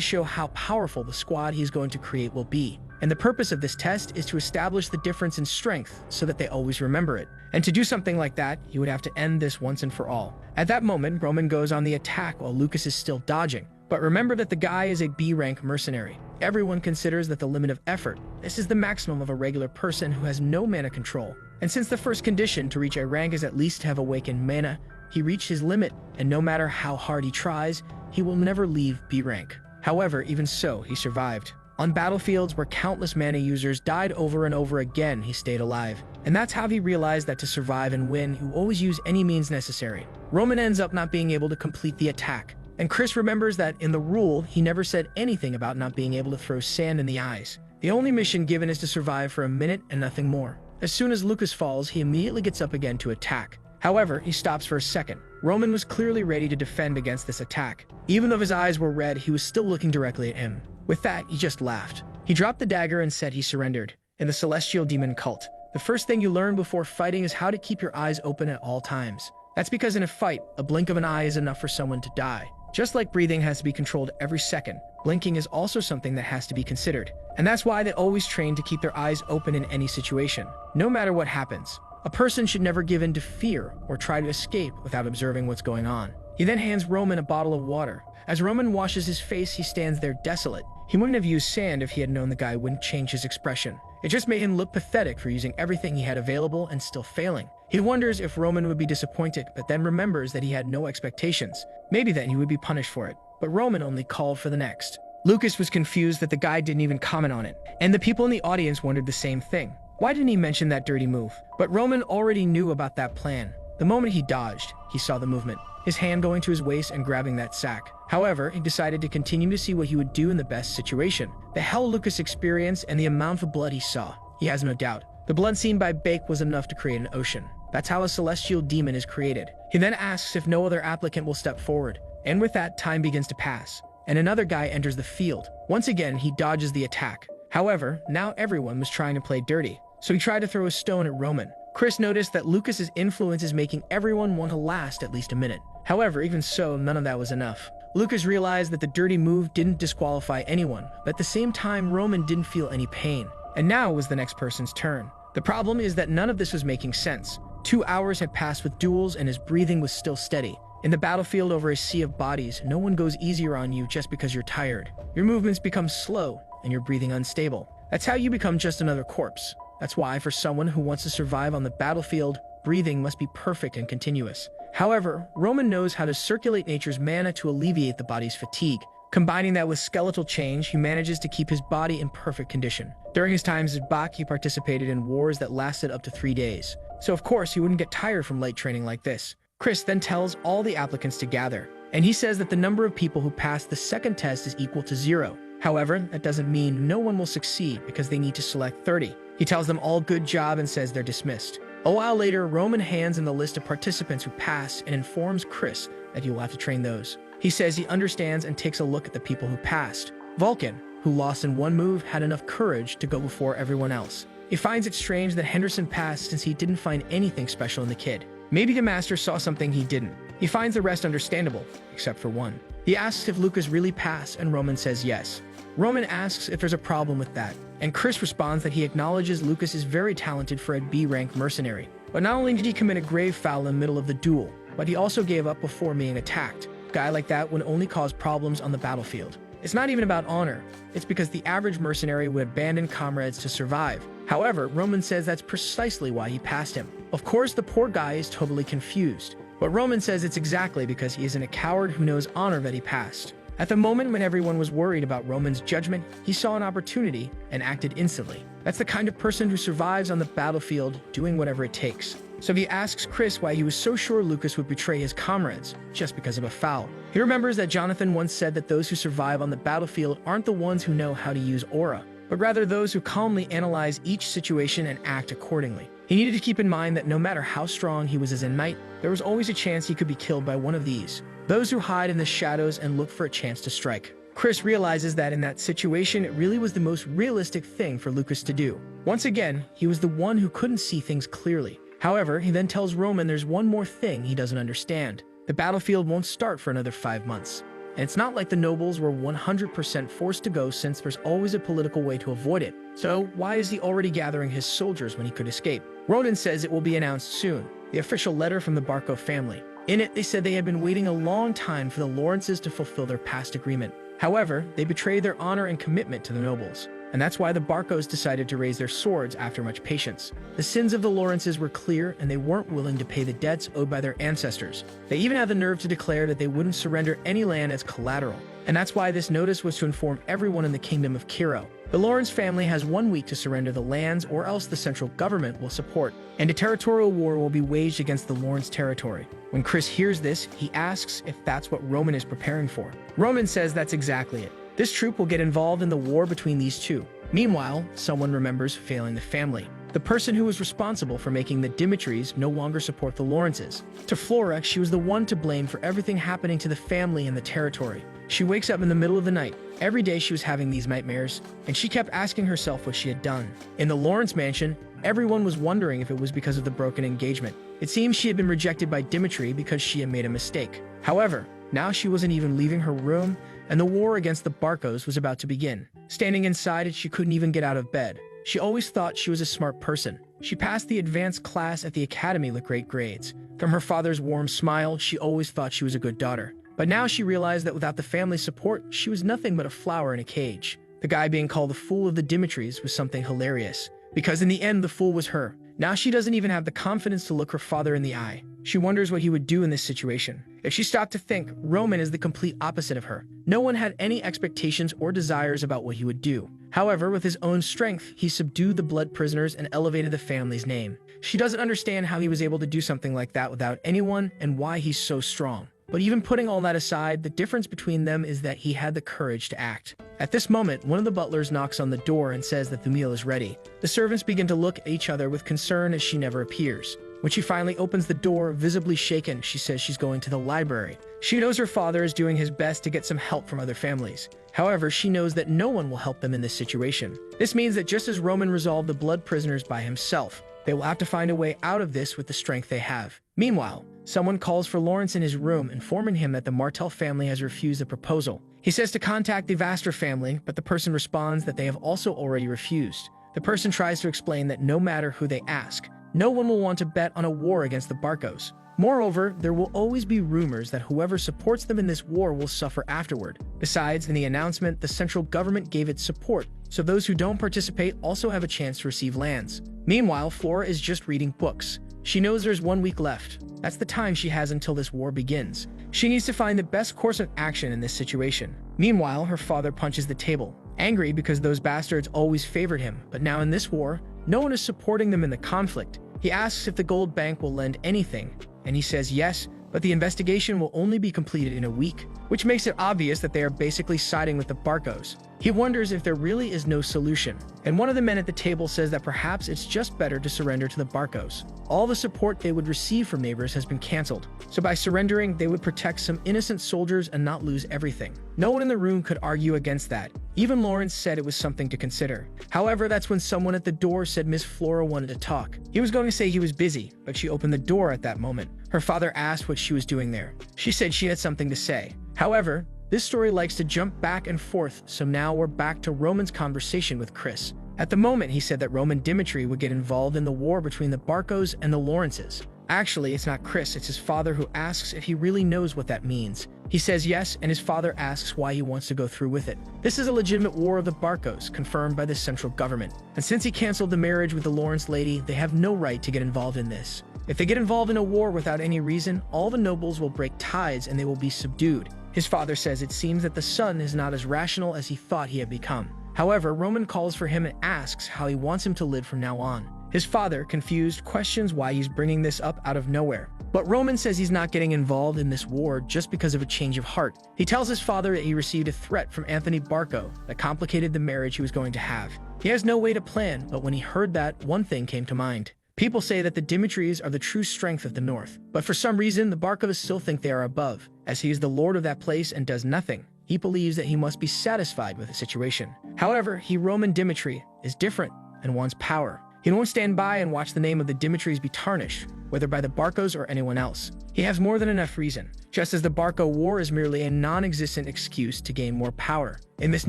show how powerful the squad he's going to create will be. And the purpose of this test is to establish the difference in strength so that they always remember it. And to do something like that, he would have to end this once and for all. At that moment, Roman goes on the attack while Lucas is still dodging. But remember that the guy is a B-rank mercenary. Everyone considers that the limit of effort, this is the maximum of a regular person who has no mana control. And since the first condition to reach a rank is at least to have awakened mana, he reached his limit, and no matter how hard he tries, he will never leave B rank. However, even so, he survived. On battlefields where countless mana users died over and over again, he stayed alive. And that's how he realized that to survive and win, you always use any means necessary. Roman ends up not being able to complete the attack. And Chris remembers that in the rule, he never said anything about not being able to throw sand in the eyes. The only mission given is to survive for a minute and nothing more. As soon as Lucas falls, he immediately gets up again to attack. However, he stops for a second. Roman was clearly ready to defend against this attack. Even though his eyes were red, he was still looking directly at him. With that, he just laughed. He dropped the dagger and said he surrendered. In the celestial demon cult, the first thing you learn before fighting is how to keep your eyes open at all times. That's because in a fight, a blink of an eye is enough for someone to die. Just like breathing has to be controlled every second, blinking is also something that has to be considered. And that's why they always train to keep their eyes open in any situation, no matter what happens. A person should never give in to fear or try to escape without observing what's going on. He then hands Roman a bottle of water. As Roman washes his face, he stands there desolate. He wouldn't have used sand if he had known the guy wouldn't change his expression. It just made him look pathetic for using everything he had available and still failing. He wonders if Roman would be disappointed, but then remembers that he had no expectations. Maybe then he would be punished for it. But Roman only called for the next. Lucas was confused that the guy didn't even comment on it, and the people in the audience wondered the same thing. Why didn't he mention that dirty move? But Roman already knew about that plan. The moment he dodged, he saw the movement, his hand going to his waist and grabbing that sack. However, he decided to continue to see what he would do in the best situation. The hell Lucas experienced and the amount of blood he saw, he has no doubt. The blood seen by Bake was enough to create an ocean. That's how a celestial demon is created. He then asks if no other applicant will step forward. And with that, time begins to pass. And another guy enters the field. Once again, he dodges the attack. However, now everyone was trying to play dirty. So he tried to throw a stone at Roman. Chris noticed that Lucas's influence is making everyone want to last at least a minute. However, even so, none of that was enough. Lucas realized that the dirty move didn't disqualify anyone, but at the same time, Roman didn't feel any pain. And now was the next person's turn. The problem is that none of this was making sense. 2 hours had passed with duels and his breathing was still steady. In the battlefield over a sea of bodies, no one goes easier on you just because you're tired. Your movements become slow and your breathing unstable. That's how you become just another corpse. That's why, for someone who wants to survive on the battlefield, breathing must be perfect and continuous. However, Roman knows how to circulate nature's mana to alleviate the body's fatigue. Combining that with skeletal change, he manages to keep his body in perfect condition. During his times as Bak, he participated in wars that lasted up to 3 days. So of course, he wouldn't get tired from light training like this. Chris then tells all the applicants to gather, and he says that the number of people who pass the second test is equal to 0. However, that doesn't mean no one will succeed because they need to select 30. He tells them all good job and says they're dismissed. A while later, Roman hands in the list of participants who passed and informs Chris that he will have to train those. He says he understands and takes a look at the people who passed. Vulcan, who lost in one move, had enough courage to go before everyone else. He finds it strange that Henderson passed since he didn't find anything special in the kid. Maybe the master saw something he didn't. He finds the rest understandable, except for one. He asks if Lucas really passed, and Roman says yes. Roman asks if there's a problem with that, and Chris responds that he acknowledges Lucas is very talented for a B-rank mercenary. But not only did he commit a grave foul in the middle of the duel, but he also gave up before being attacked. A guy like that would only cause problems on the battlefield. It's not even about honor. It's because the average mercenary would abandon comrades to survive. However, Roman says that's precisely why he passed him. Of course, the poor guy is totally confused. But Roman says it's exactly because he isn't a coward who knows honor that he passed. At the moment when everyone was worried about Roman's judgment, he saw an opportunity and acted instantly. That's the kind of person who survives on the battlefield, doing whatever it takes. So he asks Chris why he was so sure Lucas would betray his comrades just because of a foul. He remembers that Jonathan once said that those who survive on the battlefield aren't the ones who know how to use aura, but rather those who calmly analyze each situation and act accordingly. He needed to keep in mind that no matter how strong he was as a knight, there was always a chance he could be killed by one of these, those who hide in the shadows and look for a chance to strike. Chris realizes that in that situation, it really was the most realistic thing for Lucas to do. Once again, he was the one who couldn't see things clearly. However, he then tells Roman there's one more thing he doesn't understand. The battlefield won't start for another 5 months. And it's not like the nobles were 100% forced to go, since there's always a political way to avoid it. So why is he already gathering his soldiers when he could escape? Ronan says it will be announced soon, the official letter from the Barco family. In it, they said they had been waiting a long time for the Lawrences to fulfill their past agreement. However, they betrayed their honor and commitment to the nobles. And that's why the Barcos decided to raise their swords after much patience. The sins of the Lawrences were clear, and they weren't willing to pay the debts owed by their ancestors. They even had the nerve to declare that they wouldn't surrender any land as collateral. And that's why this notice was to inform everyone in the kingdom of Kiro. The Lawrence family has 1 week to surrender the lands, or else the central government will support, and a territorial war will be waged against the Lawrence territory. When Chris hears this, he asks if that's what Roman is preparing for. Roman says that's exactly it. This troop will get involved in the war between these two. Meanwhile, someone remembers failing the family. the person who was responsible for making the Dimitris no longer support the Lawrences. To Flora, she was the one to blame for everything happening to the family and the territory. She wakes up in the middle of the night. Every day she was having these nightmares, and she kept asking herself what she had done. In the Lawrence mansion, everyone was wondering if it was because of the broken engagement. It seems she had been rejected by Dimitri because she had made a mistake. However, now she wasn't even leaving her room, and the war against the Barcos was about to begin. Standing inside it, she couldn't even get out of bed. She always thought she was a smart person. She passed the advanced class at the academy with great grades. From her father's warm smile, she always thought she was a good daughter. But now she realized that without the family's support, she was nothing but a flower in a cage. The guy being called the fool of the Dimitris was something hilarious, because in the end, the fool was her. Now she doesn't even have the confidence to look her father in the eye. She wonders what he would do in this situation. If she stopped to think, Roman is the complete opposite of her. No one had any expectations or desires about what he would do. However, with his own strength, he subdued the blood prisoners and elevated the family's name. She doesn't understand how he was able to do something like that without anyone and why he's so strong. But even putting all that aside, the difference between them is that he had the courage to act. At this moment, one of the butlers knocks on the door and says that the meal is ready. The servants begin to look at each other with concern as she never appears. When she finally opens the door, visibly shaken, she says she's going to the library. She knows her father is doing his best to get some help from other families. However, she knows that no one will help them in this situation. This means that just as Roman resolved the blood prisoners by himself, they will have to find a way out of this with the strength they have. Meanwhile, someone calls for Lawrence in his room, informing him that the Martel family has refused the proposal. He says to contact the Vaster family, but the person responds that they have also already refused. The person tries to explain that no matter who they ask, no one will want to bet on a war against the Barcos. Moreover, there will always be rumors that whoever supports them in this war will suffer afterward. Besides, in the announcement, the central government gave its support, so those who don't participate also have a chance to receive lands. Meanwhile, Flora is just reading books. She knows there's 1 week left. That's the time she has until this war begins. She needs to find the best course of action in this situation. Meanwhile, her father punches the table, angry because those bastards always favored him, but now in this war, no one is supporting them in the conflict. He asks if the gold bank will lend anything, and he says yes, but the investigation will only be completed in a week, which makes it obvious that they are basically siding with the Barcos. He wonders if there really is no solution, and one of the men at the table says that perhaps it's just better to surrender to the Barcos. All the support they would receive from neighbors has been cancelled, so by surrendering, they would protect some innocent soldiers and not lose everything. No one in the room could argue against that. Even Lawrence said it was something to consider. However, that's when someone at the door said Miss Flora wanted to talk. He was going to say he was busy, but she opened the door at that moment. Her father asked what she was doing there. She said she had something to say. However, this story likes to jump back and forth, so now we're back to Roman's conversation with Chris. At the moment, he said that Roman Dimitri would get involved in the war between the Barcos and the Lawrences. Actually, it's not Chris, it's his father who asks if he really knows what that means. He says yes, and his father asks why he wants to go through with it. This is a legitimate war of the Barcos, confirmed by the central government. And since he canceled the marriage with the Lawrence lady, they have no right to get involved in this. If they get involved in a war without any reason, all the nobles will break ties and they will be subdued. His father says it seems that the son is not as rational as he thought he had become. However, Roman calls for him and asks how he wants him to live from now on. His father, confused, questions why he's bringing this up out of nowhere. But Roman says he's not getting involved in this war just because of a change of heart. He tells his father that he received a threat from Anthony Barco that complicated the marriage he was going to have. He has no way to plan, but when he heard that, one thing came to mind. People say that the Dimitris are the true strength of the North, but for some reason, the Barcos still think they are above. As he is the lord of that place and does nothing, he believes that he must be satisfied with the situation. However, Roman Dimitri is different and wants power. He won't stand by and watch the name of the Dimitris be tarnished, whether by the Barcos or anyone else. He has more than enough reason, just as the Barco War is merely a non-existent excuse to gain more power. In this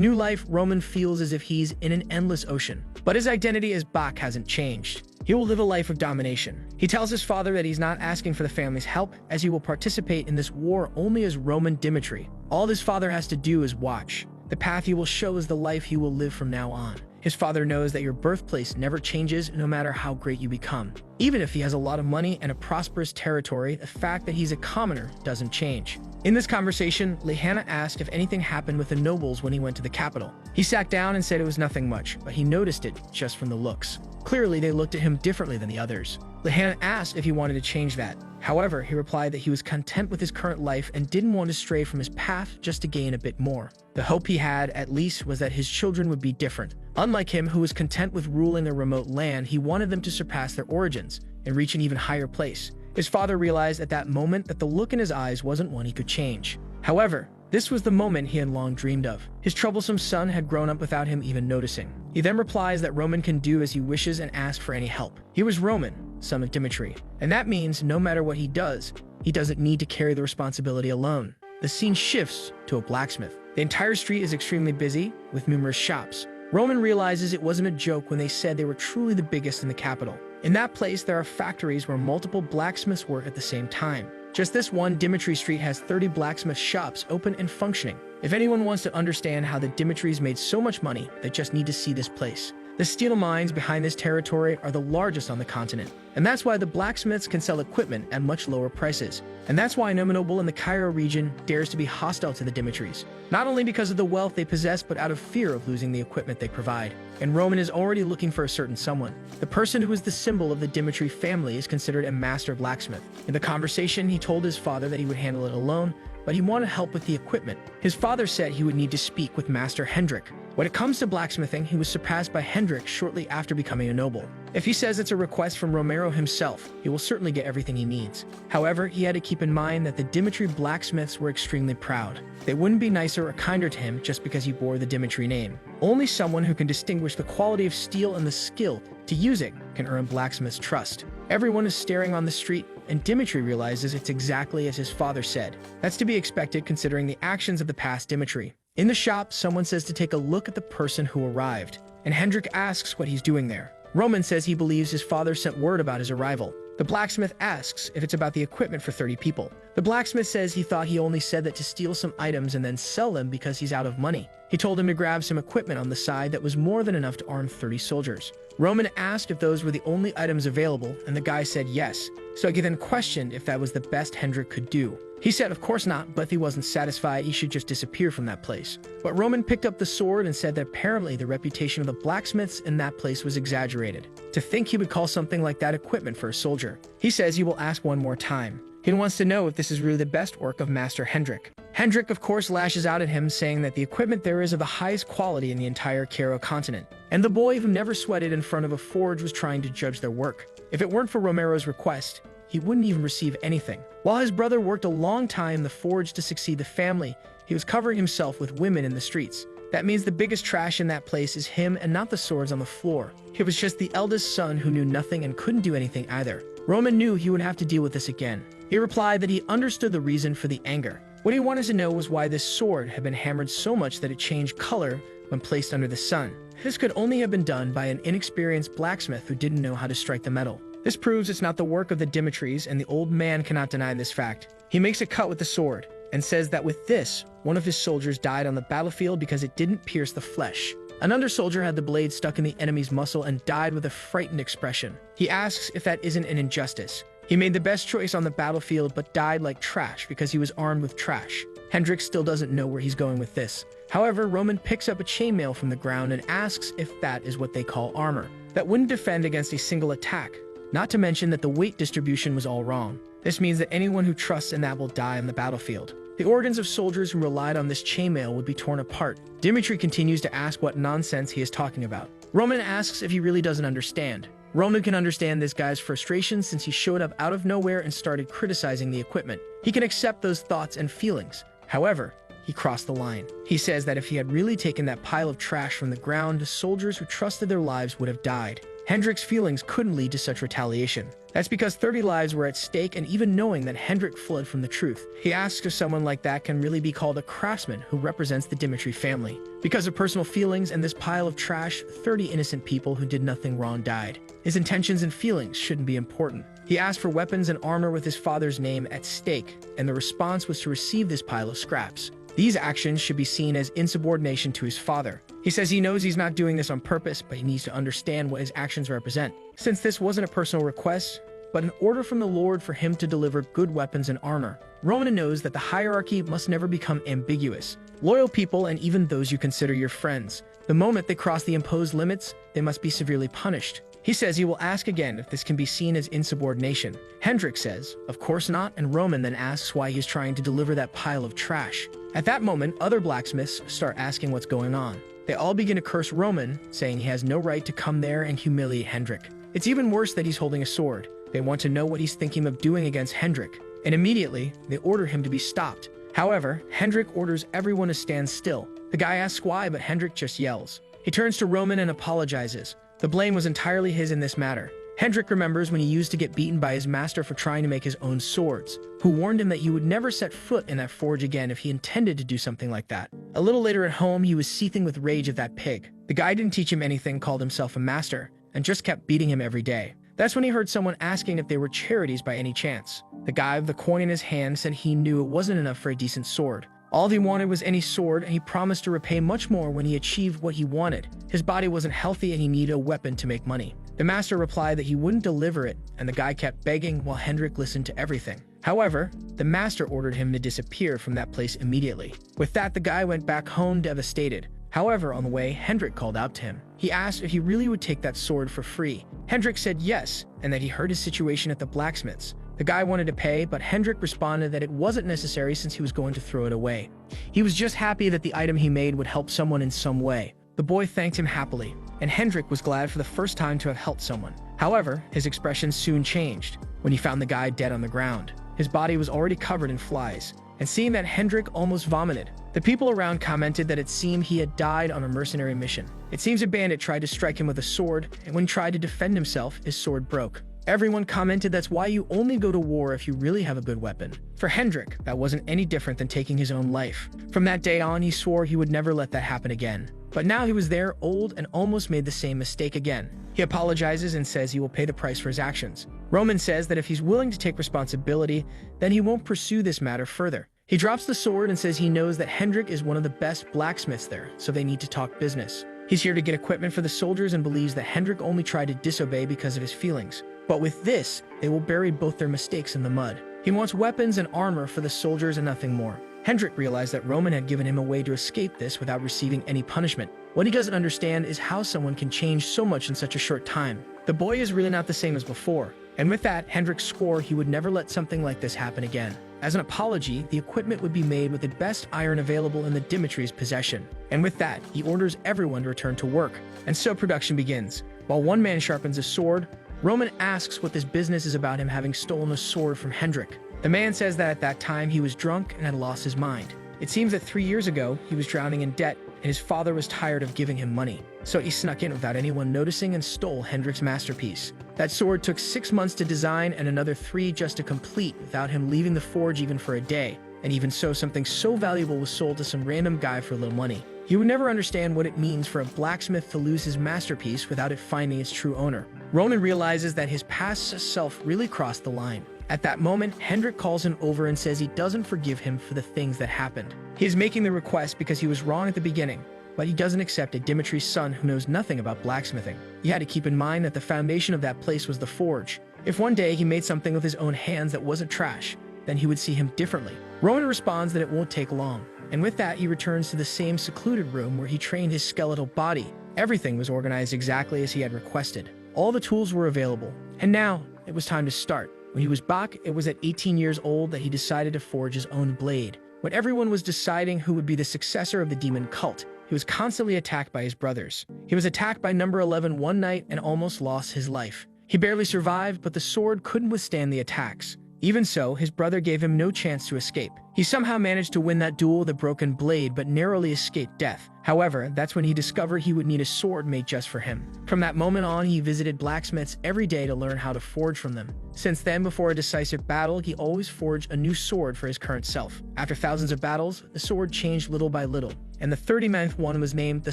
new life, Roman feels as if he's in an endless ocean, but his identity as Bach hasn't changed. He will live a life of domination. He tells his father that he's not asking for the family's help, as he will participate in this war only as Roman Dimitri. All his father has to do is watch. The path he will show is the life he will live from now on. His father knows that your birthplace never changes no matter how great you become. Even if he has a lot of money and a prosperous territory, the fact that he's a commoner doesn't change. In this conversation, Lehana asked if anything happened with the nobles when he went to the capital. He sat down and said it was nothing much, but he noticed it just from the looks. Clearly, they looked at him differently than the others. Lehana asked if he wanted to change that. However, he replied that he was content with his current life and didn't want to stray from his path just to gain a bit more. The hope he had, at least, was that his children would be different. Unlike him, who was content with ruling their remote land, he wanted them to surpass their origins and reach an even higher place. His father realized at that moment that the look in his eyes wasn't one he could change. However, this was the moment he had long dreamed of. His troublesome son had grown up without him even noticing. He then replies that Roman can do as he wishes and ask for any help. He was Roman, son of Dimitri, and that means no matter what he doesn't need to carry the responsibility alone. The scene shifts to a blacksmith. The entire street is extremely busy, with numerous shops. Roman realizes it wasn't a joke when they said they were truly the biggest in the capital. In that place, there are factories where multiple blacksmiths work at the same time. Just this one Dimitri Street has 30 blacksmith shops open and functioning. If anyone wants to understand how the Dimitris made so much money, they just need to see this place. The steel mines behind this territory are the largest on the continent, and that's why the blacksmiths can sell equipment at much lower prices. And that's why no noble in the Cairo region dares to be hostile to the Dimitris, not only because of the wealth they possess, but out of fear of losing the equipment they provide. And Roman is already looking for a certain someone. The person who is the symbol of the Dimitri family is considered a master blacksmith. In the conversation, he told his father that he would handle it alone, but he wanted help with the equipment. His father said he would need to speak with Master Hendrik. When it comes to blacksmithing, he was surpassed by Hendrik shortly after becoming a noble. If he says it's a request from Romero himself, he will certainly get everything he needs. However, he had to keep in mind that the Dimitri blacksmiths were extremely proud. They wouldn't be nicer or kinder to him just because he bore the Dimitri name. Only someone who can distinguish the quality of steel and the skill to use it can earn blacksmith's trust. Everyone is staring on the street, and Dimitri realizes it's exactly as his father said. That's to be expected considering the actions of the past Dimitri. In the shop, someone says to take a look at the person who arrived, and Hendrik asks what he's doing there. Roman says he believes his father sent word about his arrival. The blacksmith asks if it's about the equipment for 30 people. The blacksmith says he thought he only said that to steal some items and then sell them because he's out of money. He told him to grab some equipment on the side that was more than enough to arm 30 soldiers. Roman asked if those were the only items available, and the guy said yes. So he then questioned if that was the best Hendrik could do. He said of course not, but if he wasn't satisfied, he should just disappear from that place. But Roman picked up the sword and said that apparently the reputation of the blacksmiths in that place was exaggerated. To think he would call something like that equipment for a soldier. He says he will ask one more time. He wants to know if this is really the best work of Master Hendrik. Hendrik, of course, lashes out at him, saying that the equipment there is of the highest quality in the entire Cairo continent. And the boy who never sweated in front of a forge was trying to judge their work. If it weren't for Romero's request, he wouldn't even receive anything. While his brother worked a long time in the forge to succeed the family, he was covering himself with women in the streets. That means the biggest trash in that place is him and not the swords on the floor. He was just the eldest son who knew nothing and couldn't do anything either. Roman knew he would have to deal with this again. He replied that he understood the reason for the anger. What he wanted to know was why this sword had been hammered so much that it changed color when placed under the sun. This could only have been done by an inexperienced blacksmith who didn't know how to strike the metal. This proves it's not the work of the Dimitris, and the old man cannot deny this fact. He makes a cut with the sword and says that with this, one of his soldiers died on the battlefield because it didn't pierce the flesh. Another soldier had the blade stuck in the enemy's muscle and died with a frightened expression. He asks if that isn't an injustice. He made the best choice on the battlefield but died like trash because he was armed with trash. Hendrik still doesn't know where he's going with this. However, Roman picks up a chainmail from the ground and asks if that is what they call armor. That wouldn't defend against a single attack. Not to mention that the weight distribution was all wrong. This means that anyone who trusts in that will die on the battlefield. The organs of soldiers who relied on this chainmail would be torn apart. Dimitri continues to ask what nonsense he is talking about. Roman asks if he really doesn't understand. Roman can understand this guy's frustration since he showed up out of nowhere and started criticizing the equipment. He can accept those thoughts and feelings. However, he crossed the line. He says that if he had really taken that pile of trash from the ground, soldiers who trusted their lives would have died. Hendrik's feelings couldn't lead to such retaliation. That's because 30 lives were at stake, and even knowing that Hendrik fled from the truth, he asks if someone like that can really be called a craftsman who represents the Dimitri family. Because of personal feelings and this pile of trash, 30 innocent people who did nothing wrong died. His intentions and feelings shouldn't be important. He asked for weapons and armor with his father's name at stake, and the response was to receive this pile of scraps. These actions should be seen as insubordination to his father. He says he knows he's not doing this on purpose, but he needs to understand what his actions represent. Since this wasn't a personal request, but an order from the Lord for him to deliver good weapons and armor, Roman knows that the hierarchy must never become ambiguous. Loyal people, and even those you consider your friends, the moment they cross the imposed limits, they must be severely punished. He says he will ask again if this can be seen as insubordination. Hendrik says, of course not, and Roman then asks why he's trying to deliver that pile of trash. At that moment, other blacksmiths start asking what's going on. They all begin to curse Roman, saying he has no right to come there and humiliate Hendrik. It's even worse that he's holding a sword. They want to know what he's thinking of doing against Hendrik, and immediately, they order him to be stopped. However, Hendrik orders everyone to stand still. The guy asks why, but Hendrik just yells. He turns to Roman and apologizes. The blame was entirely his in this matter. Hendrik remembers when he used to get beaten by his master for trying to make his own swords, who warned him that he would never set foot in that forge again if he intended to do something like that. A little later at home, he was seething with rage at that pig. The guy didn't teach him anything, called himself a master, and just kept beating him every day. That's when he heard someone asking if they were charities by any chance. The guy with the coin in his hand said he knew it wasn't enough for a decent sword. All he wanted was any sword, and he promised to repay much more when he achieved what he wanted. His body wasn't healthy and he needed a weapon to make money. The master replied that he wouldn't deliver it, and the guy kept begging while Hendrik listened to everything. However, the master ordered him to disappear from that place immediately. With that, the guy went back home devastated. However, on the way, Hendrik called out to him. He asked if he really would take that sword for free. Hendrik said yes, and that he heard his situation at the blacksmith's. The guy wanted to pay, but Hendrik responded that it wasn't necessary since he was going to throw it away. He was just happy that the item he made would help someone in some way. The boy thanked him happily, and Hendrik was glad for the first time to have helped someone. However, his expression soon changed when he found the guy dead on the ground. His body was already covered in flies, and seeing that, Hendrik almost vomited. The people around commented that it seemed he had died on a mercenary mission. It seems a bandit tried to strike him with a sword, and when he tried to defend himself, his sword broke. Everyone commented that's why you only go to war if you really have a good weapon. For Hendrik, that wasn't any different than taking his own life. From that day on, he swore he would never let that happen again. But now he was there, old, and almost made the same mistake again. He apologizes and says he will pay the price for his actions. Roman says that if he's willing to take responsibility, then he won't pursue this matter further. He drops the sword and says he knows that Hendrik is one of the best blacksmiths there, so they need to talk business. He's here to get equipment for the soldiers and believes that Hendrik only tried to disobey because of his feelings. But with this, they will bury both their mistakes in the mud. He wants weapons and armor for the soldiers and nothing more. Hendrik realized that Roman had given him a way to escape this without receiving any punishment. What he doesn't understand is how someone can change so much in such a short time. The boy is really not the same as before. And with that, Hendrik swore he would never let something like this happen again. As an apology, the equipment would be made with the best iron available in the Dimitri's possession. And with that, he orders everyone to return to work. And so production begins. While one man sharpens a sword, Roman asks what this business is about him having stolen a sword from Hendrik. The man says that at that time he was drunk and had lost his mind. It seems that 3 years ago, he was drowning in debt, and his father was tired of giving him money. So he snuck in without anyone noticing and stole Hendrik's masterpiece. That sword took 6 months to design and another 3 just to complete without him leaving the forge even for a day. And even so, something so valuable was sold to some random guy for a little money. He would never understand what it means for a blacksmith to lose his masterpiece without it finding its true owner. Roman realizes that his past self really crossed the line. At that moment, Hendrik calls him over and says he doesn't forgive him for the things that happened. He is making the request because he was wrong at the beginning, but he doesn't accept a Dimitri's son who knows nothing about blacksmithing. He had to keep in mind that the foundation of that place was the forge. If one day he made something with his own hands that wasn't trash, then he would see him differently. Roman responds that it won't take long, and with that he returns to the same secluded room where he trained his skeletal body. Everything was organized exactly as he had requested. All the tools were available, and now it was time to start. When he was back, it was at 18 years old that he decided to forge his own blade. When everyone was deciding who would be the successor of the demon cult, he was constantly attacked by his brothers. He was attacked by number 11 one night and almost lost his life. He barely survived, but the sword couldn't withstand the attacks. Even so, his brother gave him no chance to escape. He somehow managed to win that duel with a broken blade, but narrowly escaped death. However, that's when he discovered he would need a sword made just for him. From that moment on, he visited blacksmiths every day to learn how to forge from them. Since then, before a decisive battle, he always forged a new sword for his current self. After thousands of battles, the sword changed little by little, and the 39th one was named the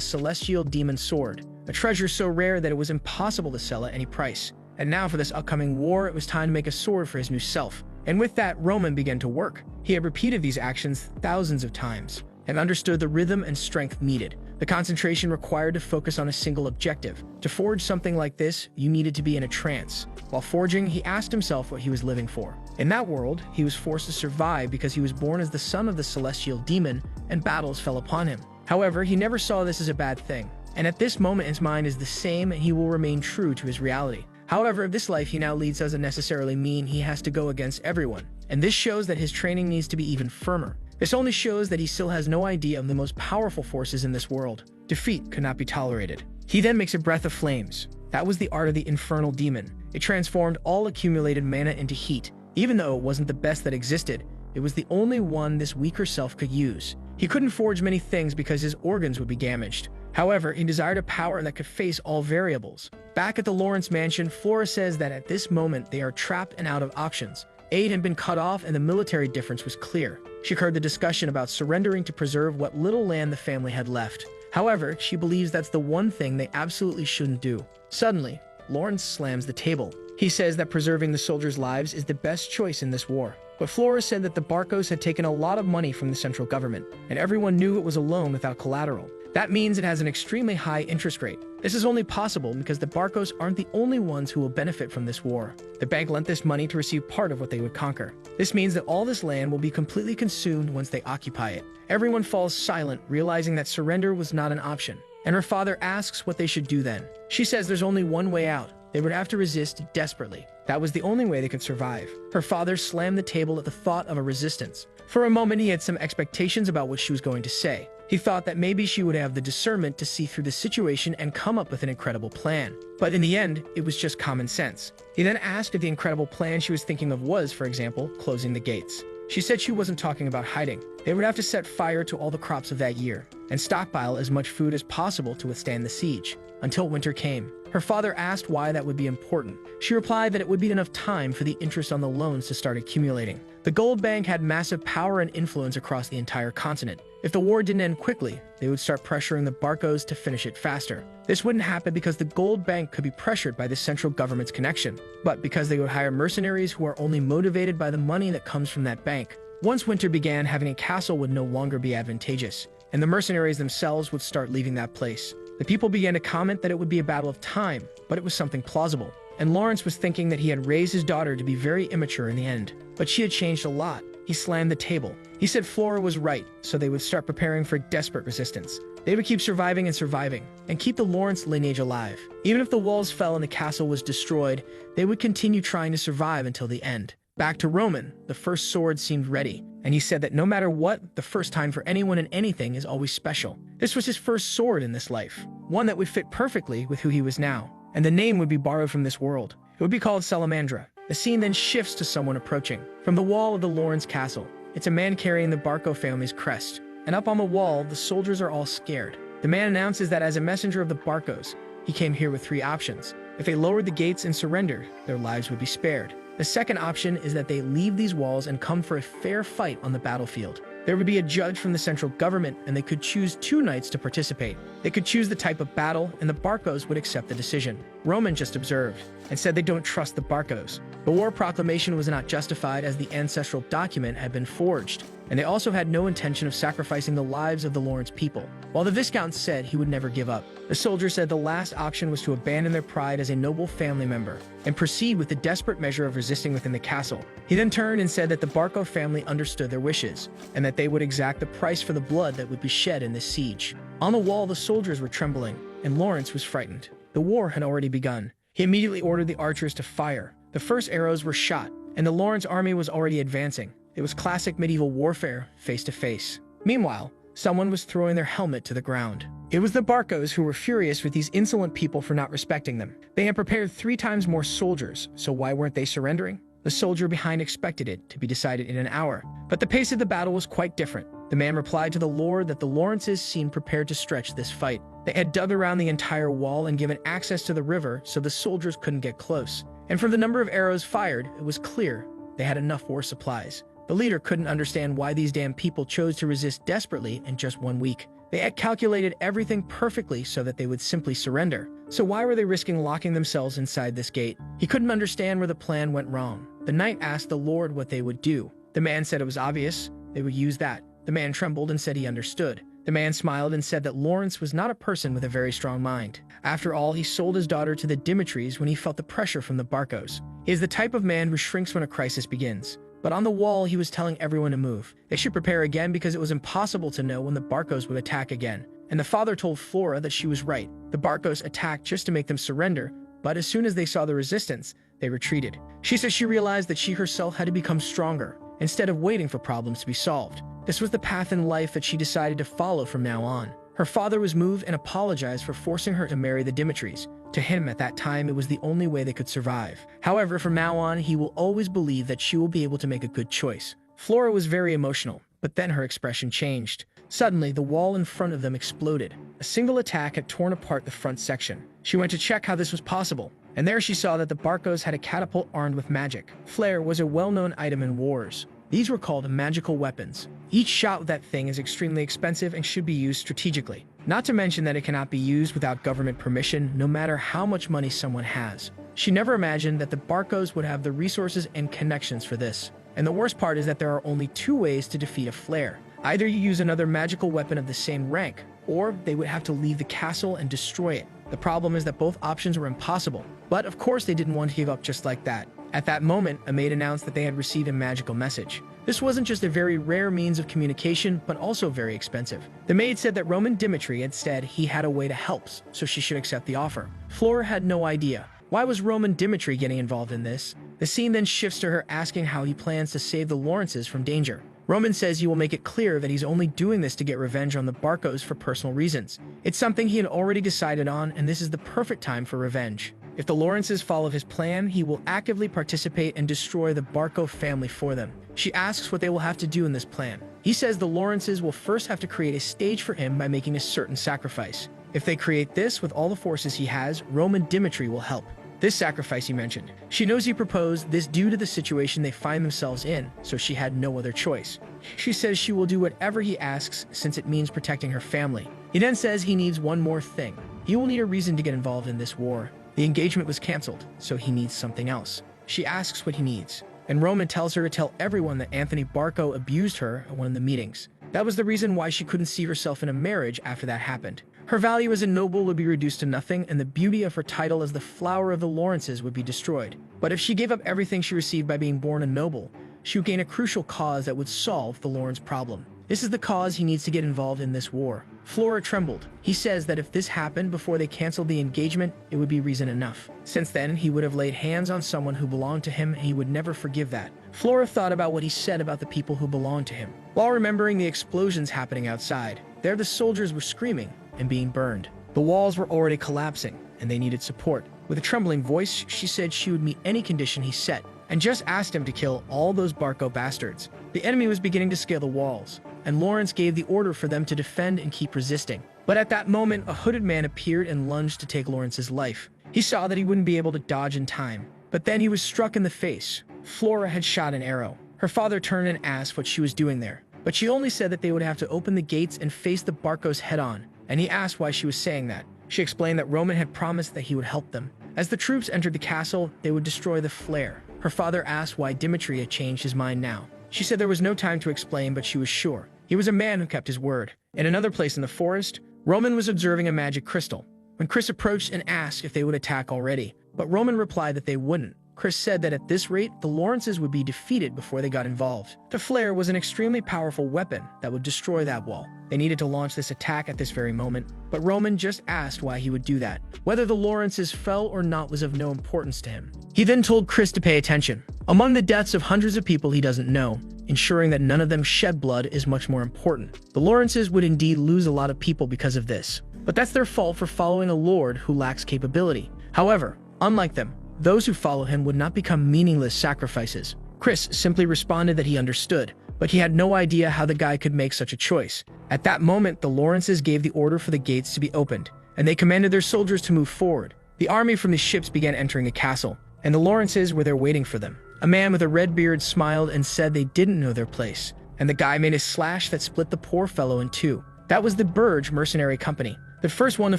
Celestial Demon Sword, a treasure so rare that it was impossible to sell at any price. And now for this upcoming war, it was time to make a sword for his new self. And with that, Roman began to work. He had repeated these actions thousands of times and understood the rhythm and strength needed, the concentration required to focus on a single objective. To forge something like this, you needed to be in a trance. While forging, he asked himself what he was living for. In that world, he was forced to survive because he was born as the son of the celestial demon, and battles fell upon him. However, he never saw this as a bad thing. And at this moment, his mind is the same, and he will remain true to his reality. However, this life he now leads doesn't necessarily mean he has to go against everyone, and this shows that his training needs to be even firmer. This only shows that he still has no idea of the most powerful forces in this world. Defeat could not be tolerated. He then makes a breath of flames. That was the art of the infernal demon. It transformed all accumulated mana into heat. Even though it wasn't the best that existed, it was the only one this weaker self could use. He couldn't forge many things because his organs would be damaged. However, he desired a power that could face all variables. Back at the Lawrence mansion, Flora says that at this moment they are trapped and out of options. Aid had been cut off and the military difference was clear. She heard the discussion about surrendering to preserve what little land the family had left. However, she believes that's the one thing they absolutely shouldn't do. Suddenly, Lawrence slams the table. He says that preserving the soldiers' lives is the best choice in this war. But Flora said that the Barcos had taken a lot of money from the central government, and everyone knew it was a loan without collateral. That means it has an extremely high interest rate. This is only possible because the Barcos aren't the only ones who will benefit from this war. The bank lent this money to receive part of what they would conquer. This means that all this land will be completely consumed once they occupy it. Everyone falls silent, realizing that surrender was not an option. And her father asks what they should do then. She says there's only one way out. They would have to resist desperately. That was the only way they could survive. Her father slammed the table at the thought of a resistance. For a moment, he had some expectations about what she was going to say. He thought that maybe she would have the discernment to see through the situation and come up with an incredible plan. But in the end, it was just common sense. He then asked if the incredible plan she was thinking of was, for example, closing the gates. She said she wasn't talking about hiding. They would have to set fire to all the crops of that year and stockpile as much food as possible to withstand the siege until winter came. Her father asked why that would be important. She replied that it would be enough time for the interest on the loans to start accumulating. The gold bank had massive power and influence across the entire continent. If the war didn't end quickly, they would start pressuring the Barcos to finish it faster. This wouldn't happen because the gold bank could be pressured by the central government's connection, but because they would hire mercenaries who are only motivated by the money that comes from that bank. Once winter began, having a castle would no longer be advantageous, and the mercenaries themselves would start leaving that place. The people began to comment that it would be a battle of time, but it was something plausible. And Lawrence was thinking that he had raised his daughter to be very immature in the end. But she had changed a lot. He slammed the table. He said Flora was right, so they would start preparing for desperate resistance. They would keep surviving and keep the Lawrence lineage alive. Even if the walls fell and the castle was destroyed, they would continue trying to survive until the end. Back to Roman, the first sword seemed ready, and he said that no matter what, the first time for anyone and anything is always special. This was his first sword in this life, one that would fit perfectly with who he was now, and the name would be borrowed from this world. It would be called Salamandra. The scene then shifts to someone approaching. From the wall of the Lawrence castle, it's a man carrying the Barco family's crest, and up on the wall, the soldiers are all scared. The man announces that as a messenger of the Barcos, he came here with 3 options. If they lowered the gates and surrendered, their lives would be spared. The second option is that they leave these walls and come for a fair fight on the battlefield. There would be a judge from the central government, and they could choose 2 knights to participate. They could choose the type of battle, and the Barcos would accept the decision. Roman just observed and said they don't trust the Barcos. The war proclamation was not justified as the ancestral document had been forged, and they also had no intention of sacrificing the lives of the Lawrence people, while the Viscount said he would never give up. The soldier said the last option was to abandon their pride as a noble family member and proceed with the desperate measure of resisting within the castle. He then turned and said that the Barco family understood their wishes, and that they would exact the price for the blood that would be shed in this siege. On the wall, the soldiers were trembling, and Lawrence was frightened. The war had already begun. He immediately ordered the archers to fire. The first arrows were shot, and the Lawrence army was already advancing. It was classic medieval warfare, face to face. Meanwhile, someone was throwing their helmet to the ground. It was the Barcos who were furious with these insolent people for not respecting them. They had prepared 3 times more soldiers, so why weren't they surrendering? The soldier behind expected it to be decided in an hour, but the pace of the battle was quite different. The man replied to the Lord that the Lawrences seemed prepared to stretch this fight. They had dug around the entire wall and given access to the river so the soldiers couldn't get close. And from the number of arrows fired, it was clear they had enough war supplies. The leader couldn't understand why these damn people chose to resist desperately in just 1 week. They had calculated everything perfectly so that they would simply surrender. So why were they risking locking themselves inside this gate? He couldn't understand where the plan went wrong. The knight asked the Lord what they would do. The man said it was obvious. They would use that. The man trembled and said he understood. The man smiled and said that Lawrence was not a person with a very strong mind. After all, he sold his daughter to the Dimitris when he felt the pressure from the Barcos. He is the type of man who shrinks when a crisis begins. But on the wall, he was telling everyone to move. They should prepare again because it was impossible to know when the Barcos would attack again. And the father told Flora that she was right. The Barcos attacked just to make them surrender, but as soon as they saw the resistance, they retreated. She said she realized that she herself had to become stronger, instead of waiting for problems to be solved. This was the path in life that she decided to follow from now on. Her father was moved and apologized for forcing her to marry the Dimitris. To him, at that time, it was the only way they could survive. However, from now on, he will always believe that she will be able to make a good choice. Flora was very emotional, but then her expression changed. Suddenly, the wall in front of them exploded. A single attack had torn apart the front section. She went to check how this was possible, and there she saw that the Barcos had a catapult armed with magic. Flare was a well-known item in wars. These were called magical weapons. Each shot with that thing is extremely expensive and should be used strategically. Not to mention that it cannot be used without government permission, no matter how much money someone has. She never imagined that the Barcos would have the resources and connections for this. And the worst part is that there are only two ways to defeat a flare. Either you use another magical weapon of the same rank, or they would have to leave the castle and destroy it. The problem is that both options were impossible. But of course they didn't want to give up just like that. At that moment, a maid announced that they had received a magical message. This wasn't just a very rare means of communication, but also very expensive. The maid said that Roman Dimitri had said he had a way to help, so she should accept the offer. Flora had no idea. Why was Roman Dimitri getting involved in this? The scene then shifts to her asking how he plans to save the Lawrences from danger. Roman says he will make it clear that he's only doing this to get revenge on the Barcos for personal reasons. It's something he had already decided on, and this is the perfect time for revenge. If the Lawrences follow his plan, he will actively participate and destroy the Barco family for them. She asks what they will have to do in this plan. He says the Lawrences will first have to create a stage for him by making a certain sacrifice. If they create this with all the forces he has, Roman Dimitri will help. This sacrifice he mentioned. She knows he proposed this due to the situation they find themselves in, so she had no other choice. She says she will do whatever he asks since it means protecting her family. He then says he needs one more thing. He will need a reason to get involved in this war. The engagement was cancelled, so he needs something else. She asks what he needs, and Roman tells her to tell everyone that Anthony Barco abused her at one of the meetings. That was the reason why she couldn't see herself in a marriage after that happened. Her value as a noble would be reduced to nothing, and the beauty of her title as the flower of the Lawrences would be destroyed. But if she gave up everything she received by being born a noble, she would gain a crucial cause that would solve the Lawrence problem. This is the cause he needs to get involved in this war. Flora trembled. He says that if this happened before they canceled the engagement, it would be reason enough. Since then, he would have laid hands on someone who belonged to him, and he would never forgive that. Flora thought about what he said about the people who belonged to him, while remembering the explosions happening outside. There the soldiers were screaming and being burned. The walls were already collapsing, and they needed support. With a trembling voice, she said she would meet any condition he set, and just asked him to kill all those Barco bastards. The enemy was beginning to scale the walls, and Lawrence gave the order for them to defend and keep resisting. But at that moment, a hooded man appeared and lunged to take Lawrence's life. He saw that he wouldn't be able to dodge in time, but then he was struck in the face. Flora had shot an arrow. Her father turned and asked what she was doing there, but she only said that they would have to open the gates and face the Barcos head-on, and he asked why she was saying that. She explained that Roman had promised that he would help them. As the troops entered the castle, they would destroy the flare. Her father asked why Dimitri had changed his mind now. She said there was no time to explain, but she was sure. He was a man who kept his word. In another place in the forest, Roman was observing a magic crystal, when Chris approached and asked if they would attack already. But Roman replied that they wouldn't. Chris said that at this rate, the Lawrences would be defeated before they got involved. The flare was an extremely powerful weapon that would destroy that wall. They needed to launch this attack at this very moment, but Roman just asked why he would do that. Whether the Lawrences fell or not was of no importance to him. He then told Chris to pay attention. Among the deaths of hundreds of people he doesn't know, ensuring that none of them shed blood is much more important. The Lawrences would indeed lose a lot of people because of this, but that's their fault for following a lord who lacks capability. However, unlike them, those who follow him would not become meaningless sacrifices. Chris simply responded that he understood, but he had no idea how the guy could make such a choice. At that moment, the Lawrences gave the order for the gates to be opened, and they commanded their soldiers to move forward. The army from the ships began entering the castle, and the Lawrences were there waiting for them. A man with a red beard smiled and said they didn't know their place, and the guy made a slash that split the poor fellow in two. That was the Burge mercenary company. The first one to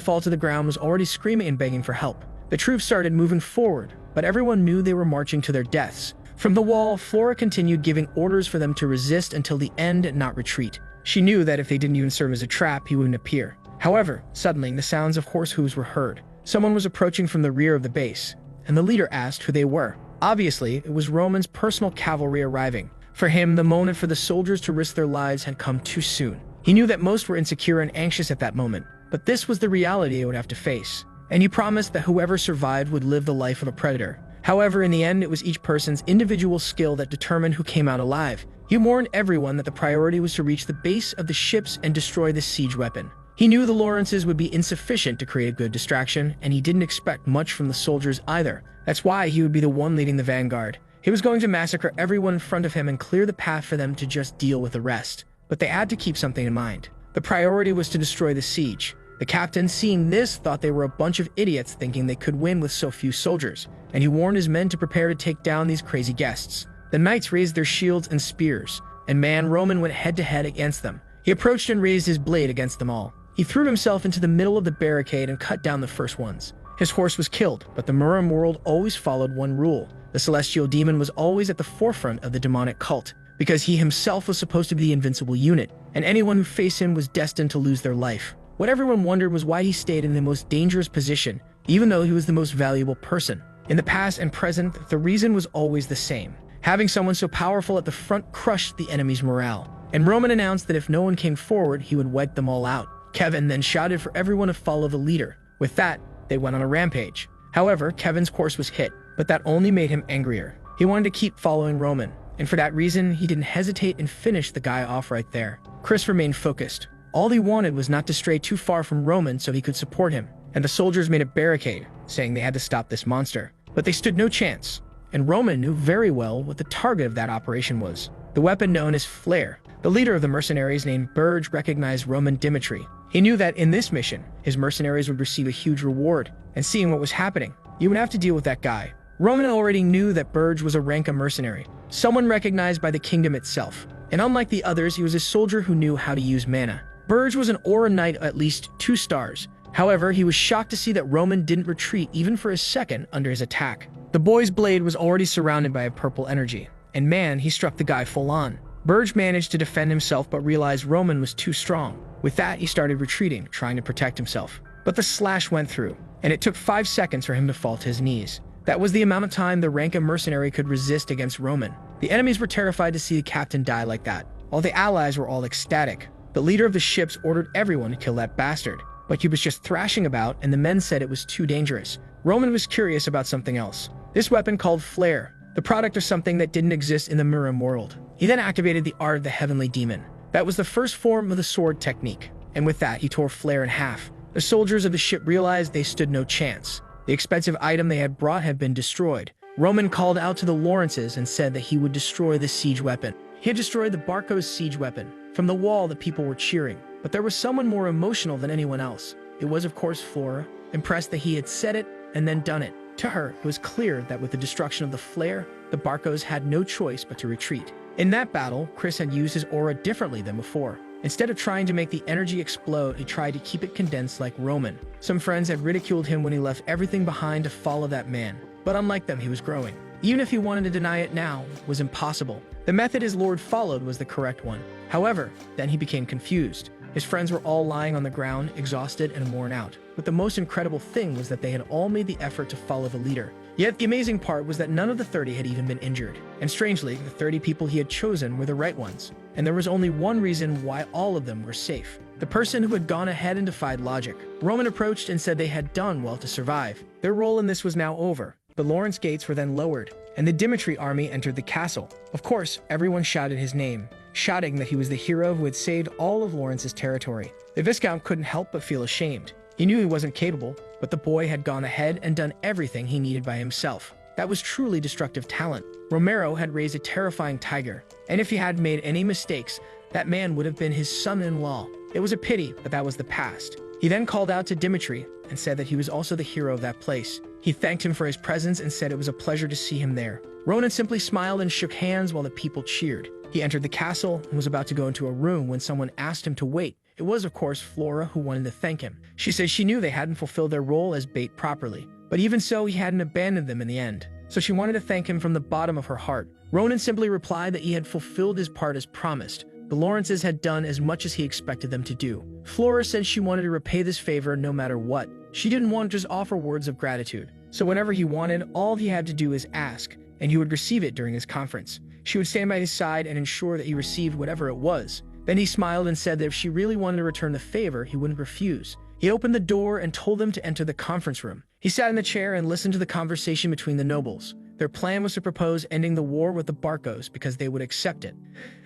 fall to the ground was already screaming and begging for help. The troops started moving forward, but everyone knew they were marching to their deaths. From the wall, Flora continued giving orders for them to resist until the end and not retreat. She knew that if they didn't even serve as a trap, he wouldn't appear. However, suddenly the sounds of horse hooves were heard. Someone was approaching from the rear of the base, and the leader asked who they were. Obviously, it was Roman's personal cavalry arriving. For him, the moment for the soldiers to risk their lives had come too soon. He knew that most were insecure and anxious at that moment, but this was the reality they would have to face. And he promised that whoever survived would live the life of a predator. However, in the end, it was each person's individual skill that determined who came out alive. He warned everyone that the priority was to reach the base of the ships and destroy the siege weapon. He knew the Lawrences would be insufficient to create a good distraction, and he didn't expect much from the soldiers either. That's why he would be the one leading the vanguard. He was going to massacre everyone in front of him and clear the path for them to just deal with the rest. But they had to keep something in mind. The priority was to destroy the siege. The captain, seeing this, thought they were a bunch of idiots thinking they could win with so few soldiers, and he warned his men to prepare to take down these crazy guests. The knights raised their shields and spears, and Roman went head-to-head against them. He approached and raised his blade against them all. He threw himself into the middle of the barricade and cut down the first ones. His horse was killed, but the Muram world always followed one rule. The celestial demon was always at the forefront of the demonic cult, because he himself was supposed to be the invincible unit, and anyone who faced him was destined to lose their life. What everyone wondered was why he stayed in the most dangerous position, even though he was the most valuable person. In the past and present, the reason was always the same. Having someone so powerful at the front crushed the enemy's morale, and Roman announced that if no one came forward, he would wipe them all out. Kevin then shouted for everyone to follow the leader. With that, they went on a rampage. However, Kevin's course was hit, but that only made him angrier. He wanted to keep following Roman, and for that reason, he didn't hesitate and finished the guy off right there. Chris remained focused. All he wanted was not to stray too far from Roman so he could support him, and the soldiers made a barricade, saying they had to stop this monster. But they stood no chance, and Roman knew very well what the target of that operation was. The weapon known as Flare. The leader of the mercenaries named Burge recognized Roman Dimitri. He knew that in this mission, his mercenaries would receive a huge reward, and seeing what was happening, you would have to deal with that guy. Roman already knew that Burge was a Ranka mercenary, someone recognized by the kingdom itself, and unlike the others, he was a soldier who knew how to use mana. Burge was an Aura Knight at least 2 stars. However, he was shocked to see that Roman didn't retreat even for a second under his attack. The boy's blade was already surrounded by a purple energy, and he struck the guy full on. Burge managed to defend himself but realized Roman was too strong. With that, he started retreating, trying to protect himself. But the slash went through, and it took 5 seconds for him to fall to his knees. That was the amount of time the Ranka mercenary could resist against Roman. The enemies were terrified to see the captain die like that. All the allies were all ecstatic. The leader of the ships ordered everyone to kill that bastard, but he was just thrashing about and the men said it was too dangerous. Roman was curious about something else. This weapon called Flare, the product of something that didn't exist in the Muram world. He then activated the art of the heavenly demon. That was the first form of the sword technique, and with that he tore Flare in half. The soldiers of the ship realized they stood no chance. The expensive item they had brought had been destroyed. Roman called out to the Lawrences and said that he would destroy the siege weapon. He had destroyed the Barco's siege weapon. From the wall, the people were cheering, but there was someone more emotional than anyone else. It was, of course, Flora, impressed that he had said it and then done it. To her, it was clear that with the destruction of the Flare, the Barcos had no choice but to retreat. In that battle, Chris had used his aura differently than before. Instead of trying to make the energy explode, he tried to keep it condensed like Roman. Some friends had ridiculed him when he left everything behind to follow that man, but unlike them, he was growing. Even if he wanted to deny it now, it was impossible. The method his lord followed was the correct one. However, then he became confused. His friends were all lying on the ground, exhausted and worn out. But the most incredible thing was that they had all made the effort to follow the leader. Yet the amazing part was that none of the 30 had even been injured. And strangely, the 30 people he had chosen were the right ones. And there was only one reason why all of them were safe. The person who had gone ahead and defied logic. Roman approached and said they had done well to survive. Their role in this was now over. The Lawrence gates were then lowered, and the Dimitri army entered the castle. Of course, everyone shouted his name, shouting that he was the hero who had saved all of Lawrence's territory. The Viscount couldn't help but feel ashamed. He knew he wasn't capable, but the boy had gone ahead and done everything he needed by himself. That was truly destructive talent. Romero had raised a terrifying tiger, and if he had made any mistakes, that man would have been his son-in-law. It was a pity, but that was the past. He then called out to Dimitri and said that he was also the hero of that place. He thanked him for his presence and said it was a pleasure to see him there. Ronan simply smiled and shook hands while the people cheered. He entered the castle and was about to go into a room when someone asked him to wait. It was, of course, Flora who wanted to thank him. She said she knew they hadn't fulfilled their role as bait properly, but even so, he hadn't abandoned them in the end. So she wanted to thank him from the bottom of her heart. Ronan simply replied that he had fulfilled his part as promised. The Lawrences had done as much as he expected them to do. Flora said she wanted to repay this favor no matter what. She didn't want to just offer words of gratitude. So whenever he wanted, all he had to do is ask, and he would receive it during his conference. She would stand by his side and ensure that he received whatever it was. Then he smiled and said that if she really wanted to return the favor, he wouldn't refuse. He opened the door and told them to enter the conference room. He sat in the chair and listened to the conversation between the nobles. Their plan was to propose ending the war with the Barcos because they would accept it.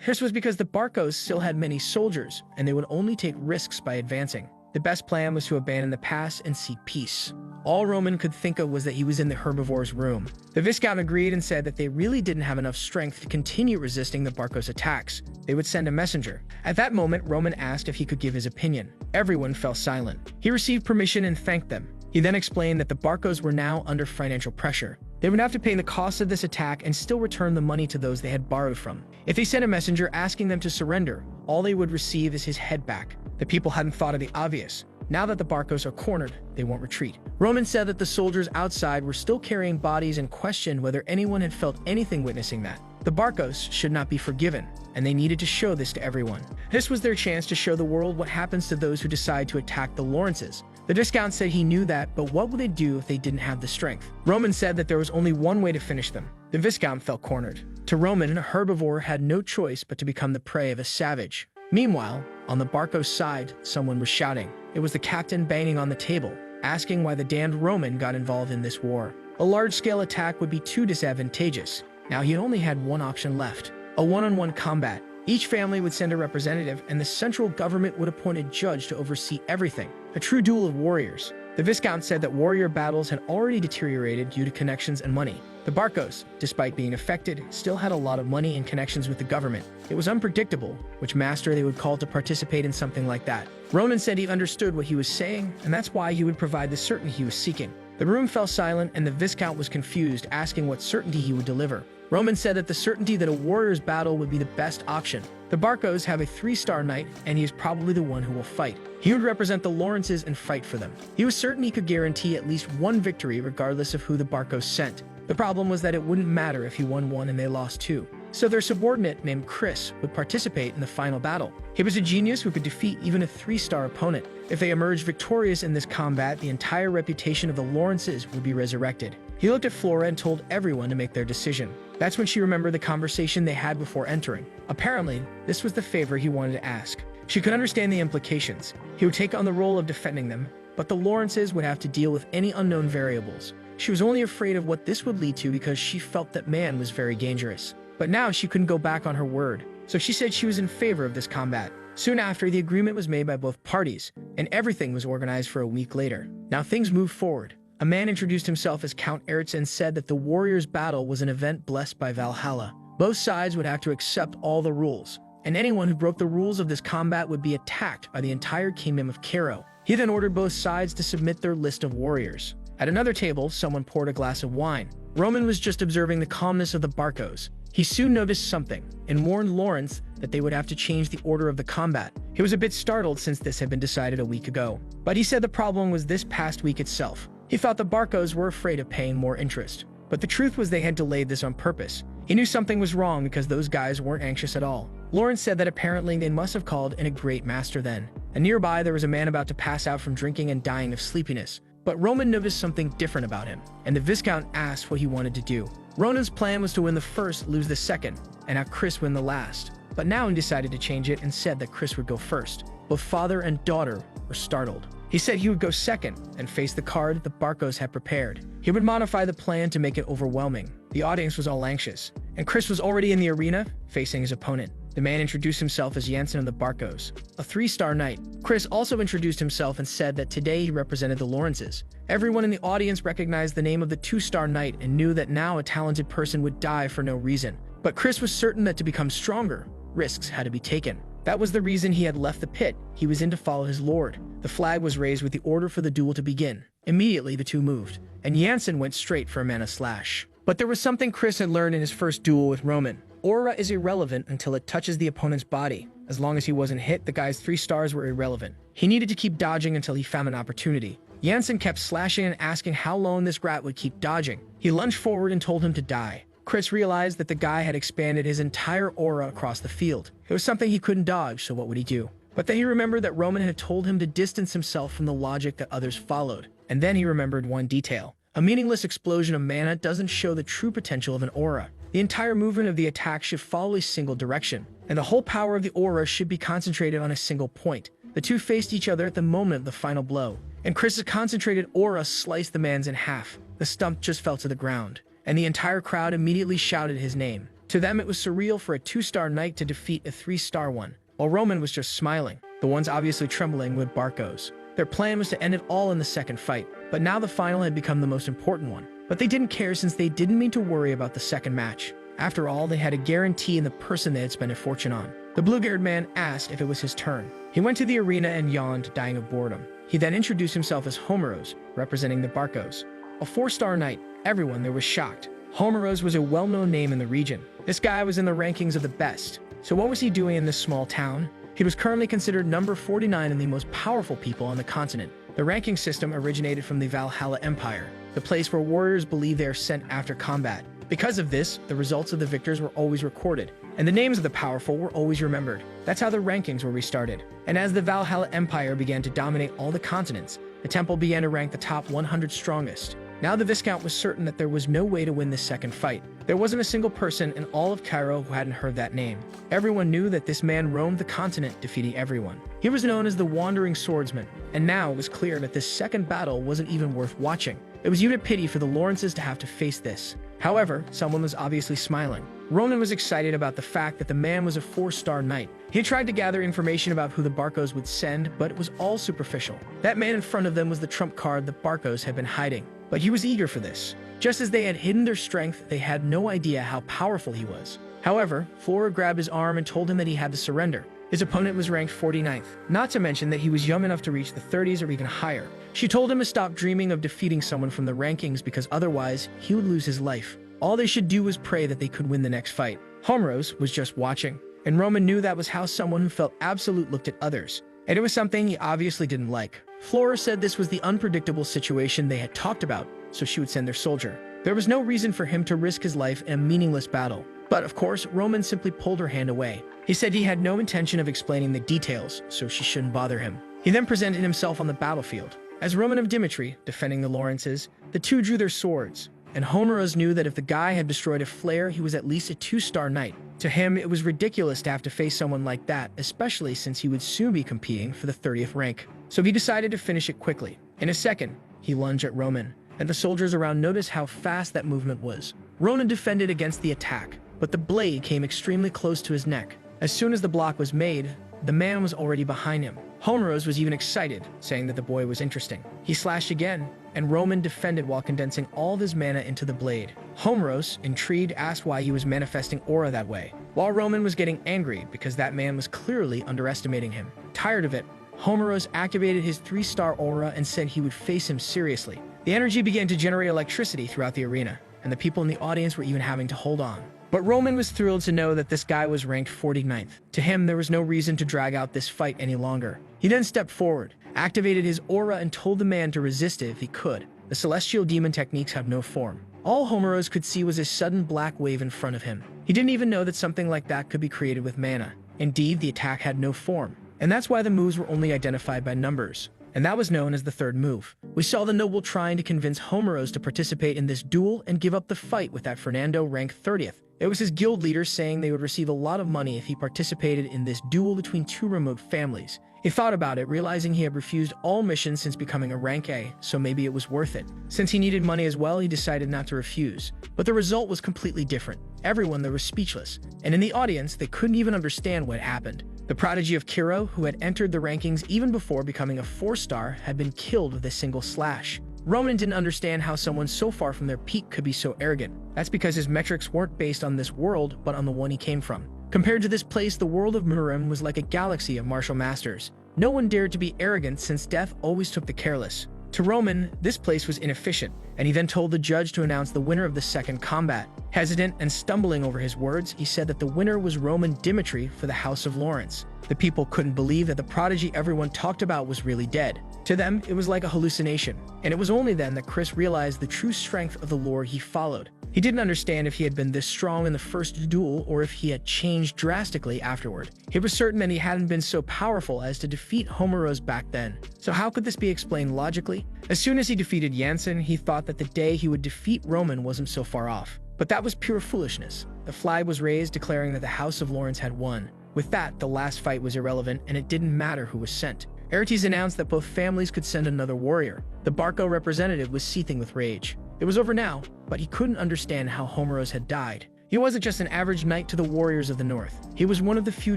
This was because the Barcos still had many soldiers, and they would only take risks by advancing. The best plan was to abandon the past and seek peace. All Roman could think of was that he was in the herbivore's room. The Viscount agreed and said that they really didn't have enough strength to continue resisting the Barcos' attacks. They would send a messenger. At that moment, Roman asked if he could give his opinion. Everyone fell silent. He received permission and thanked them. He then explained that the Barcos were now under financial pressure. They would have to pay the cost of this attack and still return the money to those they had borrowed from. If they sent a messenger asking them to surrender, all they would receive is his head back. The people hadn't thought of the obvious. Now that the Barcos are cornered, they won't retreat. Roman said that the soldiers outside were still carrying bodies and questioned whether anyone had felt anything witnessing that. The Barcos should not be forgiven, and they needed to show this to everyone. This was their chance to show the world what happens to those who decide to attack the Lawrences. The Viscount said he knew that, but what would they do if they didn't have the strength? Roman said that there was only one way to finish them. The Viscount felt cornered. To Roman, a herbivore had no choice but to become the prey of a savage. Meanwhile, on the Barcos side, someone was shouting. It was the captain banging on the table, asking why the damned Roman got involved in this war. A large-scale attack would be too disadvantageous. Now he only had one option left: a one-on-one combat. Each family would send a representative, and the central government would appoint a judge to oversee everything. A true duel of warriors. The Viscount said that warrior battles had already deteriorated due to connections and money. The Barcos, despite being affected, still had a lot of money and connections with the government. It was unpredictable which master they would call to participate in something like that. Roman said he understood what he was saying, and that's why he would provide the certainty he was seeking. The room fell silent, and the Viscount was confused, asking what certainty he would deliver. Roman said that the certainty that a warrior's battle would be the best option. The Barcos have a 3-star knight, and he is probably the one who will fight. He would represent the Lawrences and fight for them. He was certain he could guarantee at least one victory regardless of who the Barcos sent. The problem was that it wouldn't matter if he won one and they lost two. So their subordinate, named Chris, would participate in the final battle. He was a genius who could defeat even a 3-star opponent. If they emerged victorious in this combat, the entire reputation of the Lawrences would be resurrected. He looked at Flora and told everyone to make their decision. That's when she remembered the conversation they had before entering. Apparently, this was the favor he wanted to ask. She could understand the implications. He would take on the role of defending them, but the Lawrences would have to deal with any unknown variables. She was only afraid of what this would lead to because she felt that man was very dangerous. But now she couldn't go back on her word, so she said she was in favor of this combat. Soon after, the agreement was made by both parties, and everything was organized for a week later. Now things moved forward. A man introduced himself as Count Eritz and said that the warriors' battle was an event blessed by Valhalla. Both sides would have to accept all the rules, and anyone who broke the rules of this combat would be attacked by the entire kingdom of Cairo. He then ordered both sides to submit their list of warriors. At another table, someone poured a glass of wine. Roman was just observing the calmness of the Barcos. He soon noticed something and warned Lawrence that they would have to change the order of the combat. He was a bit startled since this had been decided a week ago, but he said the problem was this past week itself. He thought the Barcos were afraid of paying more interest, but the truth was they had delayed this on purpose. He knew something was wrong because those guys weren't anxious at all. Lawrence said that apparently they must have called in a great master then. And nearby there was a man about to pass out from drinking and dying of sleepiness. But Roman noticed something different about him, and the Viscount asked what he wanted to do. Ronan's plan was to win the first, lose the second, and have Chris win the last. But now he decided to change it and said that Chris would go first. Both father and daughter were startled. He said he would go second and face the card the Barcos had prepared. He would modify the plan to make it overwhelming. The audience was all anxious, and Chris was already in the arena facing his opponent. The man introduced himself as Jansen of the Barcos, a 3-star knight. Chris also introduced himself and said that today he represented the Lawrences. Everyone in the audience recognized the name of the 2-star knight and knew that now a talented person would die for no reason. But Chris was certain that to become stronger, risks had to be taken. That was the reason he had left the pit. He was in to follow his lord. The flag was raised with the order for the duel to begin. Immediately the two moved, and Jansen went straight for a mana slash. But there was something Chris had learned in his first duel with Roman. Aura is irrelevant until it touches the opponent's body. As long as he wasn't hit, the guy's 3 stars were irrelevant. He needed to keep dodging until he found an opportunity. Jansen kept slashing and asking how long this rat would keep dodging. He lunged forward and told him to die. Chris realized that the guy had expanded his entire aura across the field. It was something he couldn't dodge, so what would he do? But then he remembered that Roman had told him to distance himself from the logic that others followed. And then he remembered one detail. A meaningless explosion of mana doesn't show the true potential of an aura. The entire movement of the attack should follow a single direction, and the whole power of the aura should be concentrated on a single point. The two faced each other at the moment of the final blow, and Chris's concentrated aura sliced the man's in half. The stump just fell to the ground, and the entire crowd immediately shouted his name. To them, it was surreal for a 2-star knight to defeat a 3-star one, while Roman was just smiling, the ones obviously trembling with Barcos. Their plan was to end it all in the second fight, but now the final had become the most important one. But they didn't care since they didn't mean to worry about the second match. After all, they had a guarantee in the person they had spent a fortune on. The blue-haired man asked if it was his turn. He went to the arena and yawned, dying of boredom. He then introduced himself as Homeros, representing the Barcos. A 4-star knight, everyone there was shocked. Homeros was a well-known name in the region. This guy was in the rankings of the best. So what was he doing in this small town? He was currently considered number 49 in the most powerful people on the continent. The ranking system originated from the Valhalla Empire, the place where warriors believe they are sent after combat. Because of this, the results of the victors were always recorded, and the names of the powerful were always remembered. That's how the rankings were restarted. And as the Valhalla Empire began to dominate all the continents, the temple began to rank the top 100 strongest. Now the Viscount was certain that there was no way to win this second fight. There wasn't a single person in all of Cairo who hadn't heard that name. Everyone knew that this man roamed the continent, defeating everyone. He was known as the Wandering Swordsman, and now it was clear that this second battle wasn't even worth watching. It was even a pity for the Lawrences to have to face this. However, someone was obviously smiling. Roman was excited about the fact that the man was a 4-star knight. He had tried to gather information about who the Barcos would send, but it was all superficial. That man in front of them was the trump card the Barcos had been hiding. But he was eager for this. Just as they had hidden their strength, they had no idea how powerful he was. However, Flora grabbed his arm and told him that he had to surrender. His opponent was ranked 49th, not to mention that he was young enough to reach the 30s or even higher. She told him to stop dreaming of defeating someone from the rankings because otherwise, he would lose his life. All they should do was pray that they could win the next fight. Homeros was just watching, and Roman knew that was how someone who felt absolute looked at others. And it was something he obviously didn't like. Flora said this was the unpredictable situation they had talked about, so she would send their soldier. There was no reason for him to risk his life in a meaningless battle. But of course, Roman simply pulled her hand away. He said he had no intention of explaining the details, so she shouldn't bother him. He then presented himself on the battlefield. As Roman of Dimitri, defending the Lawrences, the two drew their swords, and Homeros knew that if the guy had destroyed a flare, he was at least a 2-star knight. To him, it was ridiculous to have to face someone like that, especially since he would soon be competing for the 30th rank. So he decided to finish it quickly. In a second, he lunged at Roman, and the soldiers around noticed how fast that movement was. Roman defended against the attack, but the blade came extremely close to his neck. As soon as the block was made, the man was already behind him. Homeros was even excited, saying that the boy was interesting. He slashed again, and Roman defended while condensing all of his mana into the blade. Homeros, intrigued, asked why he was manifesting aura that way, while Roman was getting angry because that man was clearly underestimating him. Tired of it, Homeros activated his 3-star aura and said he would face him seriously. The energy began to generate electricity throughout the arena, and the people in the audience were even having to hold on. But Roman was thrilled to know that this guy was ranked 49th. To him, there was no reason to drag out this fight any longer. He then stepped forward, activated his aura, and told the man to resist it if he could. The celestial demon techniques have no form. All Homeros could see was a sudden black wave in front of him. He didn't even know that something like that could be created with mana. Indeed, the attack had no form, and that's why the moves were only identified by numbers. And that was known as the third move. We saw the noble trying to convince Homeros to participate in this duel and give up the fight with that Fernando ranked 30th. It was his guild leader saying they would receive a lot of money if he participated in this duel between two remote families. He thought about it, realizing he had refused all missions since becoming a rank A, so maybe it was worth it. Since he needed money as well, he decided not to refuse. But the result was completely different. Everyone there was speechless, and in the audience, they couldn't even understand what happened. The prodigy of Kiro, who had entered the rankings even before becoming a 4-star, had been killed with a single slash. Roman didn't understand how someone so far from their peak could be so arrogant. That's because his metrics weren't based on this world, but on the one he came from. Compared to this place, the world of Murim was like a galaxy of martial masters. No one dared to be arrogant since death always took the careless. To Roman, this place was inefficient, and he then told the judge to announce the winner of the second combat. Hesitant and stumbling over his words, he said that the winner was Roman Dimitri for the House of Lawrence. The people couldn't believe that the prodigy everyone talked about was really dead. To them, it was like a hallucination, and it was only then that Chris realized the true strength of the lore he followed. He didn't understand if he had been this strong in the first duel or if he had changed drastically afterward. He was certain that he hadn't been so powerful as to defeat Homeros back then. So how could this be explained logically? As soon as he defeated Jansen, he thought that the day he would defeat Roman wasn't so far off. But that was pure foolishness. The flag was raised declaring that the House of Lawrence had won. With that, the last fight was irrelevant and it didn't matter who was sent. Aertes announced that both families could send another warrior. The Barco representative was seething with rage. It was over now, but he couldn't understand how Homeros had died. He wasn't just an average knight to the warriors of the north. He was one of the few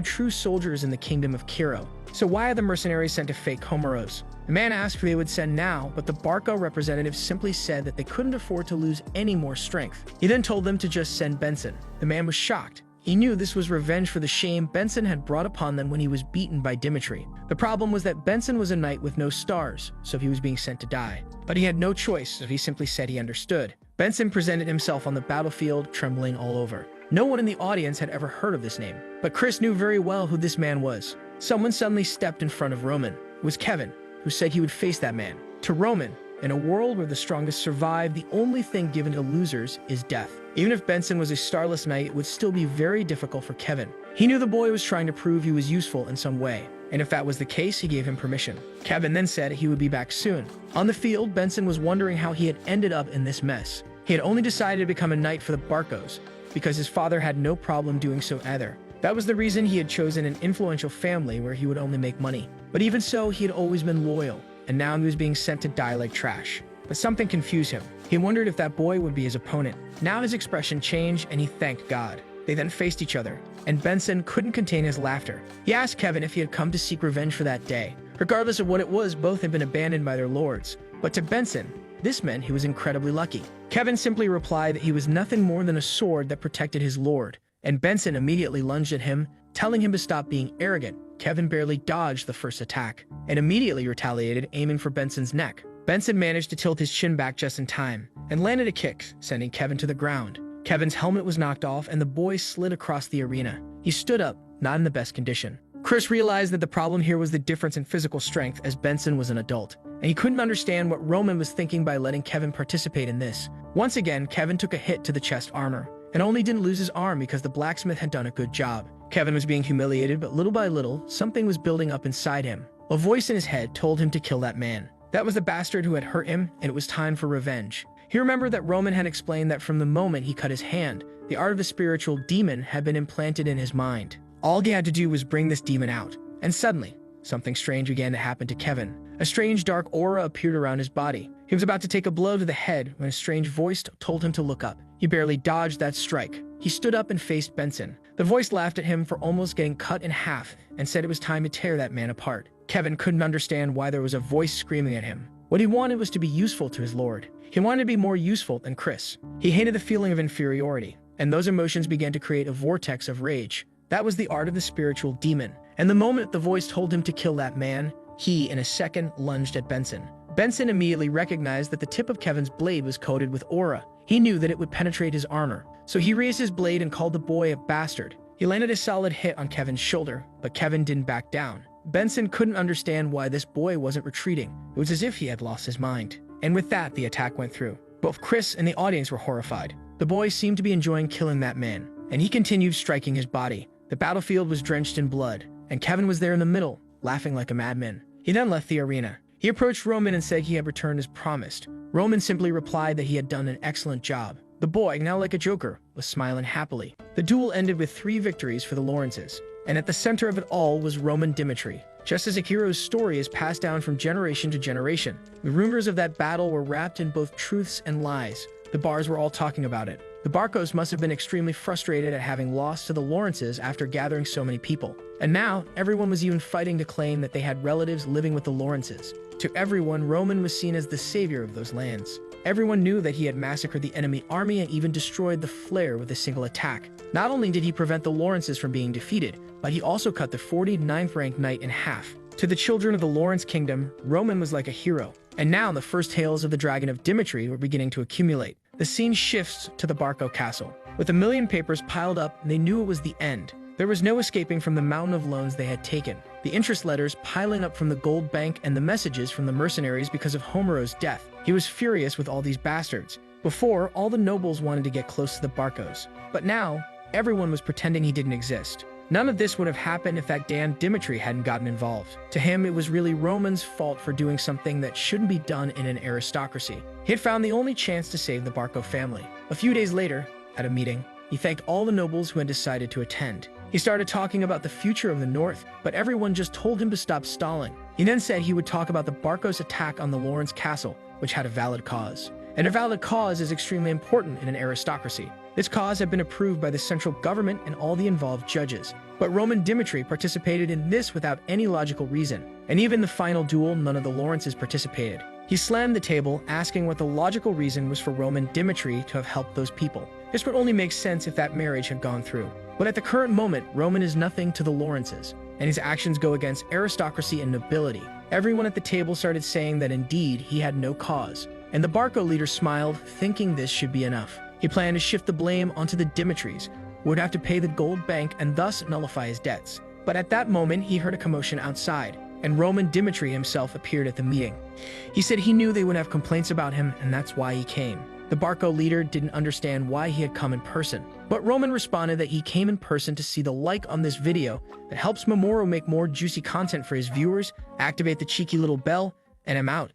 true soldiers in the kingdom of Kiro. So why are the mercenaries sent to fake Homeros? The man asked who they would send now, but the Barco representative simply said that they couldn't afford to lose any more strength. He then told them to just send Benson. The man was shocked. He knew this was revenge for the shame Benson had brought upon them when he was beaten by Dimitri. The problem was that Benson was a knight with no stars, so he was being sent to die. But he had no choice, so he simply said he understood. Benson presented himself on the battlefield, trembling all over. No one in the audience had ever heard of this name, but Chris knew very well who this man was. Someone suddenly stepped in front of Roman. It was Kevin, who said he would face that man. To Roman, in a world where the strongest survive, the only thing given to losers is death. Even if Benson was a starless knight, it would still be very difficult for Kevin. He knew the boy was trying to prove he was useful in some way, and if that was the case, he gave him permission. Kevin then said he would be back soon. On the field, Benson was wondering how he had ended up in this mess. He had only decided to become a knight for the Barcos, because his father had no problem doing so either. That was the reason he had chosen an influential family where he would only make money. But even so, he had always been loyal, and now he was being sent to die like trash. But something confused him. He wondered if that boy would be his opponent. Now his expression changed, and he thanked God. They then faced each other, and Benson couldn't contain his laughter. He asked Kevin if he had come to seek revenge for that day. Regardless of what it was, both had been abandoned by their lords. But to Benson, this meant he was incredibly lucky. Kevin simply replied that he was nothing more than a sword that protected his lord, and Benson immediately lunged at him, telling him to stop being arrogant. Kevin barely dodged the first attack, and immediately retaliated, aiming for Benson's neck. Benson managed to tilt his chin back just in time, and landed a kick, sending Kevin to the ground. Kevin's helmet was knocked off, and the boy slid across the arena. He stood up, not in the best condition. Chris realized that the problem here was the difference in physical strength, as Benson was an adult, and he couldn't understand what Roman was thinking by letting Kevin participate in this. Once again, Kevin took a hit to the chest armor, and only didn't lose his arm because the blacksmith had done a good job. Kevin was being humiliated, but little by little, something was building up inside him. A voice in his head told him to kill that man. That was the bastard who had hurt him, and it was time for revenge. He remembered that Roman had explained that from the moment he cut his hand, the art of the spiritual demon had been implanted in his mind. All he had to do was bring this demon out. And suddenly, something strange began to happen to Kevin. A strange dark aura appeared around his body. He was about to take a blow to the head when a strange voice told him to look up. He barely dodged that strike. He stood up and faced Benson. The voice laughed at him for almost getting cut in half and said it was time to tear that man apart. Kevin couldn't understand why there was a voice screaming at him. What he wanted was to be useful to his lord. He wanted to be more useful than Chris. He hated the feeling of inferiority, and those emotions began to create a vortex of rage. That was the art of the spiritual demon. And the moment the voice told him to kill that man, he, in a second, lunged at Benson. Benson immediately recognized that the tip of Kevin's blade was coated with aura. He knew that it would penetrate his armor. So he raised his blade and called the boy a bastard. He landed a solid hit on Kevin's shoulder, but Kevin didn't back down. Benson couldn't understand why this boy wasn't retreating. It was as if he had lost his mind. And with that, the attack went through. Both Chris and the audience were horrified. The boy seemed to be enjoying killing that man, and he continued striking his body. The battlefield was drenched in blood, and Kevin was there in the middle, laughing like a madman. He then left the arena. He approached Roman and said he had returned as promised. Roman simply replied that he had done an excellent job. The boy, now like a joker, was smiling happily. The duel ended with 3 victories for the Lawrences, and at the center of it all was Roman Dimitri. Just as a hero's story is passed down from generation to generation, the rumors of that battle were wrapped in both truths and lies. The bars were all talking about it. The Barcos must have been extremely frustrated at having lost to the Lawrences after gathering so many people. And now, everyone was even fighting to claim that they had relatives living with the Lawrences. To everyone, Roman was seen as the savior of those lands. Everyone knew that he had massacred the enemy army and even destroyed the Flare with a single attack. Not only did he prevent the Lawrences from being defeated, but he also cut the 49th ranked knight in half. To the children of the Lawrence kingdom, Roman was like a hero. And now the first tales of the Dragon of Dimitri were beginning to accumulate. The scene shifts to the Barco castle. With 1,000,000 papers piled up, they knew it was the end. There was no escaping from the mountain of loans they had taken, the interest letters piling up from the gold bank and the messages from the mercenaries because of Homero's death. He was furious with all these bastards. Before, all the nobles wanted to get close to the Barcos. But now, everyone was pretending he didn't exist. None of this would have happened if that damn Dimitri hadn't gotten involved. To him, it was really Roman's fault for doing something that shouldn't be done in an aristocracy. He had found the only chance to save the Barco family. A few days later, at a meeting, he thanked all the nobles who had decided to attend. He started talking about the future of the North, but everyone just told him to stop stalling. He then said he would talk about the Barcos attack on the Lawrence castle, which had a valid cause. And a valid cause is extremely important in an aristocracy. This cause had been approved by the central government and all the involved judges. But Roman Dimitri participated in this without any logical reason. And even the final duel, none of the Lawrences participated. He slammed the table, asking what the logical reason was for Roman Dimitri to have helped those people. This would only make sense if that marriage had gone through. But at the current moment, Roman is nothing to the Lawrences, and his actions go against aristocracy and nobility. Everyone at the table started saying that indeed he had no cause. And the Barco leader smiled, thinking this should be enough. He planned to shift the blame onto the Dimitris, who would have to pay the gold bank and thus nullify his debts. But at that moment, he heard a commotion outside, and Roman Dimitri himself appeared at the meeting. He said he knew they would have complaints about him, and that's why he came. The Barco leader didn't understand why he had come in person, but Roman responded that he came in person to see the like on this video that helps Mamoru make more juicy content for his viewers, activate the cheeky little bell, and I'm out.